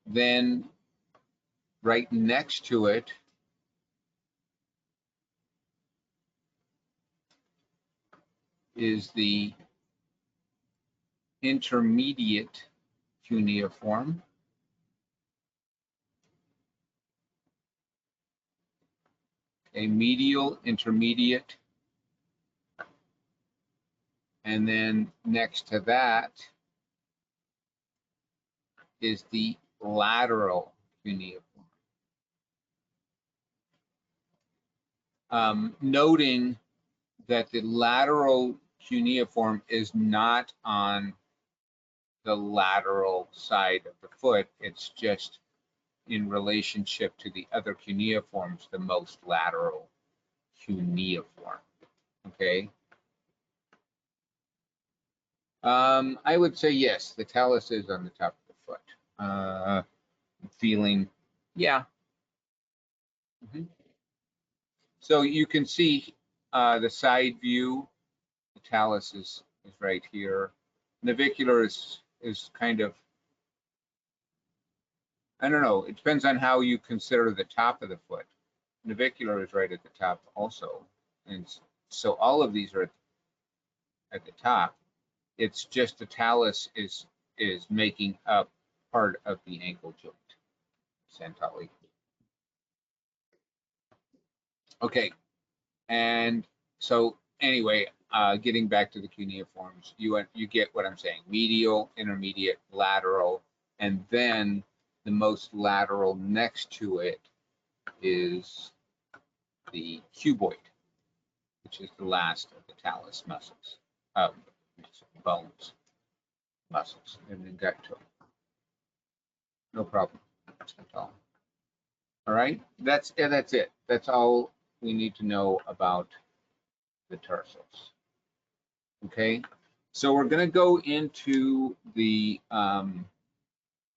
Then right next to it is the intermediate cuneiform. A medial, intermediate, and then next to that is the lateral cuneiform. Noting that the lateral cuneiform is not on the lateral side of the foot, it's just in relationship to the other cuneiforms, the most lateral cuneiform. Okay. I would say yes, the talus is on the top of the foot. Feeling, yeah. Mhm. So you can see the side view. The talus is right here. Navicular is kind of, I don't know. It depends on how you consider the top of the foot. Navicular is right at the top also, and so all of these are at the top. It's just the talus is making up part of the ankle joint, essentially. Okay, and so anyway, getting back to the cuneiforms, you get what I'm saying: medial, intermediate, lateral, and then the most lateral next to it is the cuboid, which is the last of the talus muscles, bones, muscles, and then gut to it. No problem. That's all. All right, that's it. That's all we need to know about the tarsals. Okay, so we're going to go into the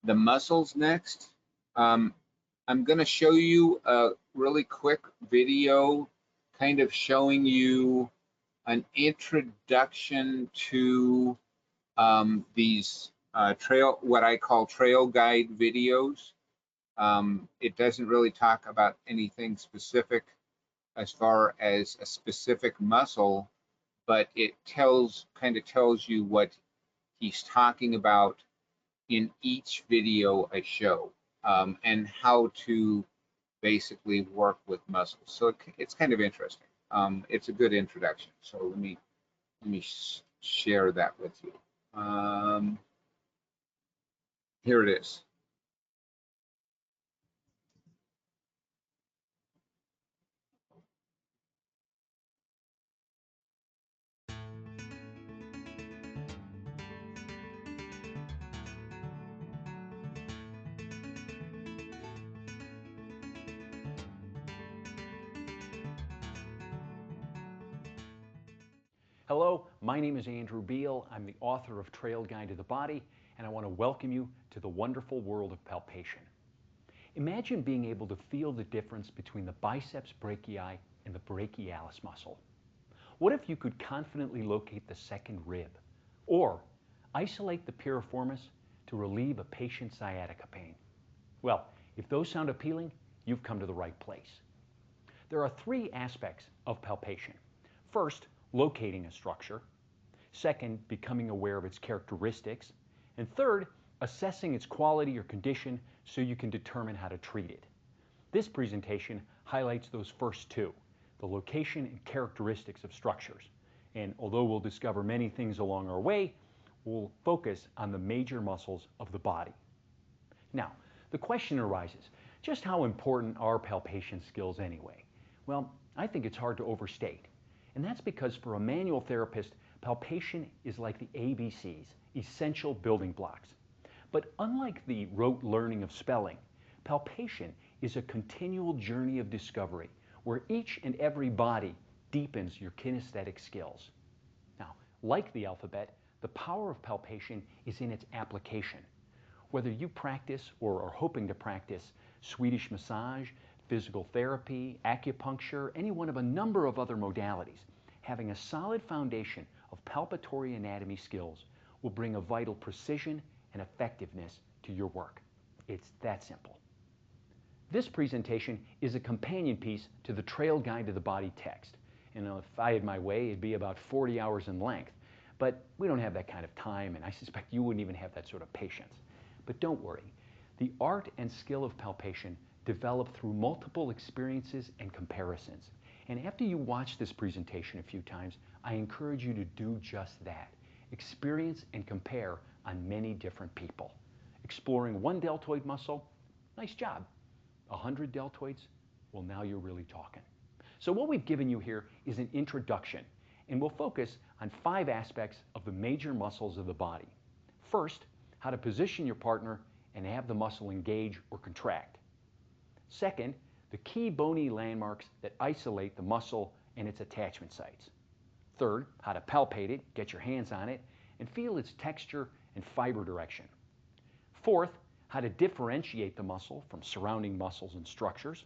muscles next. I'm going to show you a really quick video, kind of showing you an introduction to these what I call trail guide videos. It doesn't really talk about anything specific as far as a specific muscle, but it kind of tells you what he's talking about in each video I show, and how to basically work with muscles. So it's kind of interesting. It's a good introduction. So let me share that with you. Here it is. Hello, my name is Andrew Beal. I'm the author of Trail Guide to the Body, and I want to welcome you to the wonderful world of palpation. Imagine being able to feel the difference between the biceps brachii and the brachialis muscle. What if you could confidently locate the second rib, or isolate the piriformis to relieve a patient's sciatica pain? Well, if those sound appealing, you've come to the right place. There are three aspects of palpation. First, locating a structure. Second, becoming aware of its characteristics. And third, assessing its quality or condition so you can determine how to treat it. This presentation highlights those first two, the location and characteristics of structures. And although we'll discover many things along our way, we'll focus on the major muscles of the body. Now, the question arises, just how important are palpation skills anyway? Well, I think it's hard to overstate. And that's because for a manual therapist, palpation is like the ABCs, essential building blocks. But unlike the rote learning of spelling, palpation is a continual journey of discovery where each and every body deepens your kinesthetic skills. Now, like the alphabet, the power of palpation is in its application. Whether you practice or are hoping to practice Swedish massage, physical therapy, acupuncture, any one of a number of other modalities, having a solid foundation of palpatory anatomy skills will bring a vital precision and effectiveness to your work. It's that simple. This presentation is a companion piece to the Trail Guide to the Body text. And if I had my way, it'd be about 40 hours in length. But we don't have that kind of time, and I suspect you wouldn't even have that sort of patience. But don't worry. The art and skill of palpation develop through multiple experiences and comparisons. And after you watch this presentation a few times, I encourage you to do just that. Experience and compare on many different people. Exploring one deltoid muscle, nice job. 100 deltoids, well, now you're really talking. So what we've given you here is an introduction, and we'll focus on 5 aspects of the major muscles of the body. First, how to position your partner and have the muscle engage or contract. Second, the key bony landmarks that isolate the muscle and its attachment sites. Third, how to palpate it, get your hands on it, and feel its texture and fiber direction. Fourth, how to differentiate the muscle from surrounding muscles and structures.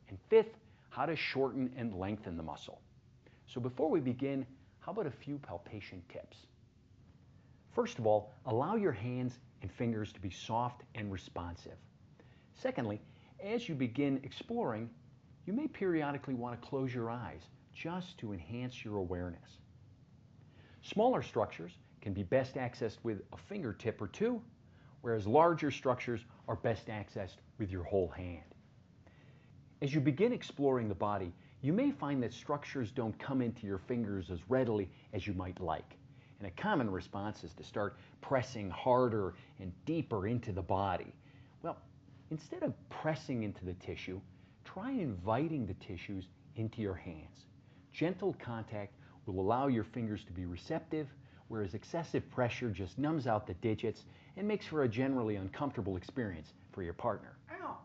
And fifth, how to shorten and lengthen the muscle. So before we begin, how about a few palpation tips? First of all, allow your hands and fingers to be soft and responsive. Secondly, as you begin exploring, you may periodically want to close your eyes just to enhance your awareness. Smaller structures can be best accessed with a fingertip or two, whereas larger structures are best accessed with your whole hand. As you begin exploring the body, you may find that structures don't come into your fingers as readily as you might like. And a common response is to start pressing harder and deeper into the body. Well, instead of pressing into the tissue, try inviting the tissues into your hands. Gentle contact will allow your fingers to be receptive, whereas excessive pressure just numbs out the digits and makes for a generally uncomfortable experience for your partner. Ow!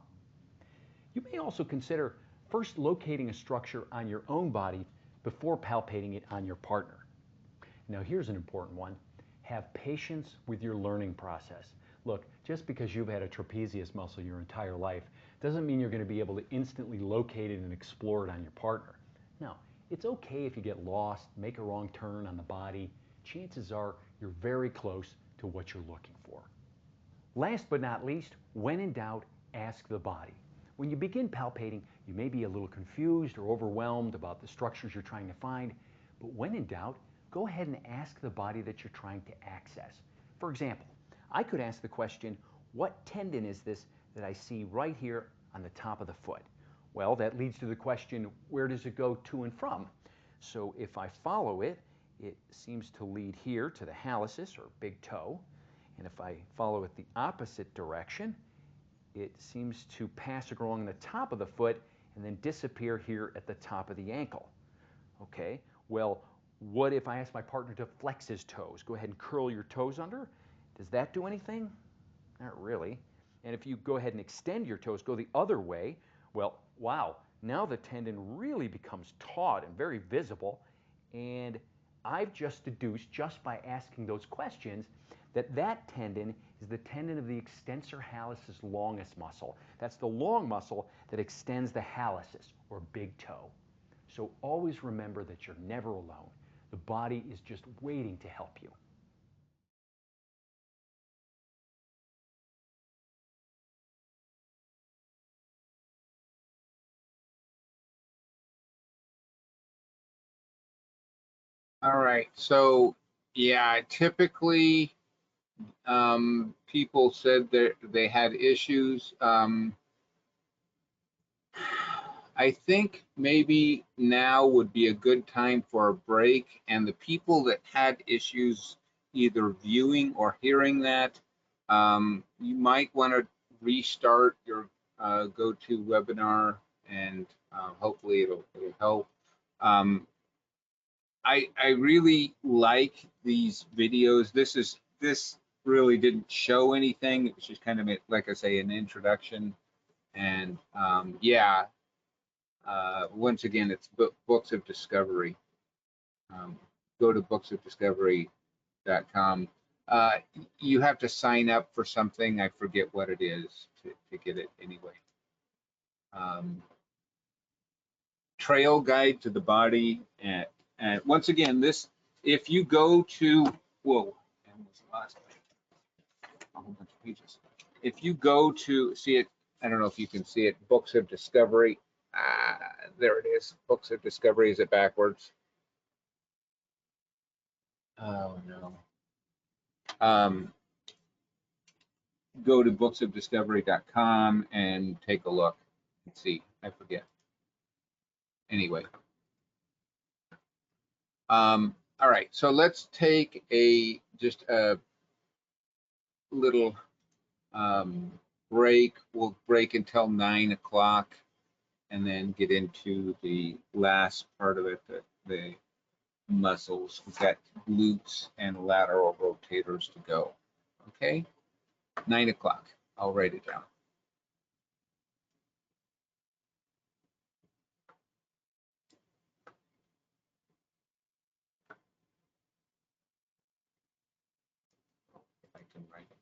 You may also consider first locating a structure on your own body before palpating it on your partner. Now here's an important one. Have patience with your learning process. Look, just because you've had a trapezius muscle your entire life doesn't mean you're going to be able to instantly locate it and explore it on your partner. No, it's okay if you get lost, make a wrong turn on the body. Chances are you're very close to what you're looking for. Last but not least, when in doubt, ask the body. When you begin palpating, you may be a little confused or overwhelmed about the structures you're trying to find, but when in doubt, go ahead and ask the body that you're trying to access. For example, I could ask the question, what tendon is this that I see right here on the top of the foot? Well, that leads to the question, where does it go to and from? So if I follow it, it seems to lead here to the hallucis, or big toe. And if I follow it the opposite direction, it seems to pass along the top of the foot and then disappear here at the top of the ankle. Okay, well, what if I ask my partner to flex his toes? Go ahead and curl your toes under. Does that do anything? Not really. And if you go ahead and extend your toes, go the other way, well, wow, now the tendon really becomes taut and very visible. And I've just deduced, just by asking those questions, that that tendon is the tendon of the extensor hallucis longus muscle. That's the long muscle that extends the hallucis, or big toe. So always remember that you're never alone. The body is just waiting to help you. All right. So, yeah, typically people said that they had issues. I think maybe now would be a good time for a break. And the people that had issues either viewing or hearing that, you might want to restart your GoToWebinar, and hopefully it'll help. Um, I really like these videos. This really didn't show anything. It was just kind of like I say, an introduction. And yeah, once again, it's Books of Discovery. Go to booksofdiscovery.com. You have to sign up for something. I forget what it is to get it anyway. Trail Guide to the Body. And once again, this, if you go to, whoa, and was the last page? A whole bunch of pages. If you go to see it, I don't know if you can see it, Books of Discovery. There it is. Books of Discovery. Is it backwards? Oh no. Go to booksofdiscovery.com and take a look and see. I forget. Anyway. All right. So let's take just a little break. We'll break until 9 o'clock and then get into the last part of it, the muscles. We've got glutes and lateral rotators to go. Okay, 9 o'clock. I'll write it down. If I can write it.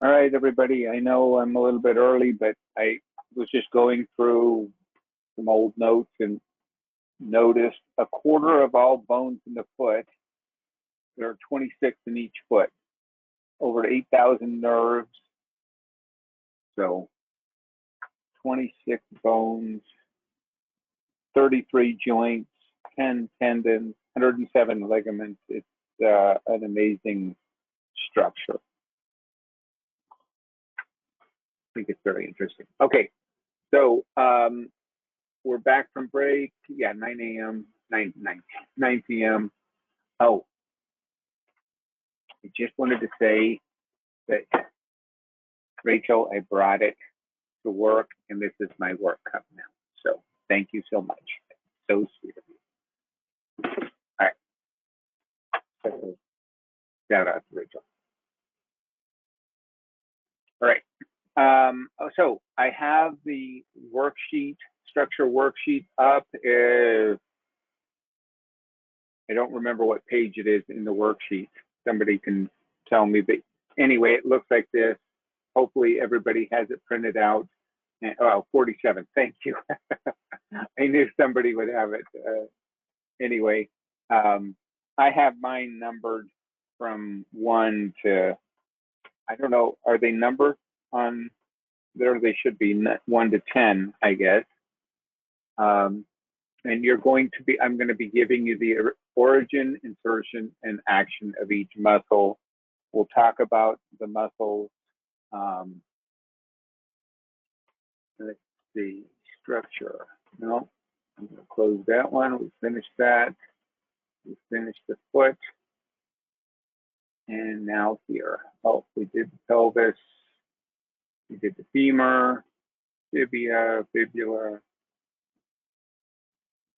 All right, everybody. I know I'm a little bit early, but I was just going through some old notes and noticed a quarter of all bones in the foot. There are 26 in each foot, over 8,000 nerves. So 26 bones, 33 joints, 10 tendons, 107 ligaments. It's an amazing structure. I think it's very interesting. Okay, so we're back from break. Yeah, 9 a.m., 9 p.m. Oh, I just wanted to say that, Rachel, I brought it to work, and this is my work cup now. So thank you so much. So sweet of you. All right. So, shout out to Rachel. All right. So I have the worksheet, structure worksheet up. I don't remember what page it is in the worksheet. Somebody can tell me. But anyway, it looks like this. Hopefully everybody has it printed out. And, oh, 47. Thank you. I knew somebody would have it. Anyway, I have mine numbered from 1 to, I don't know, are they numbered on there? They should be 1 to 10, I guess. And you're going to be, I'm going to be giving you the origin, insertion, and action of each muscle. We'll talk about the muscles. Let's see, structure. No, I'm going to close that one. We finished that. We finished the foot. And now here. Oh, we did the pelvis. We did the femur, tibia, fibula.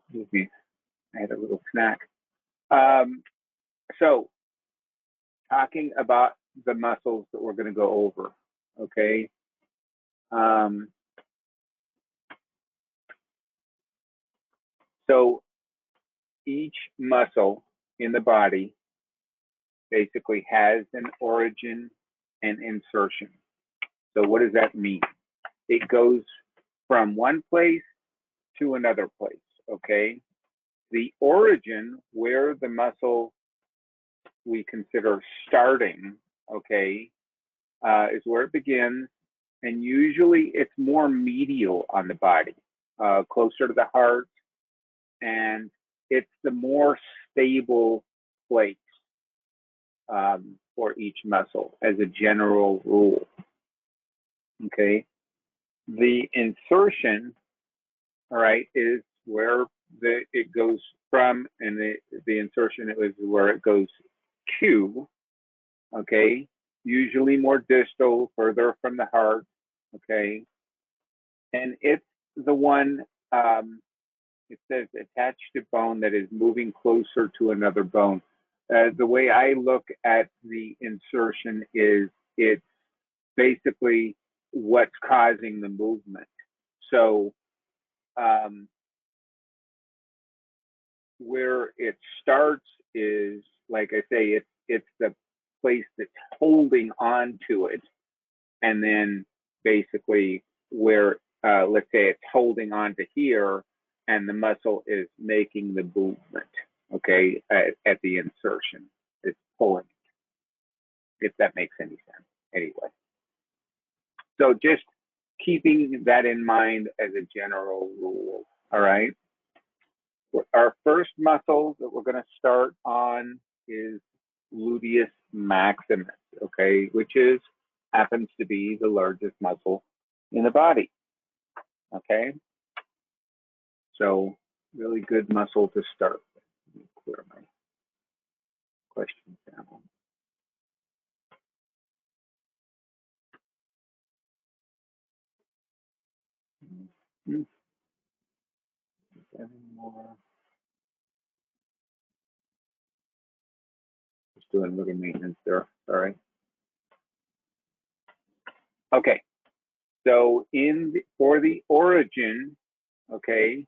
Excuse me, I had a little snack. So, talking about the muscles that we're going to go over, okay? So, each muscle in the body basically has an origin and insertion. So, what does that mean? It goes from one place to another place, okay? The origin, where the muscle we consider starting, okay, is where it begins. And usually it's more medial on the body, closer to the heart. And it's the more stable place for each muscle as a general rule, okay? The insertion, all right, is where it goes from, and the insertion is where it goes to, okay? Usually more distal, further from the heart, okay? And it's the one, it says attached to bone that is moving closer to another bone. The way I look at the insertion is it's basically what's causing the movement. So where it starts is, like I say, it's the place that's holding on to it, and then basically where let's say it's holding on to here, and the muscle is making the movement, okay, at the insertion. It's pulling it, if that makes any sense. Anyway, so just keeping that in mind as a general rule, all right? Our first muscle that we're going to start on is gluteus maximus, okay, which happens to be the largest muscle in the body, okay? So really good muscle to start with. Let me clear my questions down. Seven more. Just doing a little maintenance there, sorry. Okay, so for the origin, okay,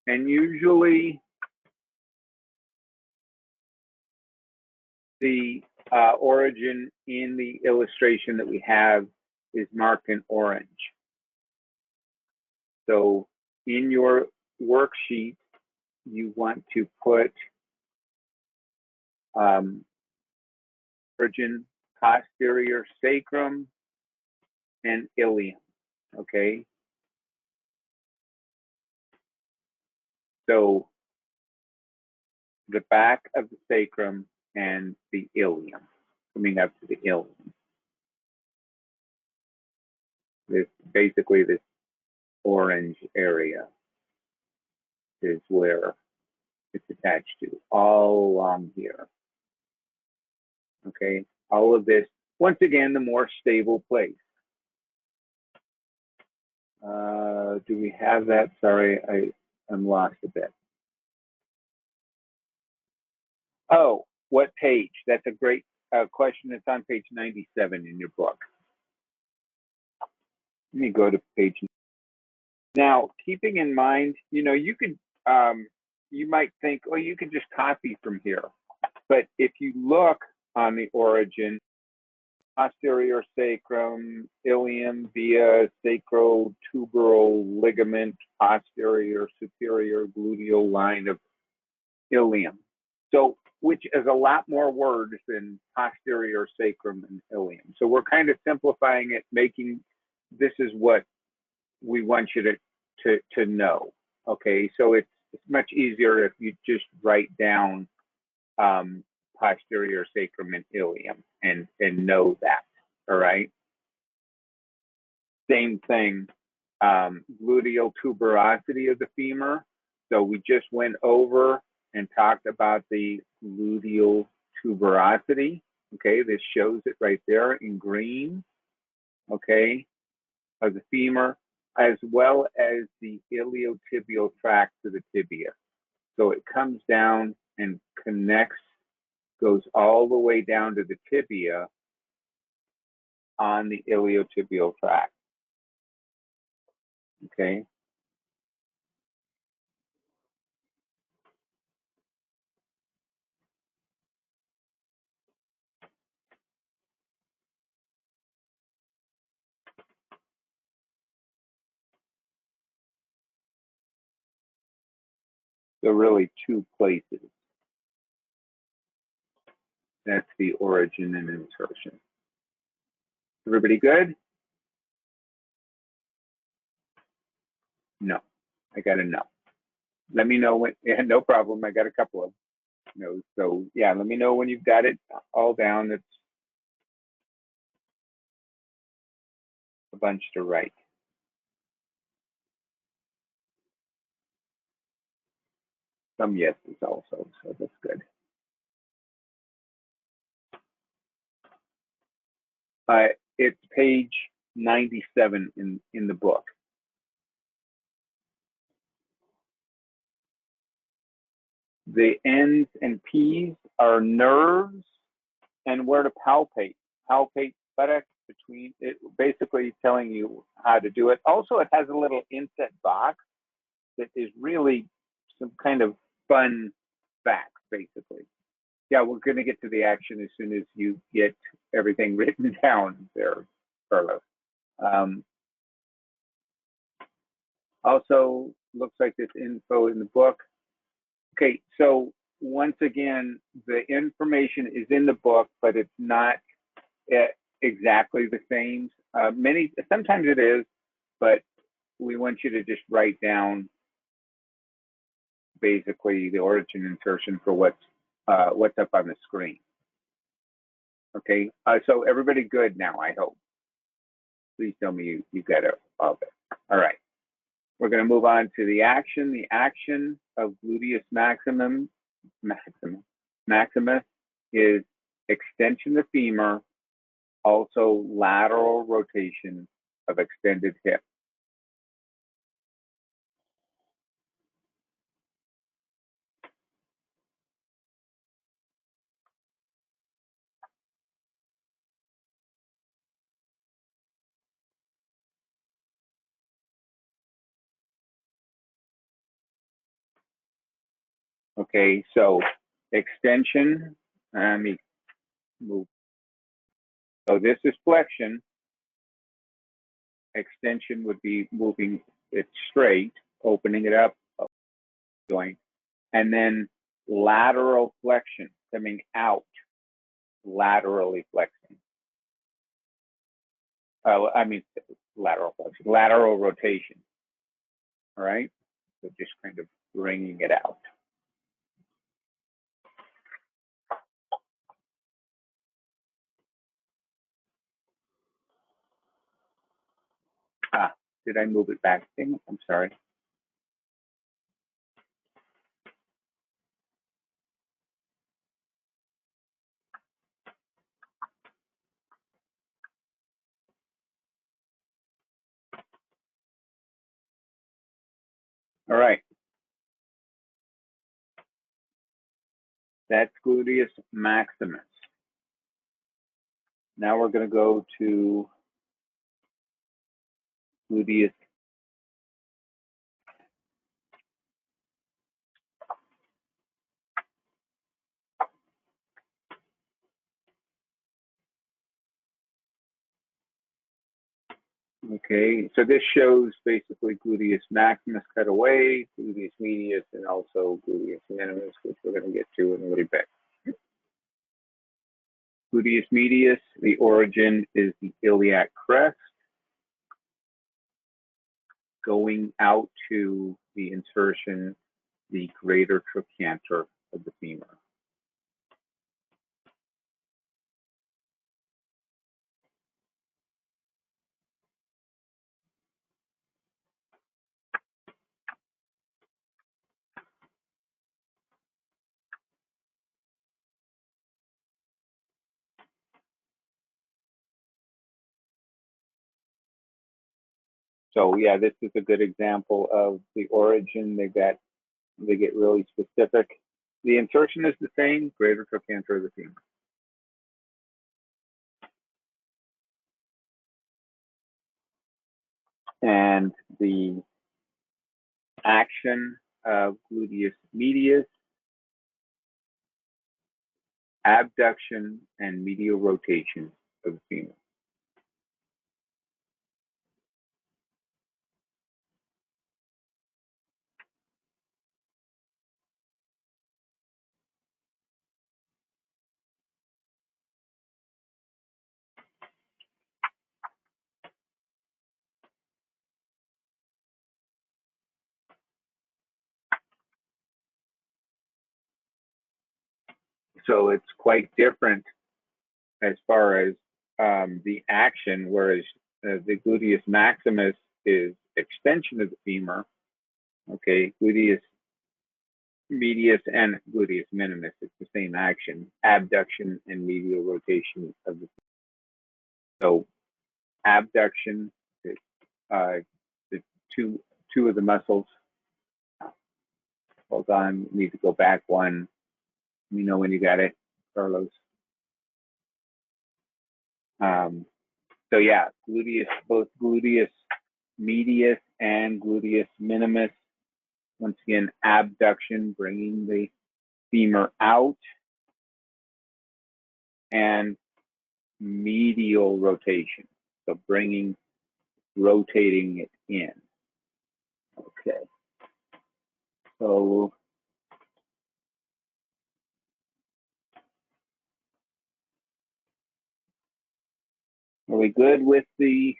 and usually the origin in the illustration that we have is marked in orange. So in your worksheet, you want to put origin, posterior sacrum, and ilium, okay? So the back of the sacrum and the ilium, coming up to the ilium. This basically this orange area is where it's attached to, all along here. Okay, all of this, once again, the more stable place. Do we have that? Sorry, I'm lost a bit. Oh, what page? That's a great question. It's on page 97 in your book. Let me go to page. Now, keeping in mind, you know, you could, you might think, oh, you could just copy from here. But if you look on the origin, posterior sacrum, ilium via sacrotuberal ligament, posterior superior gluteal line of ilium. So, which is a lot more words than posterior sacrum and ilium. So we're kind of simplifying it, making this is what we want you to know. Okay, so it's much easier if you just write down posterior sacrum and ilium and know that. All right. Same thing, gluteal tuberosity of the femur. So we just went over and talked about the gluteal tuberosity. Okay, this shows it right there in green. Okay, of the femur, as well as the iliotibial tract to the tibia. So it comes down and connects, goes all the way down to the tibia on the iliotibial tract. Okay. So really two places. That's the origin and insertion. Everybody good? No, I got a no. Let me know when, yeah, no problem. I got a couple of no's. So yeah, let me know when you've got it all down. It's a bunch to write. Some yeses also, so that's good. It's page 97 in the book. The N's and P's are nerves and where to palpate. Palpate buttocks between it, basically telling you how to do it. Also, it has a little inset box that is really some kind of fun facts, basically. Yeah, we're going to get to the action as soon as you get everything written down there, Carlos. Also, looks like this info in the book. Okay, so once again, the information is in the book, but it's not exactly the same. Sometimes it is, but we want you to just write down basically the origin insertion for what's up on the screen. Okay, so everybody good now, I hope. Please tell me you got it all there. All right, we're going to move on to the action. The action of gluteus maximus is extension of femur, also lateral rotation of extended hip. Okay, so extension, let me move. So this is flexion. Extension would be moving it straight, opening it up, joint, and then lateral flexion, coming out, laterally flexing. I mean, lateral flexion, lateral rotation. All right, so just kind of bringing it out. Did I move it back? I'm sorry. All right. That's gluteus maximus. Now we're going to go to gluteus Okay, so this shows basically gluteus maximus cut away, gluteus medius, and also gluteus minimus, which we're going to get to in a little bit. Gluteus medius, the origin is the iliac crest, going out to the insertion, the greater trochanter of the femur. So yeah, this is a good example of the origin. They get really specific. The insertion is the same, greater trochanter of the femur. And the action of gluteus medius, abduction and medial rotation of the femur. So it's quite different as far as the action, whereas the gluteus maximus is extension of the femur. Okay, gluteus medius and gluteus minimus, it's the same action, abduction and medial rotation of the femur. So abduction is the two of the muscles. Hold on, need to go back one. Let me know when you got it, Carlos. So yeah, both gluteus medius and gluteus minimus. Once again, abduction, bringing the femur out, and medial rotation, so rotating it in. Okay. So are we good with the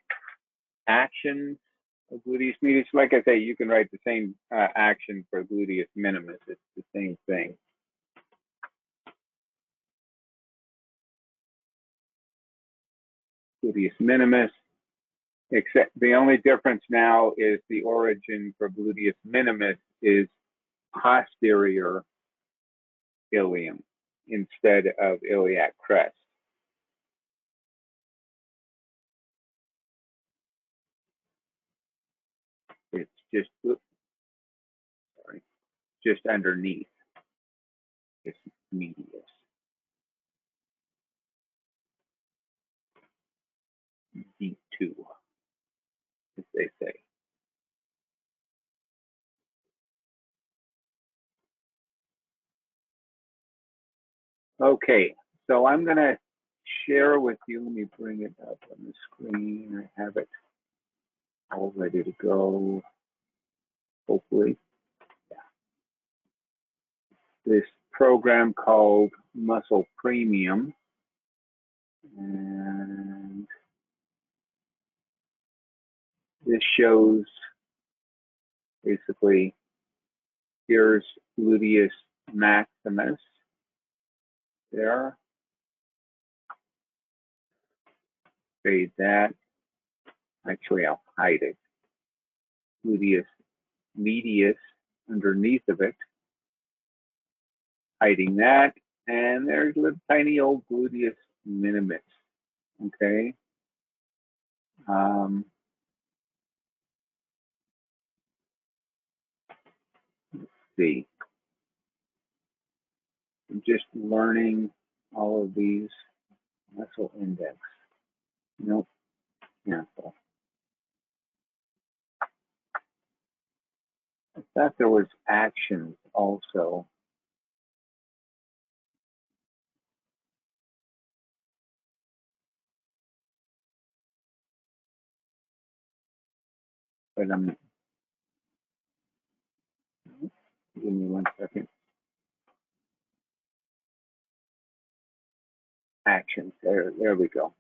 actions of gluteus medius? Like I say, you can write the same action for gluteus minimus. It's the same thing. Gluteus minimus, except the only difference now is the origin for gluteus minimus is posterior ilium instead of iliac crest. It's just, sorry, just underneath. It's medius. D2, as they say. Okay, so I'm gonna share with you. Let me bring it up on the screen. I have it all ready to go, hopefully. Yeah. This program called Muscle Premium. And this shows basically, here's gluteus maximus there. Fade that. Actually, I'll hide it. Gluteus medius underneath of it. Hiding that. And there's little tiny old gluteus minimus. Okay. Let's see. I'm just learning all of these. Muscle index. Nope. Cancel. I thought there was actions also. But I'm, give me 1 second. Actions, there we go.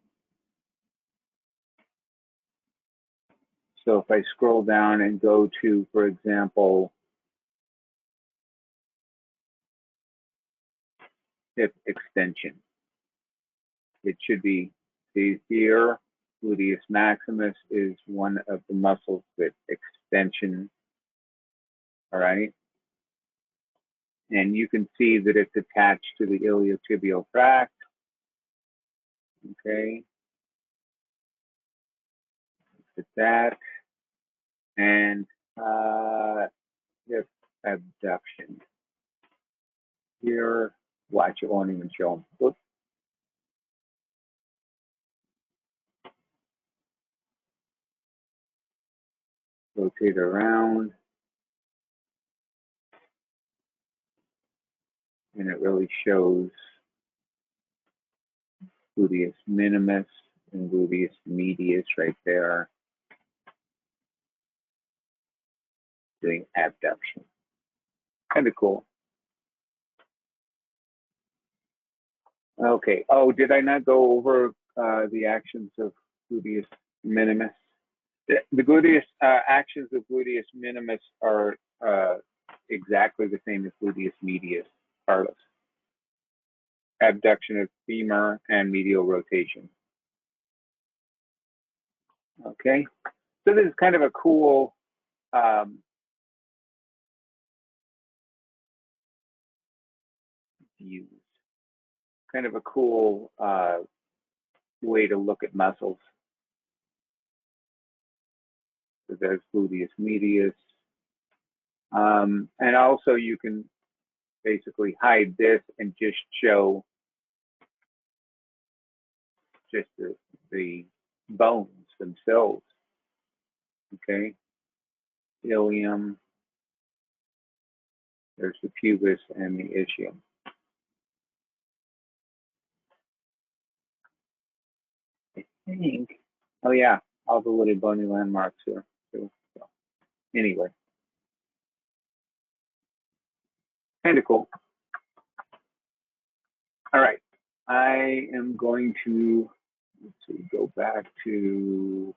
So if I scroll down and go to, for example, hip extension, it should be, see here, gluteus maximus is one of the muscles that extension, all right? And you can see that it's attached to the iliotibial tract, okay? Look at that. And hip abduction. Here, watch, it won't even show them. Whoops. Rotate around. And it really shows gluteus minimus and gluteus medius right there doing abduction. Kind of cool. Okay. Oh, did I not go over the actions of gluteus minimus? The gluteus actions of gluteus minimus are exactly the same as gluteus medius, Carlos. Abduction of femur and medial rotation. Okay. So this is kind of a cool views. Kind of a cool way to look at muscles. So there's gluteus medius. And also you can basically hide this and just show just the bones themselves. Okay. Ilium. There's the pubis and the ischium. I think, oh yeah, all the little bony landmarks here too. So anyway, kind of cool. All right, I am going to, let's see, go back to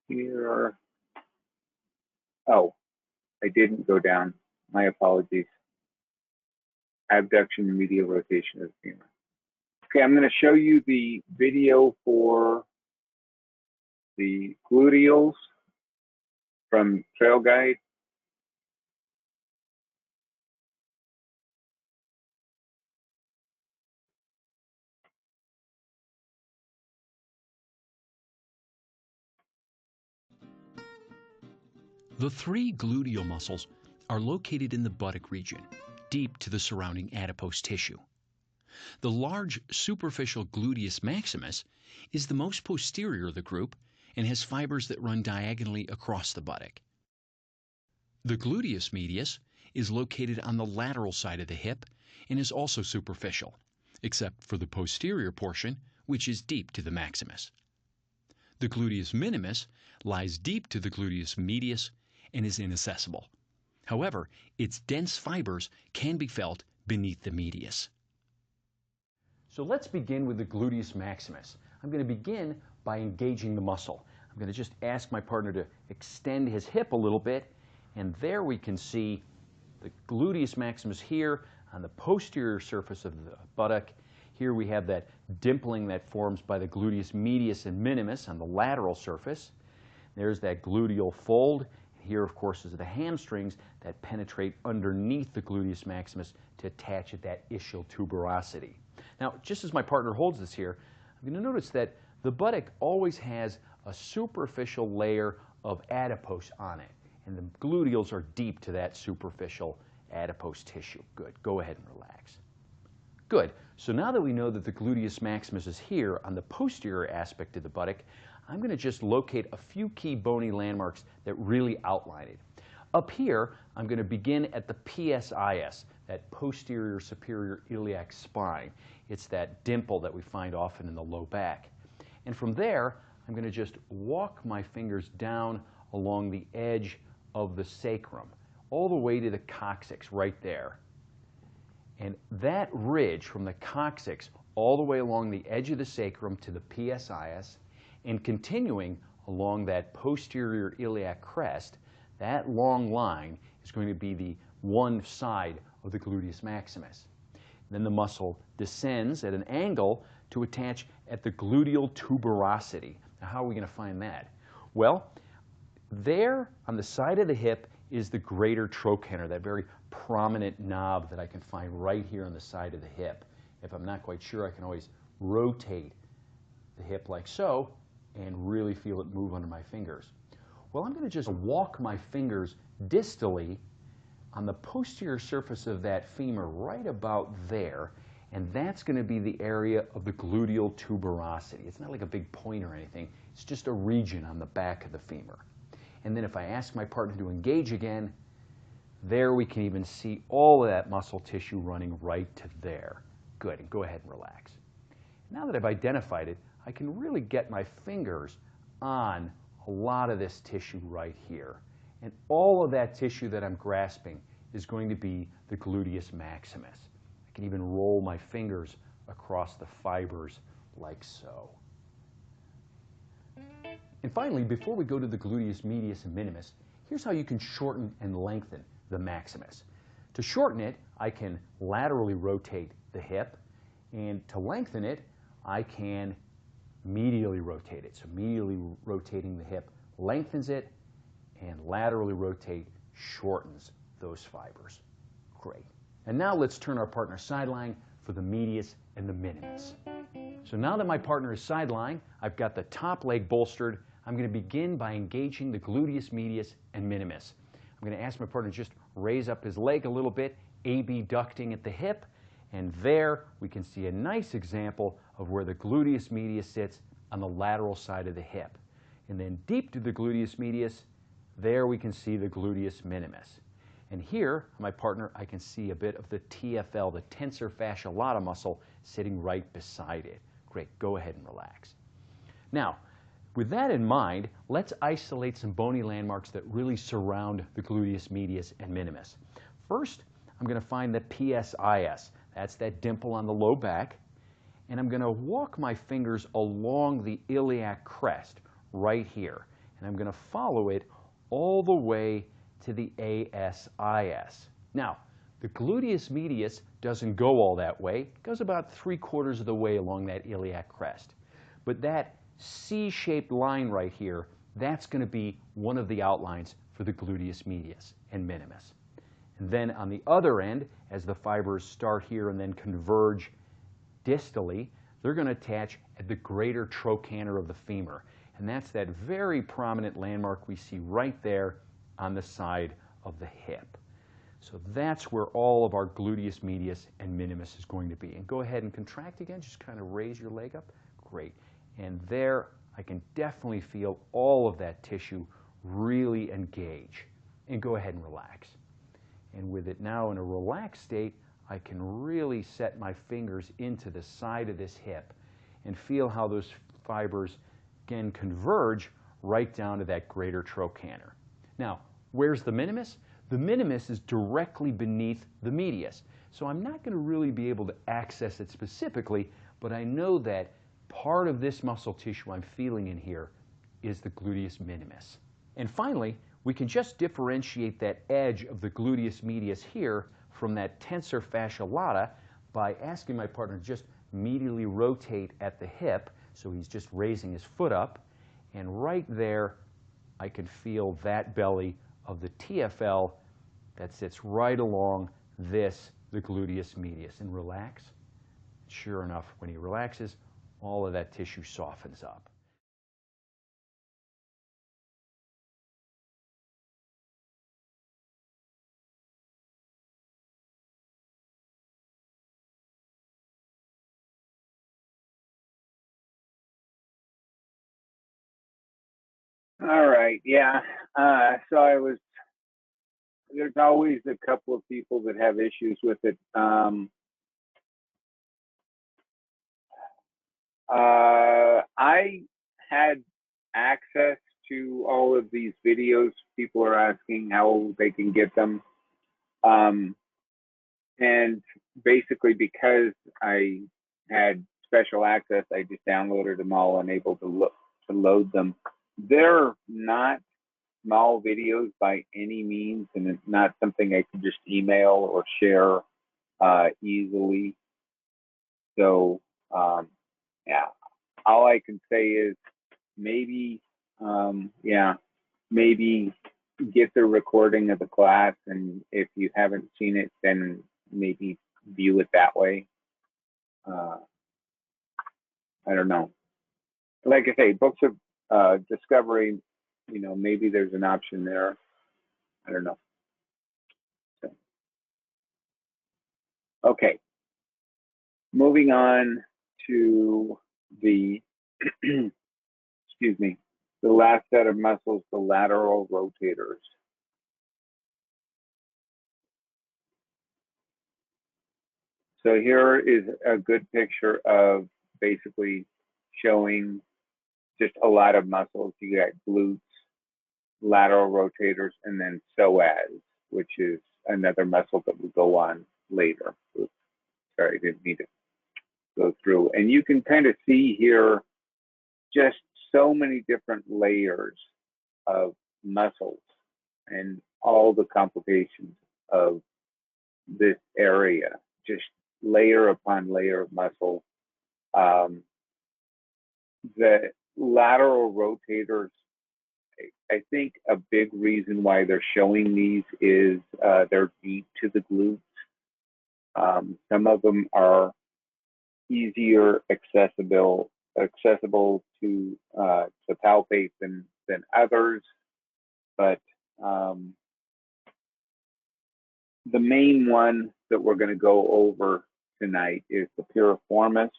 here. Oh, I didn't go down. My apologies. Abduction and medial rotation of the femur. Okay, I'm going to show you the video for the gluteals from Trail Guide. The three gluteal muscles are located in the buttock region, deep to the surrounding adipose tissue. The large superficial gluteus maximus is the most posterior of the group and has fibers that run diagonally across the buttock. The gluteus medius is located on the lateral side of the hip and is also superficial, except for the posterior portion, which is deep to the maximus. The gluteus minimus lies deep to the gluteus medius and is inaccessible. However, its dense fibers can be felt beneath the medius. So let's begin with the gluteus maximus. I'm going to begin by engaging the muscle. I'm going to just ask my partner to extend his hip a little bit, and there we can see the gluteus maximus here on the posterior surface of the buttock. Here we have that dimpling that forms by the gluteus medius and minimus on the lateral surface. There's that gluteal fold. Here, of course, is the hamstrings that penetrate underneath the gluteus maximus to attach at that ischial tuberosity. Now, just as my partner holds this here, I'm going to notice that the buttock always has a superficial layer of adipose on it, and the gluteals are deep to that superficial adipose tissue. Good. Go ahead and relax. Good. So now that we know that the gluteus maximus is here on the posterior aspect of the buttock, I'm going to just locate a few key bony landmarks that really outline it. Up here, I'm going to begin at the PSIS, that posterior superior iliac spine. It's that dimple that we find often in the low back. And from there, I'm going to just walk my fingers down along the edge of the sacrum, all the way to the coccyx right there. And that ridge from the coccyx all the way along the edge of the sacrum to the PSIS and continuing along that posterior iliac crest, that long line is going to be the one side of the gluteus maximus. Then the muscle descends at an angle to attach at the gluteal tuberosity. Now, how are we going to find that? Well, there on the side of the hip is the greater trochanter, that very prominent knob that I can find right here on the side of the hip. If I'm not quite sure, I can always rotate the hip like so and really feel it move under my fingers. Well, I'm going to just walk my fingers distally on the posterior surface of that femur right about there, and that's going to be the area of the gluteal tuberosity. It's not like a big point or anything. It's just a region on the back of the femur. And then if I ask my partner to engage again, there we can even see all of that muscle tissue running right to there. Good, and go ahead and relax. Now that I've identified it, I can really get my fingers on a lot of this tissue right here. And all of that tissue that I'm grasping is going to be the gluteus maximus. I can even roll my fingers across the fibers like so. And finally, before we go to the gluteus medius and minimus, here's how you can shorten and lengthen the maximus. To shorten it, I can laterally rotate the hip, and to lengthen it, I can medially rotate it. So medially rotating the hip lengthens it, and laterally rotate shortens those fibers. Great. And now let's turn our partner sideline for the medius and the minimus. So now that my partner is sideline, I've got the top leg bolstered. I'm going to begin by engaging the gluteus medius and minimus. I'm going to ask my partner to just raise up his leg a little bit, abducting at the hip, and there we can see a nice example of where the gluteus medius sits on the lateral side of the hip. And then deep to the gluteus medius, there we can see the gluteus minimus. And here, my partner, I can see a bit of the TFL, the tensor fascia lata muscle, sitting right beside it. Great, go ahead and relax. Now, with that in mind, let's isolate some bony landmarks that really surround the gluteus medius and minimus. First, I'm going to find the PSIS. That's that dimple on the low back. And I'm going to walk my fingers along the iliac crest right here. And I'm going to follow it all the way to the ASIS. Now, the gluteus medius doesn't go all that way. It goes about 3/4 of the way along that iliac crest. But that C-shaped line right here, that's going to be one of the outlines for the gluteus medius and minimus. And then on the other end, as the fibers start here and then converge distally, they're going to attach at the greater trochanter of the femur. And that's that very prominent landmark we see right there on the side of the hip. So that's where all of our gluteus medius and minimus is going to be. And go ahead and contract again. Just kind of raise your leg up. Great. And there I can definitely feel all of that tissue really engage. And go ahead and relax. And with it now in a relaxed state, I can really set my fingers into the side of this hip and feel how those fibers again converge right down to that greater trochanter. Now, where's the minimus? The minimus is directly beneath the medius. So I'm not going to really be able to access it specifically, but I know that part of this muscle tissue I'm feeling in here is the gluteus minimus. And finally, we can just differentiate that edge of the gluteus medius here from that tensor fascia lata by asking my partner to just medially rotate at the hip. So he's just raising his foot up. And right there, I can feel that belly of the TFL that sits right along this, the gluteus medius. And relax. Sure enough, when he relaxes, all of that tissue softens up. All right, yeah. There's always a couple of people that have issues with it. I had access to all of these videos. People are asking how they can get them. And basically, because I had special access, I just downloaded them all and able to load them. They're not small videos by any means, and it's not something I can just email or share easily. So, yeah, all I can say is maybe, maybe get the recording of the class, and if you haven't seen it, then maybe view it that way. I don't know. Like I say, books of discovery, maybe there's an option there. I don't know. So, okay, moving on to the, excuse me, the last set of muscles, the lateral rotators. So here is a good picture of basically showing just a lot of muscles. You got glutes, lateral rotators, and then psoas, which is another muscle that we'll go on later. Oops, sorry, I didn't need to go through. And you can kind of see here just so many different layers of muscles and all the complications of this area, just layer upon layer of muscle. The lateral rotators, I think a big reason why they're showing these is they're deep to the glutes. Some of them are easier accessible to palpate than others, but the main one that we're going to go over tonight is the piriformis.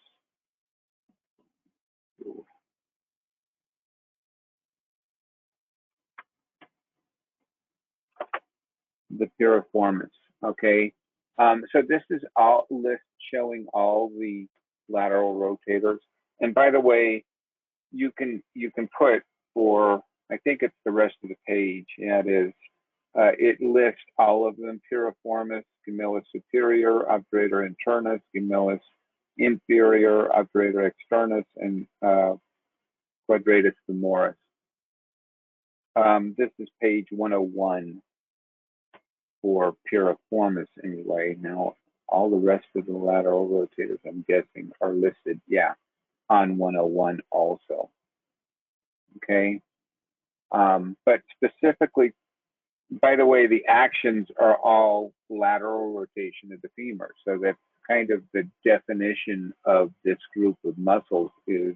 The piriformis, okay? So this is all list showing all the lateral rotators. And by the way, you can put for, I think it's the rest of the page. Yeah, it is. It lists all of them: piriformis, gemellus superior, obturator internus, gemellus inferior, obturator externus, and quadratus femoris. This is page 101 for piriformis anyway. Now, all the rest of the lateral rotators, I'm guessing, are listed, yeah, on 101 also. Okay. But specifically, by the way, the actions are all lateral rotation of the femur. So that's kind of the definition of this group of muscles is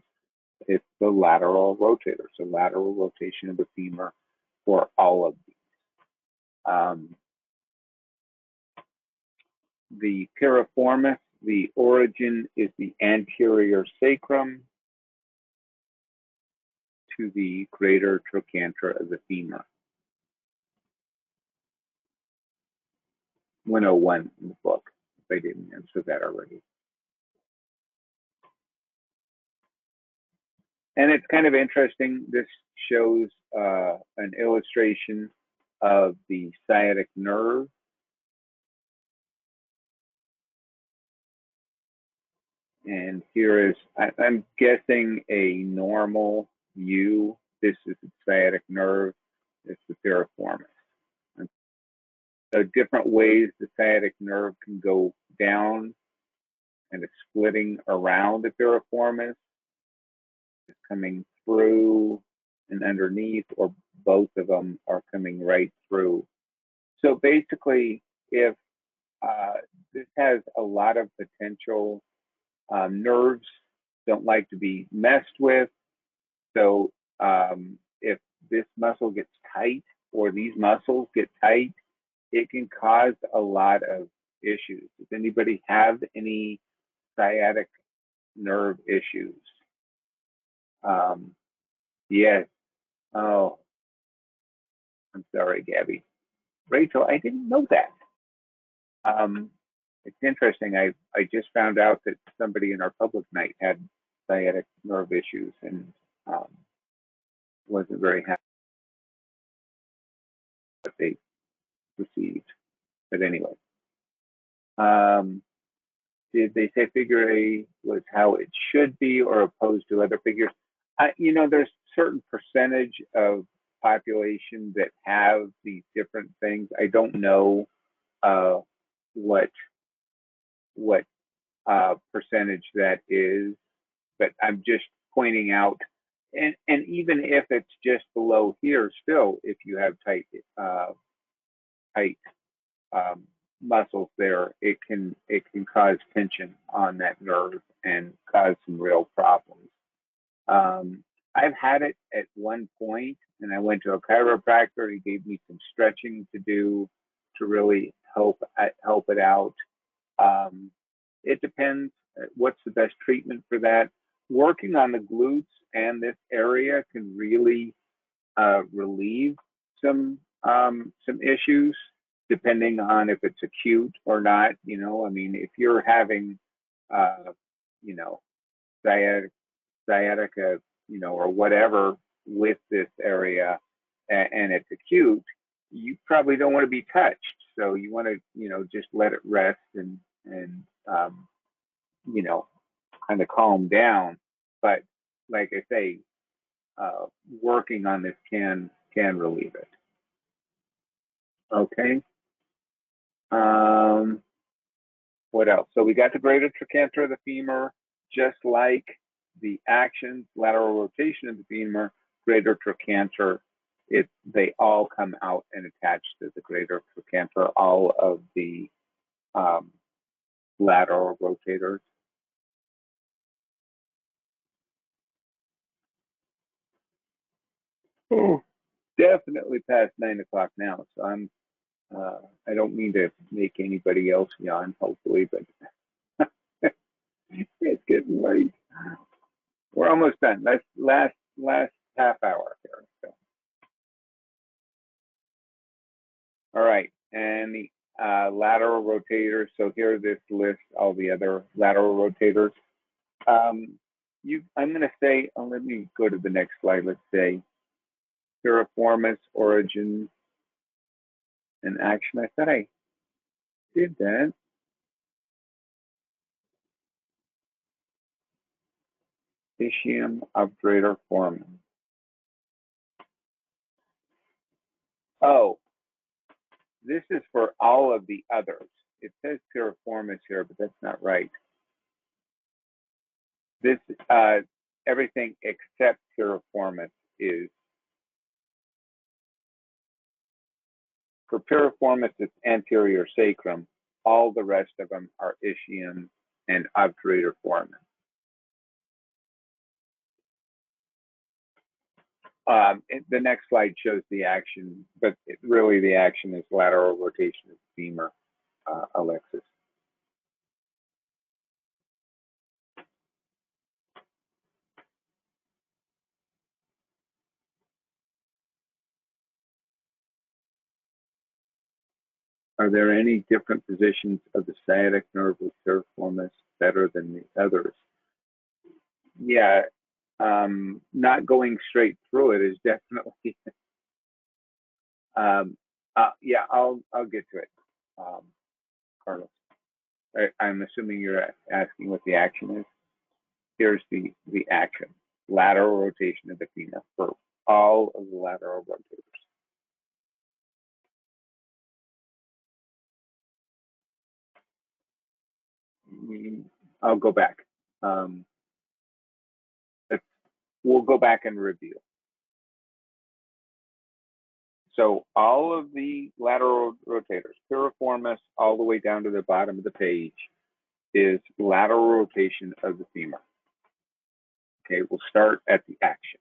it's the lateral rotator. So lateral rotation of the femur for all of these. The piriformis, the origin is the anterior sacrum to the greater trochanter of the femur. 101 in the book, if I didn't answer that already. And it's kind of interesting. This shows an illustration of the sciatic nerve. And here is, I'm guessing, a normal U. This is the sciatic nerve. It's the piriformis. And so different ways the sciatic nerve can go down, and it's splitting around the piriformis. It's coming through and underneath, or both of them are coming right through. So basically, if this has a lot of potential, nerves don't like to be messed with. So if this muscle gets tight, or these muscles get tight, it can cause a lot of issues. Does anybody have any sciatic nerve issues? Yes. Oh, I'm sorry, Gabby. Rachel, I didn't know that. It's interesting. I just found out that somebody in our public night had sciatic nerve issues, and wasn't very happy what they received. But anyway, did they say figure A was how it should be, or opposed to other figures? There's certain percentage of population that have these different things. I don't know what percentage that is, but I'm just pointing out. And even if it's just below here, still, if you have tight muscles there, it can cause tension on that nerve and cause some real problems. I've had it at one point, and I went to a chiropractor. He gave me some stretching to do to really help it out. It depends. What's the best treatment for that? Working on the glutes and this area can really relieve some issues, depending on if it's acute or not. I mean, if you're having sciatica, or whatever with this area, and it's acute, you probably don't want to be touched. So you want to, just let it rest and kind of calm down. But like I say, working on this can relieve it. Okay. What else? So we got the greater trochanter of the femur, just like the actions, lateral rotation of the femur, greater trochanter. They all come out and attach to the greater trochanter, all of the lateral rotators. Oh, definitely past 9 o'clock now. So I don't mean to make anybody else yawn, hopefully, but it's getting late. We're almost done. Last half hour here. So. All right, and the lateral rotators. So here, this lists all the other lateral rotators. I'm going to say, let me go to the next slide. Let's say piriformis, origin, and action. I thought I did that. Ischium obturator foramen. Oh, this is for all of the others. It says piriformis here, but that's not right. This everything except piriformis is. For piriformis, it's anterior sacrum. All the rest of them are ischium and obturator foramen. The next slide shows the action, but really the action is lateral rotation of the femur, Alexis. Are there any different positions of the sciatic nerve with piriformis better than the others? Yeah, not going straight through it is definitely. Yeah, I'll get to it, Carlos. I'm assuming you're asking what the action is. Here's the action: lateral rotation of the femur for all of the lateral rotators. I'll go back. We'll go back and review. So all of the lateral rotators, piriformis, all the way down to the bottom of the page, is lateral rotation of the femur. Okay, we'll start at the action.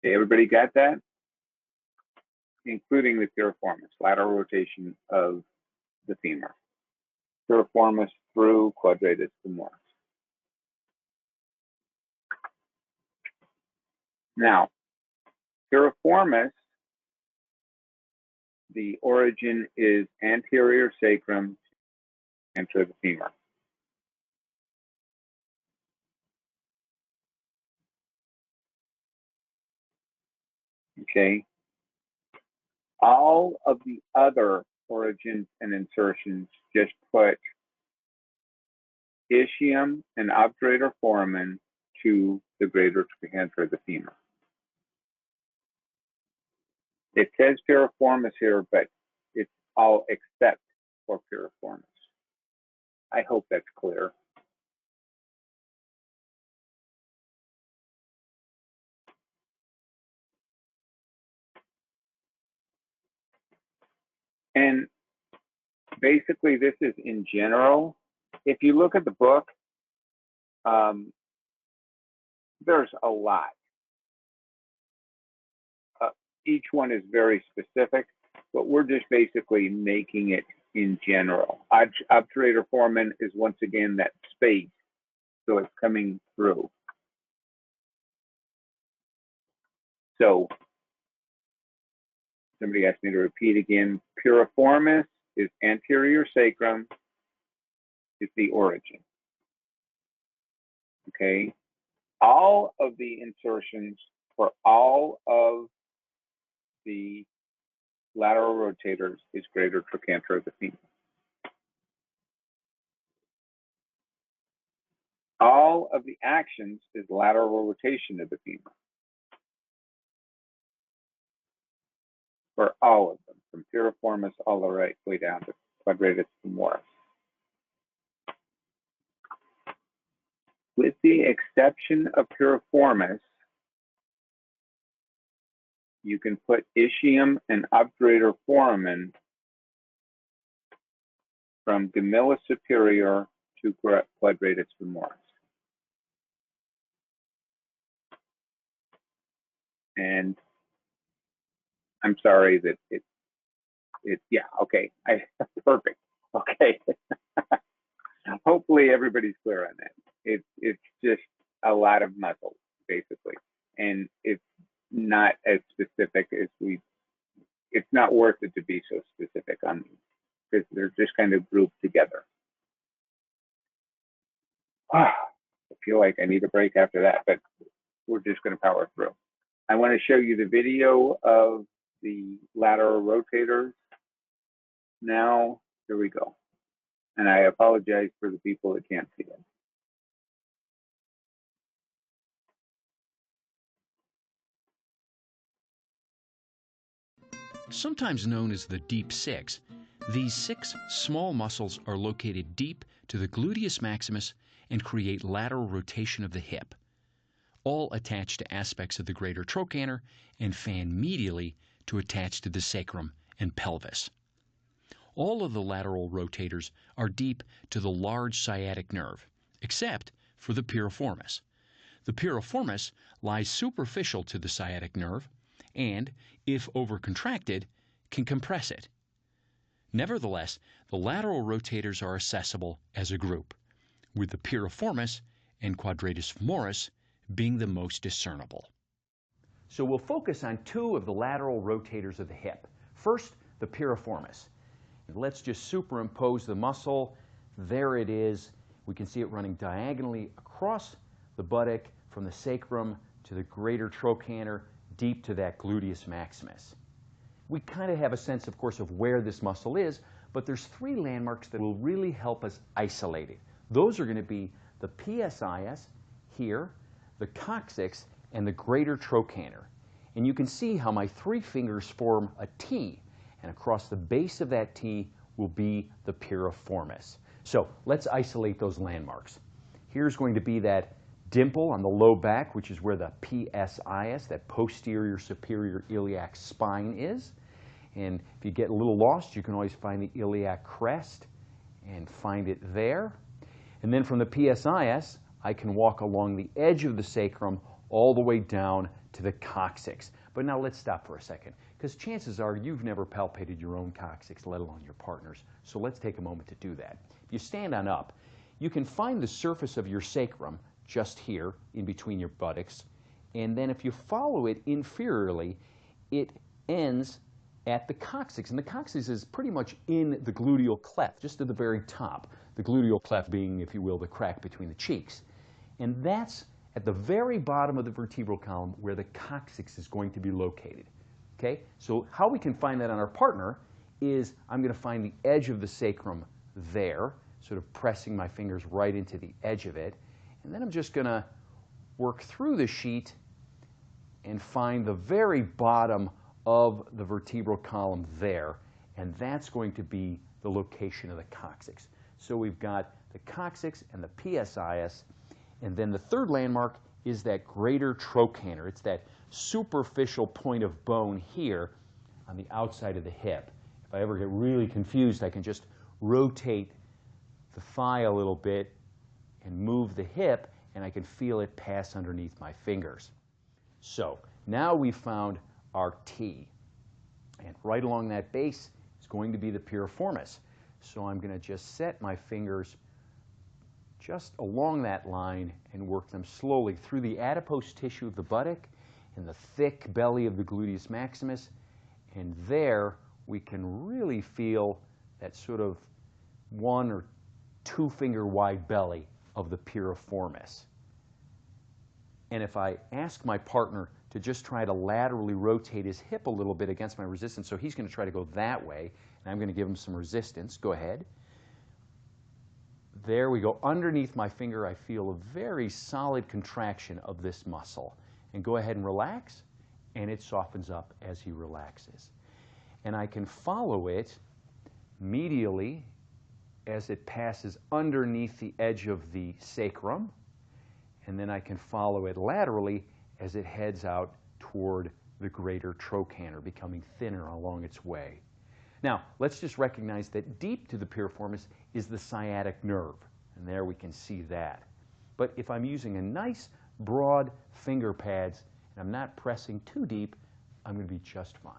Okay, everybody got that? Including the piriformis, lateral rotation of the femur. Piriformis through quadratus femoris. Now, piriformis, the origin is anterior sacrum, enter the femur. Okay. All of the other origins and insertions just put ischium and obturator foramen to the greater trochanter of the femur. It says piriformis here, but it's all except for piriformis. I hope that's clear. And basically, this is in general. If you look at the book, there's a lot. Each one is very specific, but we're just basically making it in general. Obturator foramen is once again that space, so it's coming through. So somebody asked me to repeat again. Piriformis is anterior sacrum, is the origin. Okay. All of the insertions for all of the lateral rotators is greater trochanter of the femur. All of the actions is lateral rotation of the femur. For all of them, from piriformis all the way down to quadratus femoris. With the exception of piriformis, you can put ischium and obturator foramen from gemellus superior to quadratus femoris. And I'm sorry that yeah, okay, perfect, okay. Hopefully everybody's clear on that. It's just a lot of muscles, basically. And it's not as specific as it's not worth it to be so specific on these, because they're just kind of grouped together. I feel like I need a break after that, but we're just going to power through. I want to show you the video of the lateral rotators. Now, here we go. And I apologize for the people that can't see it. Sometimes known as the deep six, these 6 small muscles are located deep to the gluteus maximus and create lateral rotation of the hip, all attached to aspects of the greater trochanter and fan medially to attach to the sacrum and pelvis. All of the lateral rotators are deep to the large sciatic nerve, except for the piriformis. The piriformis lies superficial to the sciatic nerve and, if overcontracted, can compress it. Nevertheless, the lateral rotators are accessible as a group, with the piriformis and quadratus femoris being the most discernible. So we'll focus on two of the lateral rotators of the hip. First, the piriformis. Let's just superimpose the muscle. There it is. We can see it running diagonally across the buttock from the sacrum to the greater trochanter, deep to that gluteus maximus. We kind of have a sense, of course, of where this muscle is, but there's three landmarks that will really help us isolate it. Those are going to be the PSIS here, the coccyx, and the greater trochanter. And you can see how my three fingers form a T, and across the base of that T will be the piriformis. So let's isolate those landmarks. Here's going to be that dimple on the low back, which is where the PSIS, that posterior superior iliac spine, is. And if you get a little lost, you can always find the iliac crest and find it there. And then from the PSIS, I can walk along the edge of the sacrum all the way down to the coccyx. But now let's stop for a second, because chances are you've never palpated your own coccyx, let alone your partner's. So let's take a moment to do that. If you stand on up, you can find the surface of your sacrum just here in between your buttocks. And then if you follow it inferiorly, it ends at the coccyx. And the coccyx is pretty much in the gluteal cleft, just at the very top. The gluteal cleft being, if you will, the crack between the cheeks. And that's at the very bottom of the vertebral column where the coccyx is going to be located. Okay? So how we can find that on our partner is I'm going to find the edge of the sacrum there, sort of pressing my fingers right into the edge of it. And then I'm just going to work through the sheet and find the very bottom of the vertebral column there. And that's going to be the location of the coccyx. So we've got the coccyx and the PSIS. And then the third landmark is that greater trochanter. It's that superficial point of bone here on the outside of the hip. If I ever get really confused, I can just rotate the thigh a little bit and move the hip, and I can feel it pass underneath my fingers. So now we've found our T. And right along that base is going to be the piriformis. So I'm going to just set my fingers just along that line and work them slowly through the adipose tissue of the buttock and the thick belly of the gluteus maximus. And there we can really feel that sort of 1 or 2 finger wide belly of the piriformis. And if I ask my partner to just try to laterally rotate his hip a little bit against my resistance, so he's going to try to go that way, and I'm going to give him some resistance. Go ahead. There we go. Underneath my finger, I feel a very solid contraction of this muscle. And go ahead and relax, and it softens up as he relaxes. And I can follow it medially as it passes underneath the edge of the sacrum, and then I can follow it laterally as it heads out toward the greater trochanter, becoming thinner along its way. Now, let's just recognize that deep to the piriformis is the sciatic nerve, and there we can see that. But if I'm using a nice, broad finger pads, and I'm not pressing too deep, I'm going to be just fine.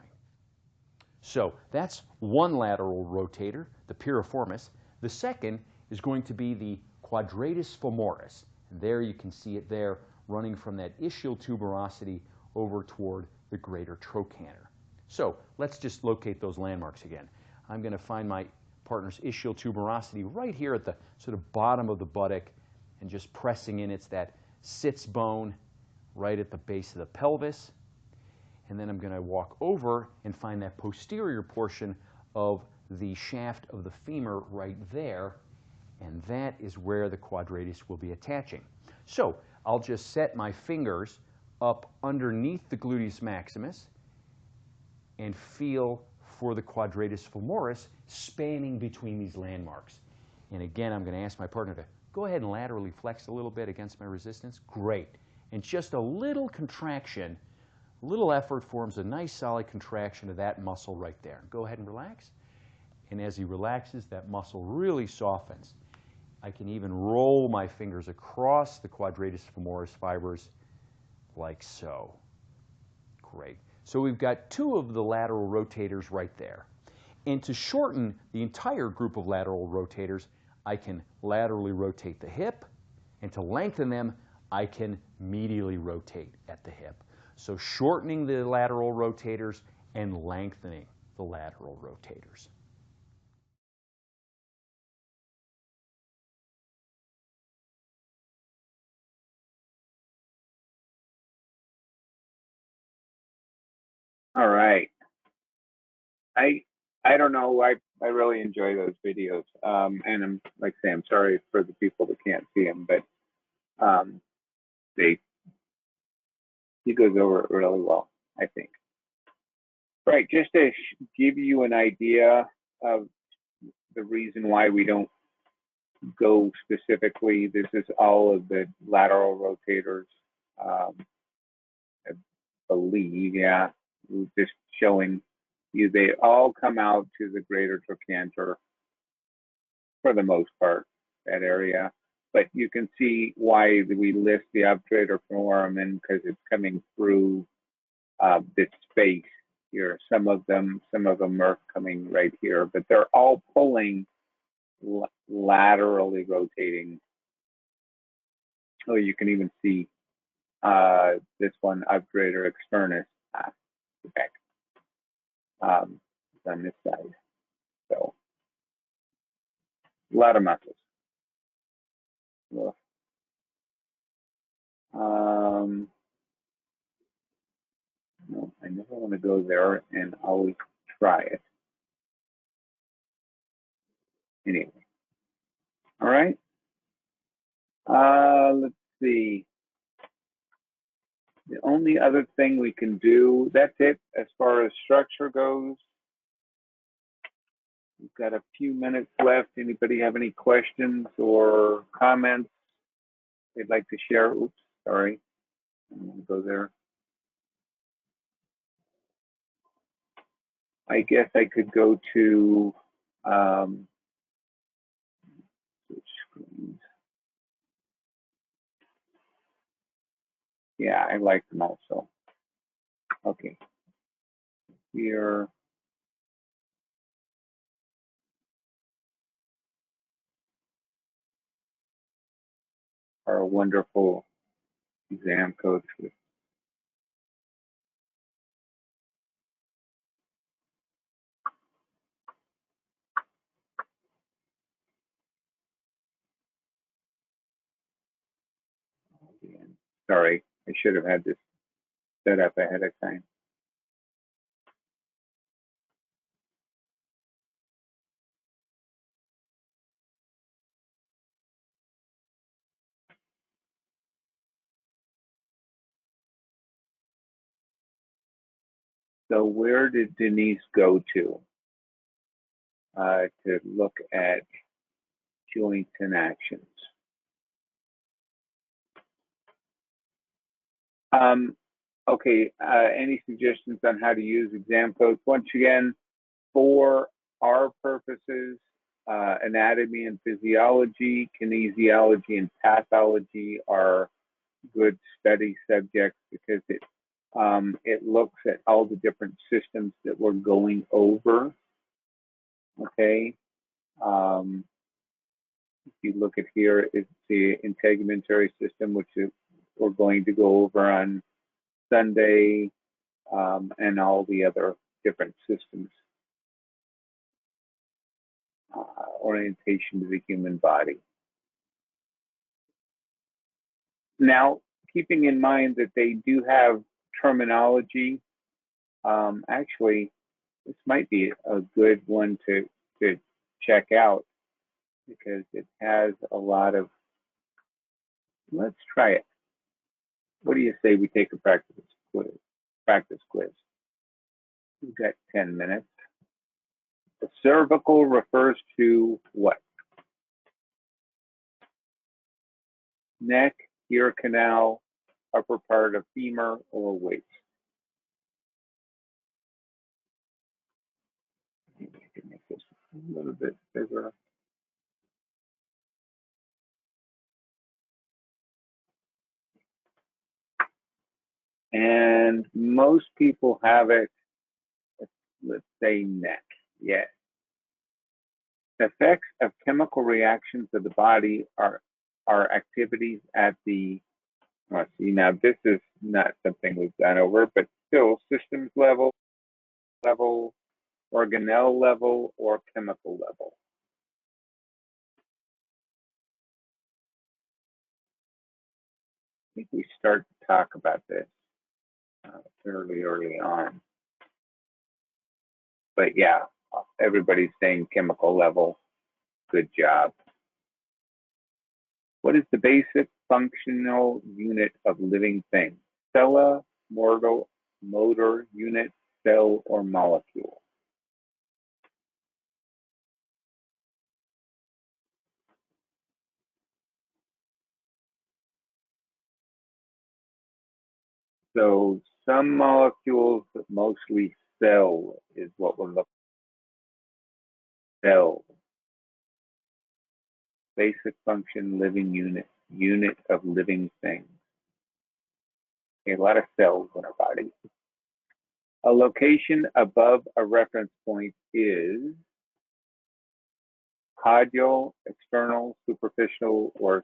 So that's one lateral rotator, the piriformis. The second is going to be the quadratus femoris. And there you can see it there running from that ischial tuberosity over toward the greater trochanter. So let's just locate those landmarks again. I'm going to find my partner's ischial tuberosity right here at the sort of bottom of the buttock and just pressing in. It's that sits bone right at the base of the pelvis. And then I'm going to walk over and find that posterior portion of the shaft of the femur right there, and that is where the quadratus will be attaching. So I'll just set my fingers up underneath the gluteus maximus and feel for the quadratus femoris spanning between these landmarks. And again, I'm going to ask my partner to go ahead and laterally flex a little bit against my resistance. Great. And just a little contraction, a little effort forms a nice solid contraction of that muscle right there. Go ahead and relax. And as he relaxes, that muscle really softens. I can even roll my fingers across the quadratus femoris fibers like so. Great. So we've got two of the lateral rotators right there. And to shorten the entire group of lateral rotators, I can laterally rotate the hip, and to lengthen them, I can medially rotate at the hip. So shortening the lateral rotators and lengthening the lateral rotators. All right. I don't know. I really enjoy those videos. And I'm like I say, I'm sorry for the people that can't see them, but he goes over it really well, I think. Right. Just to give you an idea of the reason why we don't go specifically, this is all of the lateral rotators. I believe, yeah, just showing you they all come out to the greater trochanter for the most part, that area. But you can see why we list the obturator foramen, because it's coming through this space here. Some of them are coming right here, but they're all pulling laterally rotating. Oh, you can even see this one, obturator externus, back on this side. So a lot of muscles. No, I never want to go there, and always try it. Anyway, all right. Let's see. The only other thing we can do, that's it as far as structure goes. We've got a few minutes left. Anybody have any questions or comments they'd like to share? Oops, sorry. I'm going to go there. I guess I could go to switch screens. Yeah, I like them also. Okay. Here. Our wonderful exam coach. Sorry, I should have had this set up ahead of time. So where did Denise go to look at joints and actions? Okay, any suggestions on how to use exam codes? Once again, for our purposes, anatomy and physiology, kinesiology, and pathology are good study subjects because it looks at all the different systems that we're going over. Okay. If you look at here, it's the integumentary system, which we're going to go over on Sunday, and all the other different systems. Orientation to the human body. Now, keeping in mind that they do have terminology, actually, this might be a good one to check out because it has a lot of, let's try it. What do you say we take a practice quiz? We've got 10 minutes. The cervical refers to what? Neck, ear canal, upper part of femur, or waist. Maybe I can make this a little bit bigger. And most people have it, let's say neck. Yes, Effects of chemical reactions of the body are activities at the, let's see, now this is not something we've gone over, but still systems level, organelle level, or chemical level. I think we start to talk about this fairly early on. But yeah, everybody's saying chemical level. Good job. What is the basic functional unit of living things? Cella, motor unit, cell, or molecule? So some molecules, but mostly cell is what we're looking at. Cell. Basic function, living unit of living things. A lot of cells in our body. A location above a reference point is caudal, external, superficial, or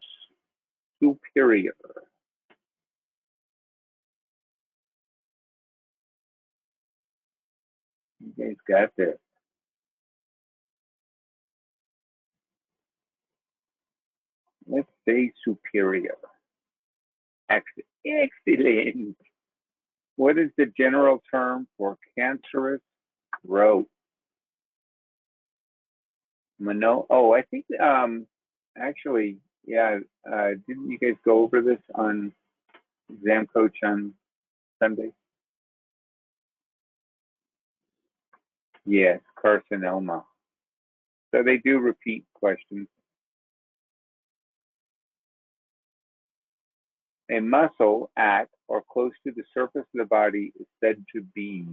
superior. You guys got this. Let's say superior. Excellent. What is the general term for cancerous growth? Oh, I think actually, yeah. Didn't you guys go over this on Exam Coach on Sunday? Yes, carcinoma. So they do repeat questions. A muscle at or close to the surface of the body is said to be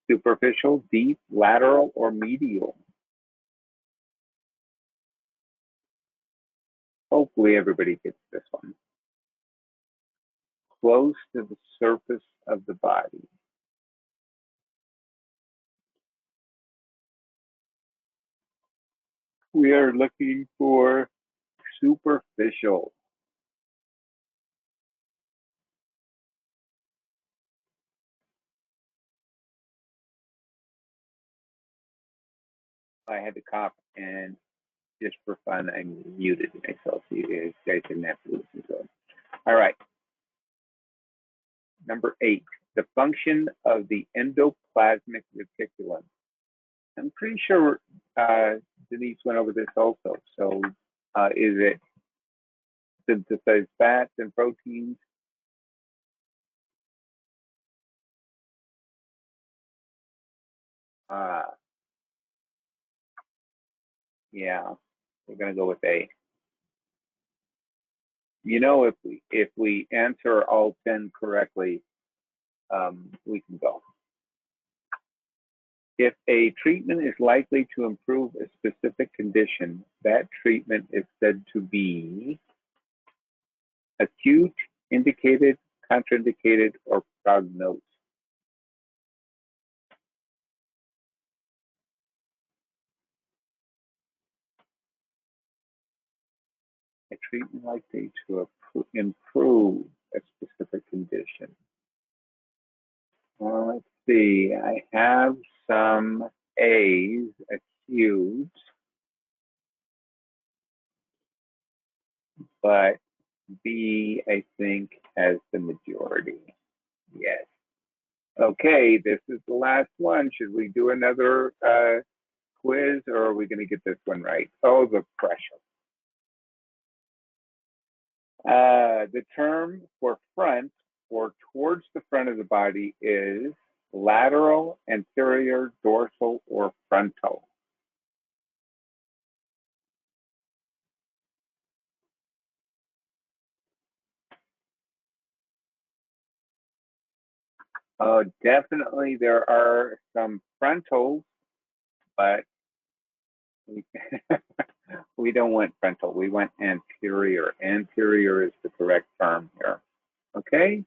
superficial, deep, lateral, or medial. Hopefully everybody gets this one. Close to the surface of the body. We are looking for superficial. I had to cough, and just for fun, I muted myself so you guys didn't have to listen to it. All right. Number 8, the function of the endoplasmic reticulum. I'm pretty sure Denise went over this also. So is it synthesize fats and proteins? Yeah, we're gonna go with A. You know, if we answer all 10 correctly, we can go. If a treatment is likely to improve a specific condition, that treatment is said to be acute, indicated, contraindicated, or prognosed. A treatment likely to improve a specific condition. Well, let's see. I have some A's, acute, but B, I think, has the majority. Yes. Okay, this is the last one. Should we do another quiz, or are we going to get this one right? Oh, the pressure. The term for front or towards the front of the body is lateral, anterior, dorsal, or frontal. Definitely there are some frontals, but we don't want frontal. We want anterior. Anterior is the correct term here. Okay,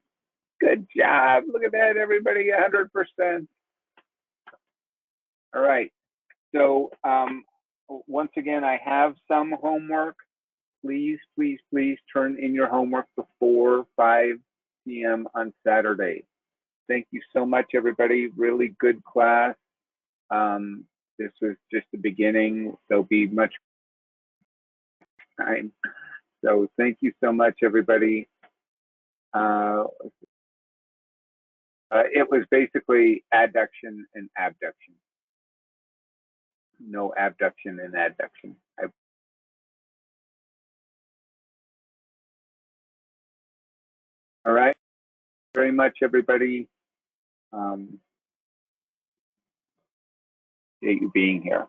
good job. Look at that, everybody, 100%. All right, so once again, I have some homework. Please, please, please turn in your homework before 5 p.m. on Saturday. Thank you so much, everybody. Really good class. This was just the beginning. There'll be much time. So thank you so much, everybody. It was basically adduction and abduction. No abduction and adduction. All right. Very much, everybody. Appreciate you being here.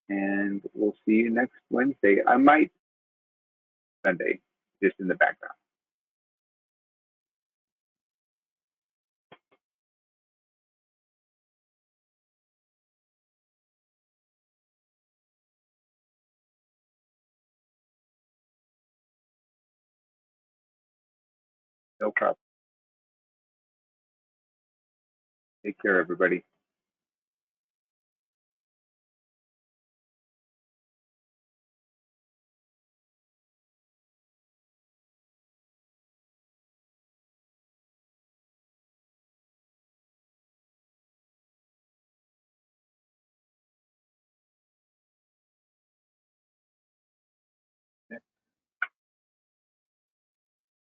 And we'll see you next Wednesday. I might Sunday, just in the background. No problem. Take care, everybody.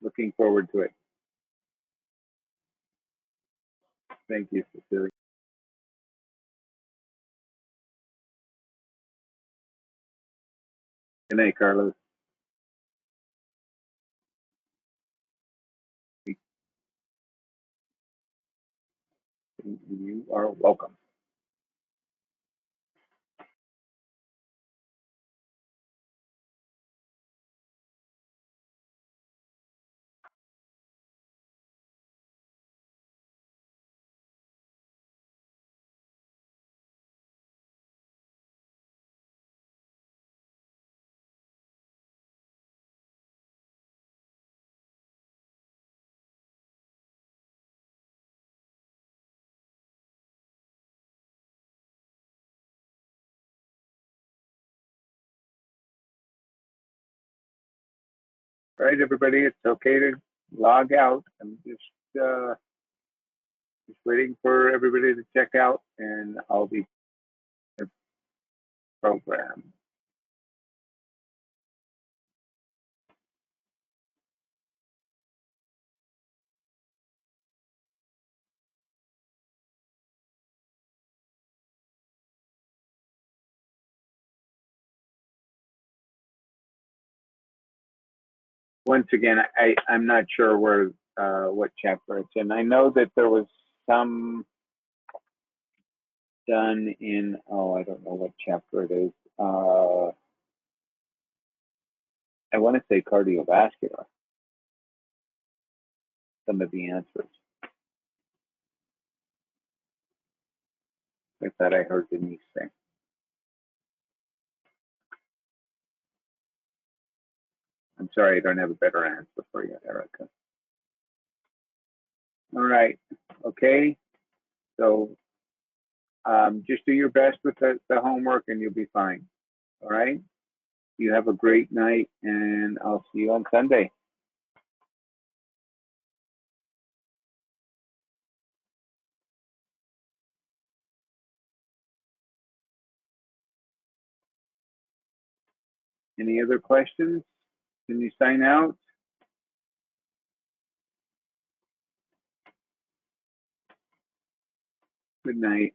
Looking forward to it. Thank you, Cecilia. Good night, Carlos. You are welcome. All right, everybody, it's okay to log out. I'm just waiting for everybody to check out, and I'll be in the program. Once again, I'm not sure where what chapter it's in. I know that there was some done in, oh, I don't know what chapter it is. I want to say cardiovascular, some of the answers. I thought I heard Denise say. I'm sorry, I don't have a better answer for you, Erica. All right, okay. So just do your best with the homework and you'll be fine. All right. You have a great night and I'll see you on Sunday. Any other questions? Can you sign out? Good night.